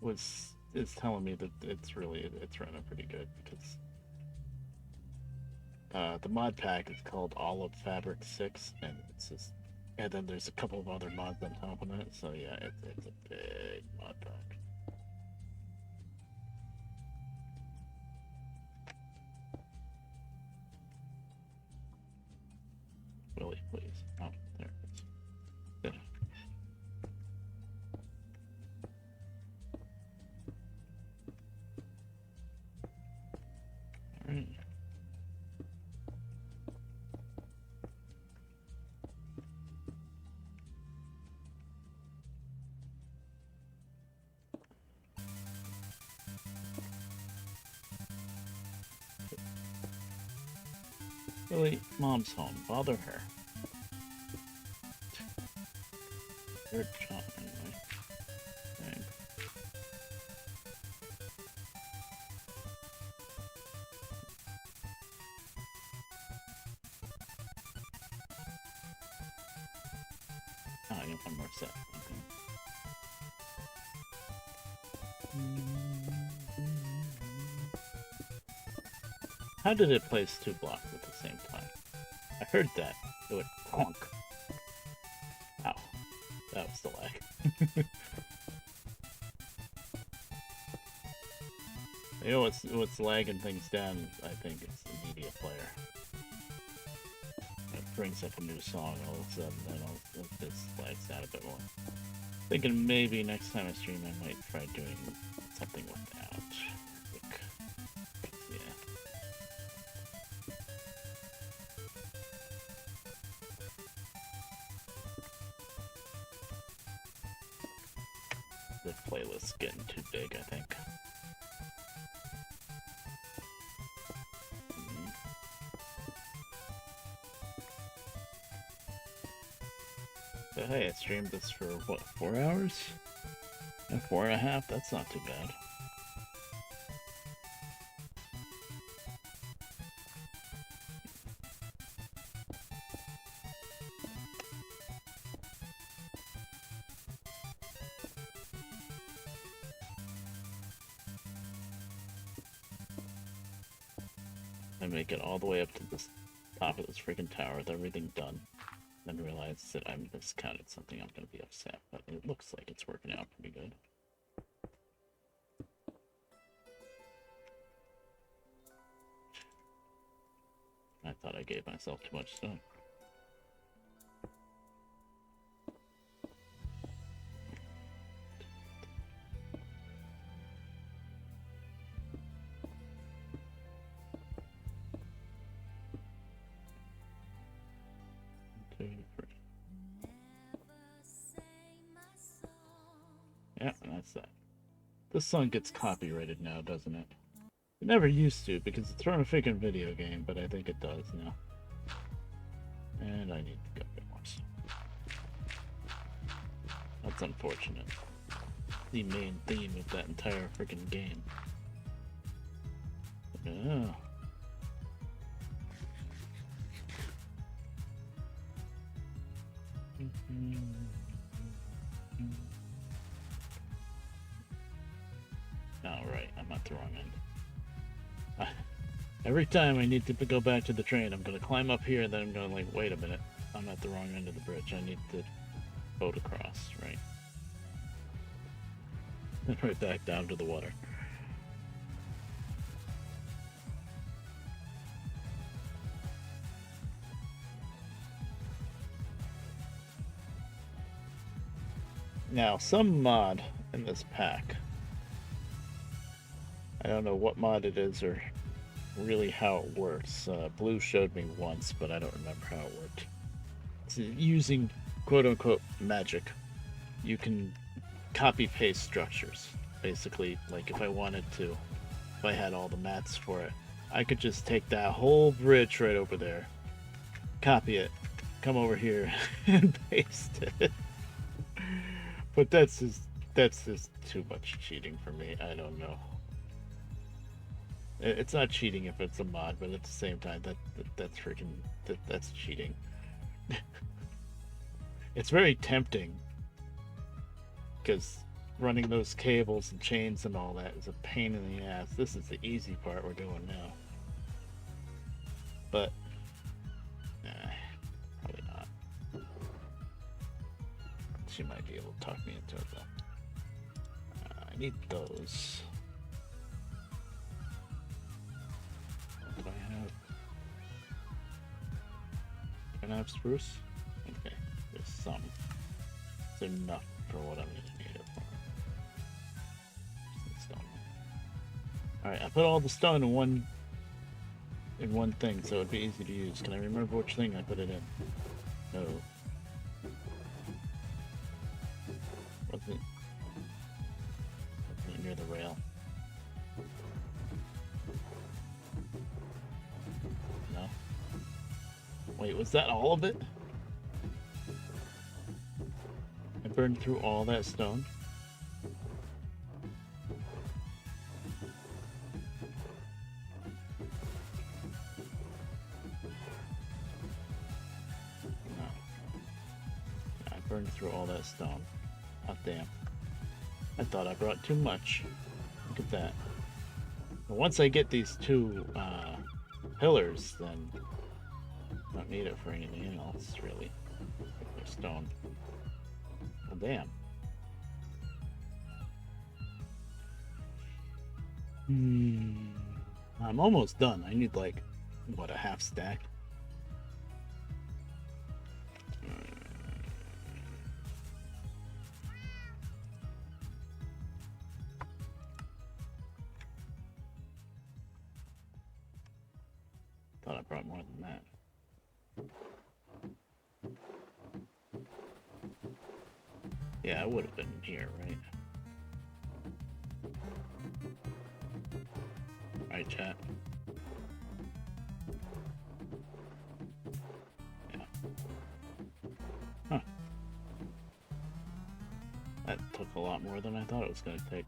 is telling me that it's running pretty good because the mod pack is called Olive Fabric 6, and it's just, and then there's a couple of other mods on top of that. So yeah, it's a big mod pack. Billy, please. Oh, there it is. Good. Alright. Billy, Mom's home. Bother her. Your job, anyway. Dang. Oh, I get one more set. Okay. How did it place 2 blocks at the same time? I heard that. It went clunk. Ow. That was the lag. You know what's lagging things down, I think, is the media player. It brings up a new song all of a sudden, then it just lags out a bit more. Thinking maybe next time I stream I might try doing something without. Like, yeah. The playlist's getting too big, I think. But hey, I streamed this for, what, 4 hours? And 4.5? That's not too bad. I make it all the way up to this top of this freaking tower with everything done. Then realize that I miscounted something, I'm gonna be upset. But it looks like it's working out pretty good. I thought I gave myself too much stuff. Yeah, that's that. This song gets copyrighted now, doesn't it? It never used to, because it's from a freaking video game, but I think it does now. And I need to go get more. That's unfortunate. The main theme of that entire freaking game. Yeah. Alright, I'm at the wrong end. Every time I need to go back to the train, I'm gonna climb up here and then I'm gonna like, wait a minute, I'm at the wrong end of the bridge. I need to boat across, right? And right back down to the water. Now, some mod in this pack, I don't know what mod it is or really how it works. Blue showed me once, but I don't remember how it worked. It's using quote-unquote magic. You can copy-paste structures. Basically, like if I wanted to, if I had all the mats for it, I could just take that whole bridge right over there, copy it, come over here, and paste it. But that's just too much cheating for me. I don't know. It's not cheating if it's a mod, but at the same time, that's freaking that's cheating. It's very tempting because running those cables and chains and all that is a pain in the ass. This is the easy part we're doing now. But probably not. She might be able to talk me into it though. I need those. What do I have? 2.5 spruce? Okay, there's some. It's enough for what I'm gonna need it for. Just the stone. Alright, I put all the stone in one thing, so it'd be easy to use. Can I remember which thing I put it in? No. Wasn't near the rail. No. Wait, was that all of it? I burned through all that stone? No. I burned through all that stone. Oh, damn. I thought I brought too much. Look at that. But once I get these two pillars, then I don't need it for anything else, really. For stone. Well, damn. I'm almost done. I need, like, what, a half stack? Thought I brought more than that. Yeah, I would have been here, right? Alright, chat. Yeah. Huh. That took a lot more than I thought it was going to take.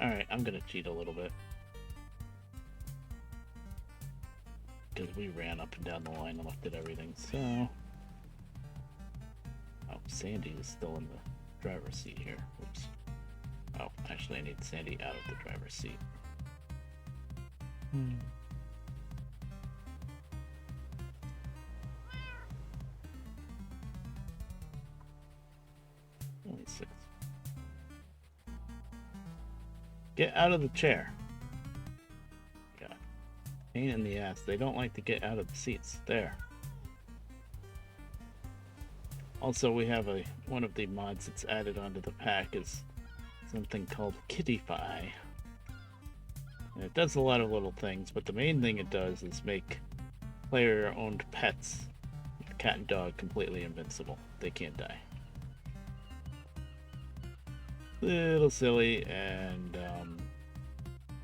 Alright, I'm going to cheat a little bit. Because we ran up and down the line and looked at everything, so... Oh, Sandy is still in the driver's seat here. Oops. Oh, actually I need Sandy out of the driver's seat. Only 6. Get out of the chair. God. Pain in the ass. They don't like to get out of the seats. There. Also, we have one of the mods that's added onto the pack is something called Kittyfy. And it does a lot of little things, but the main thing it does is make player-owned pets, cat and dog, completely invincible. They can't die. Little silly and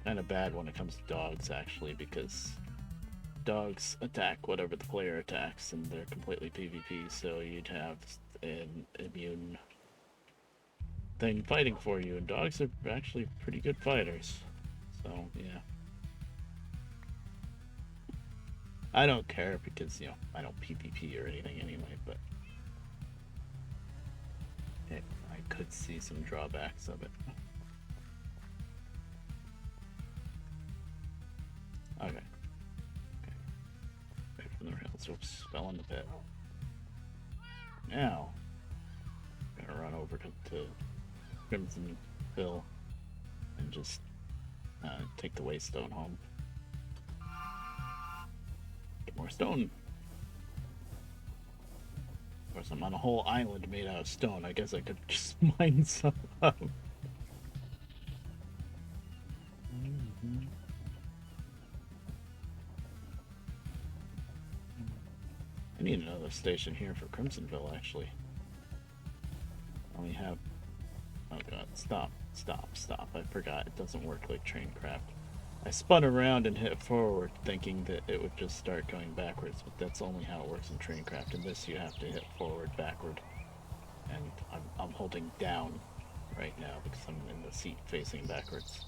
kind of bad when it comes to dogs, actually, because dogs attack whatever the player attacks, and they're completely PvP, so you'd have an immune thing fighting for you, and dogs are actually pretty good fighters. So, yeah. I don't care because, you know, I don't PvP or anything anyway, but I could see some drawbacks of it. Okay. Right from the rails. Oops, fell in the pit. Now, I'm gonna run over to Crimson Hill and just take the waystone home. Get more stone. Of course, I'm on a whole island made out of stone. I guess I could just mine some up. I need another station here for Crimsonville, actually. I only have... Oh god, stop. I forgot, it doesn't work like Traincraft. I spun around and hit forward, thinking that it would just start going backwards, but that's only how it works in Traincraft. In this, you have to hit forward, backward. And I'm holding down right now because I'm in the seat facing backwards.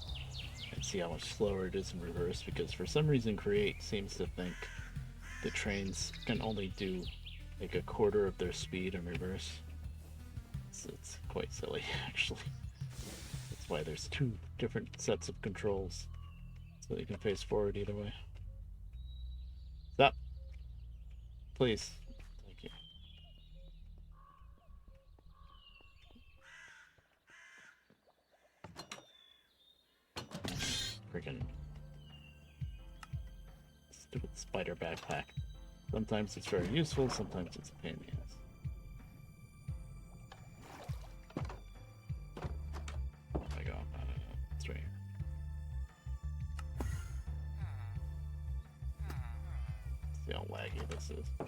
And see how much slower it is in reverse, because for some reason Create seems to think the trains can only do like a quarter of their speed in reverse. So it's quite silly, actually. That's why there's 2 different sets of controls, so you can face forward either way. Stop! Please. Thank you. Freaking spider backpack. Sometimes it's very useful, sometimes it's a pain in the ass. Oh my god, it's right here. See how laggy this is. I'm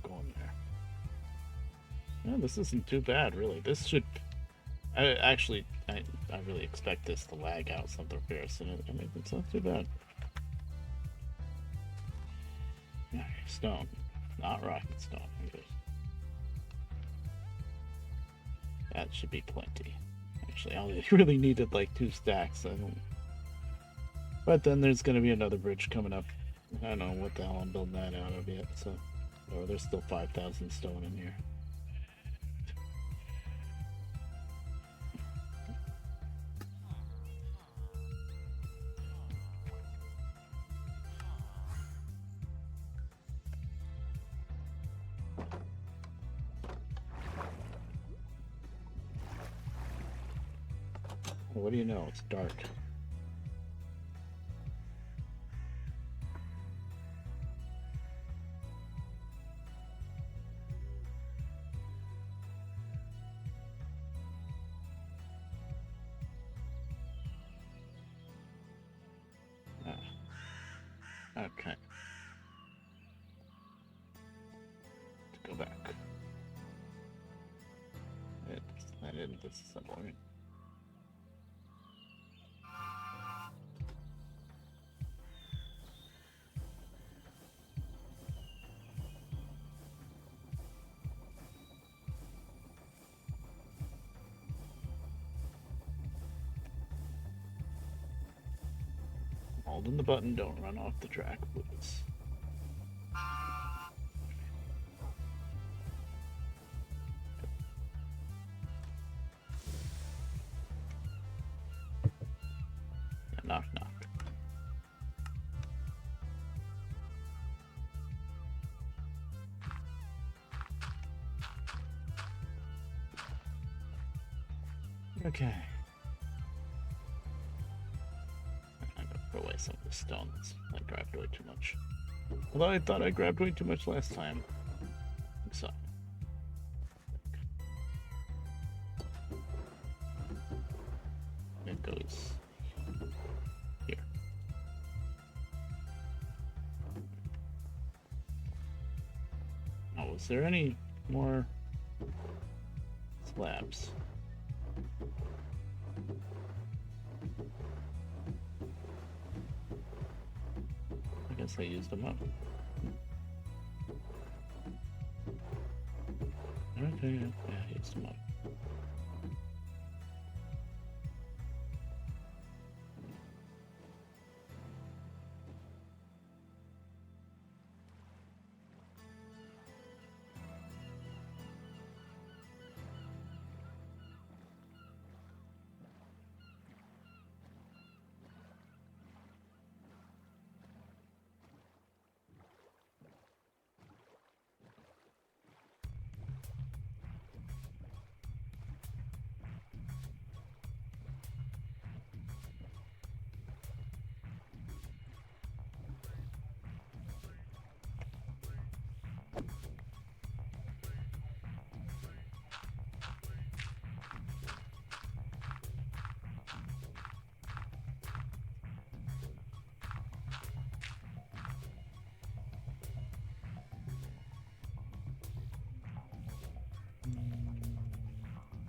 going there. Yeah, this isn't too bad, really. This should... I really expect this to lag out something fierce, and I mean, it's not too bad. Yeah, stone. Not rocket stone. That should be plenty. Actually, I only really needed like 2 stacks. But then there's going to be another bridge coming up. I don't know what the hell I'm building that out of yet, so... Oh, there's still 5,000 stone in here. What do you know? It's dark. Okay. Let's go back. I didn't disassemble it. Holding the button, don't run off the track, please. Yeah, knock, knock. Okay. Throw away some of the stones. I grabbed way too much. Although I thought I grabbed way too much last time. So. It goes here. Oh, is there any more slabs? I guess I used them up. Okay, yeah, I used them up.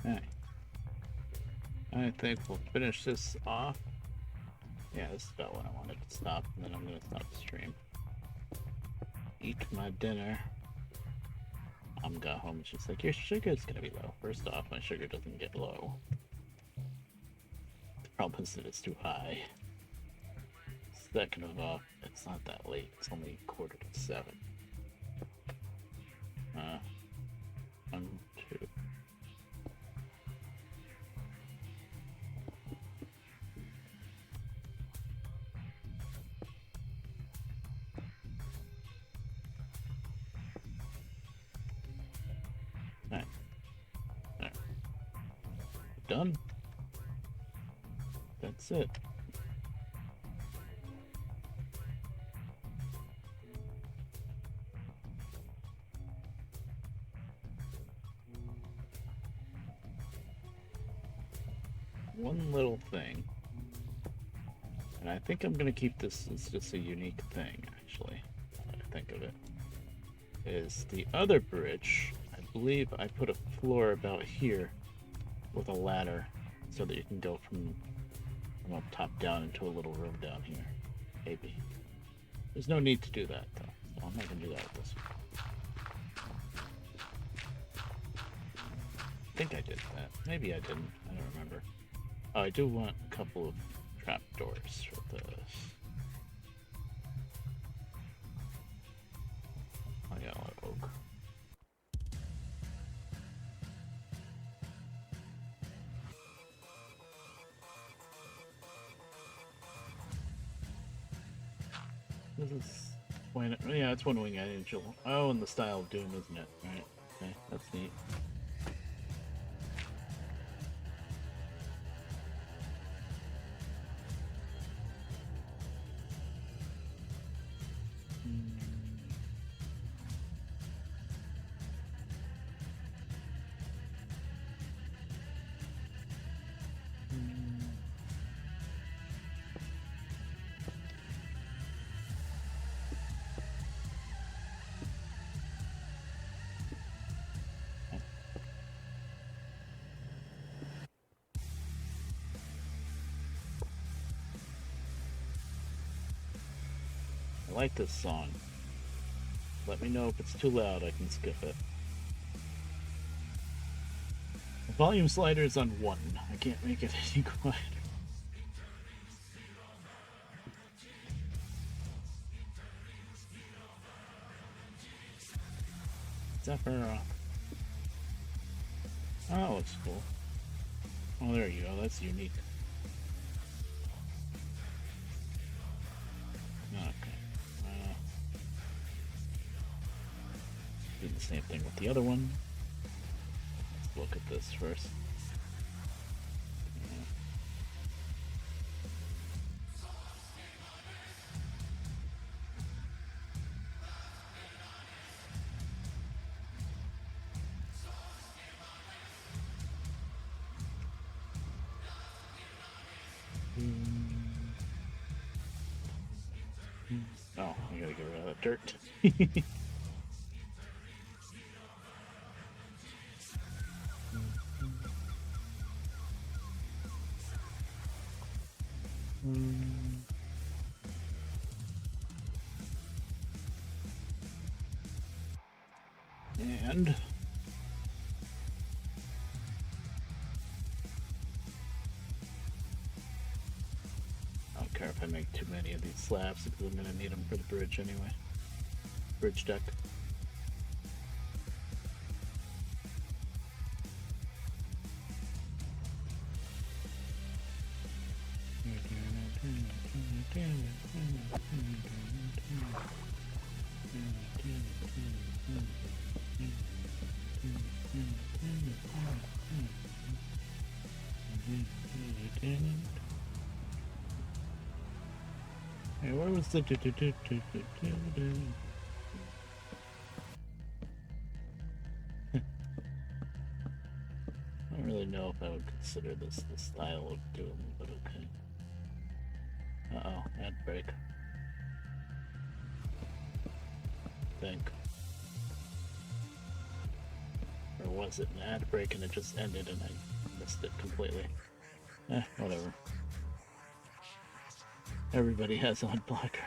Okay. I think we'll finish this off. Yeah, this is about when I wanted to stop, and then I'm going to stop the stream. Eat my dinner. Got home and she's like, your sugar's going to be low. First off, my sugar doesn't get low. The problem is that it's too high. Second of all, it's not that late. It's only 6:45. 1, 2. Alright. Alright. Done. That's it. one little thing, and I think I'm gonna keep this as just a unique thing, actually, when I think of it, is the other bridge. I believe I put a floor about here with a ladder so that you can go from up top down into a little room down here. Maybe. There's no need to do that, though, so I'm not gonna do that with this one. I think I did that. Maybe I didn't. I don't remember. Oh, I do want a couple of trapdoors for this. I got a lot of oak. This is yeah, it's one winged angel. Oh, in the style of Doom, isn't it? Right. Okay, that's neat. I like this song. Let me know if it's too loud, I can skip it. The volume slider is on 1. I can't make it any quieter. Zephyr. Oh, that looks cool. Oh, there you go. That's unique. Okay. Do the same thing with the other one. Let's look at this first. Oh, I gotta get rid of that dirt. And I don't care if I make too many of these slabs because I'm gonna need them for the bridge anyway. Bridge deck. Hey, where was the I don't really know if I would consider this the style of Doom, but okay. Uh-oh, ad break. Think. Or was it an ad break and it just ended and I missed it completely? Whatever. Everybody has on blocker.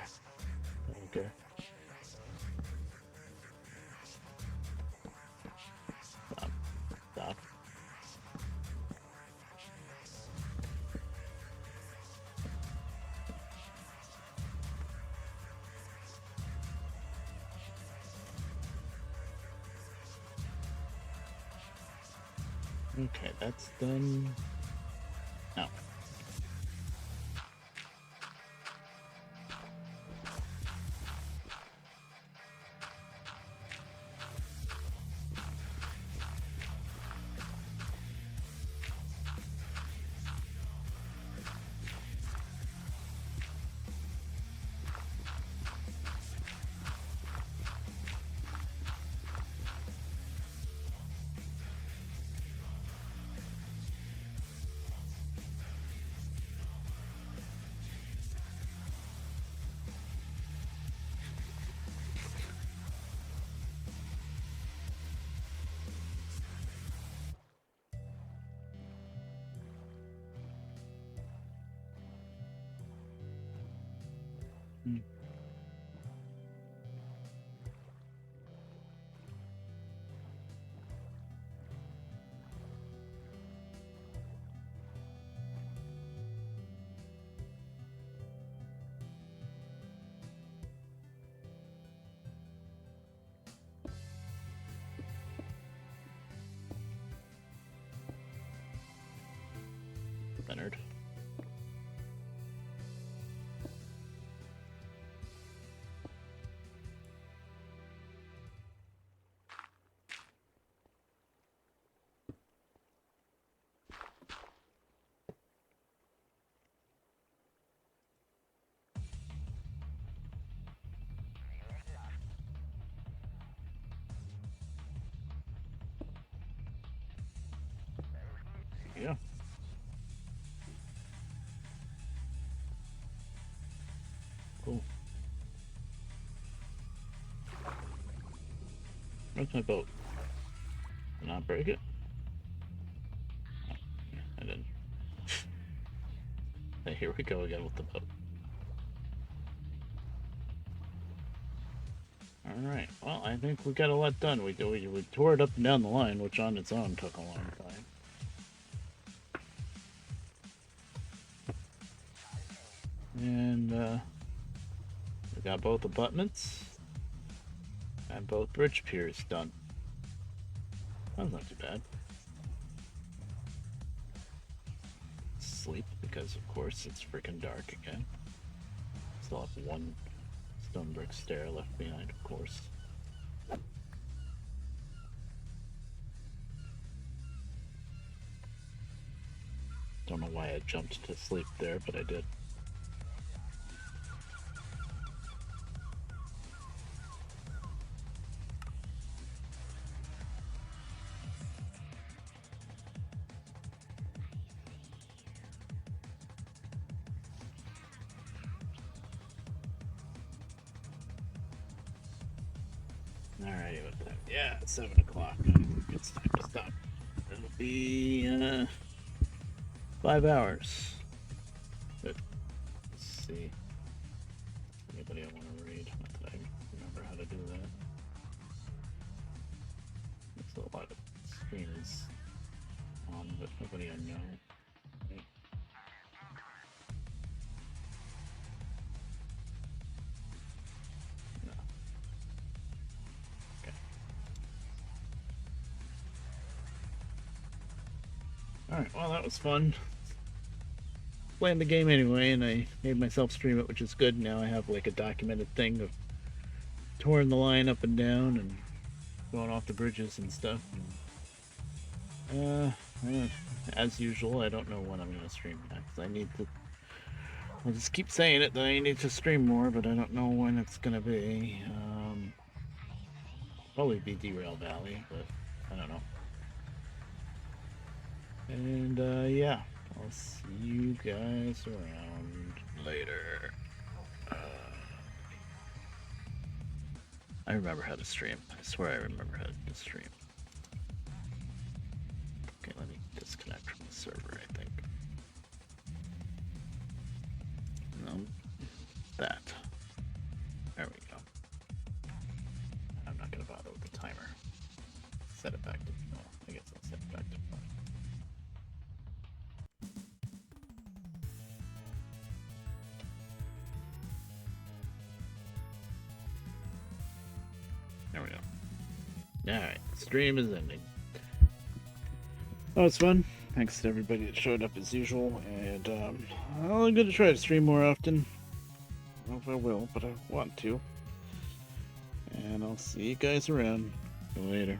I don't care. Stop. Stop. Okay, that's done. Now. Leonard. Yeah. Cool. Where's my boat? Did I not break it? Oh, I didn't. Hey, here we go again with the boat. Alright, well, I think we got a lot done. We tore it up and down the line, which on its own took a long time. And, we got both abutments and both bridge piers done. That's not too bad. Sleep, because of course it's freaking dark again. Still have one stone brick stair left behind, of course. Don't know why I jumped to sleep there, but I did. Alrighty with that. Yeah, it's 7 o'clock. I think it's time to stop. It'll be 5 hours. Good. Let's see. Anybody I want to read? Not that I remember how to do that. There's a lot of screens on, but nobody I know. Right. No. Okay. Alright, well that was fun. Playing the game anyway, and I made myself stream it, which is good. Now I have like a documented thing of touring the line up and down and going off the bridges and stuff. As usual, I don't know when I'm going to stream next. I need to. I'll just keep saying it that I need to stream more, but I don't know when it's going to be. Probably be Derail Valley, but I don't know. And yeah, I'll see you guys around later. I remember how to stream. I swear I remember how to stream. Okay, let me disconnect from the server, I think. No. That. There we go. I'm not going to bother with the timer. Set it back to... No, I guess I'll set it back to 5. There we go. Alright, stream is ending. That was fun. Thanks to everybody that showed up as usual. And I'm going to try to stream more often. I don't know if I will, but I want to. And I'll see you guys around. Later.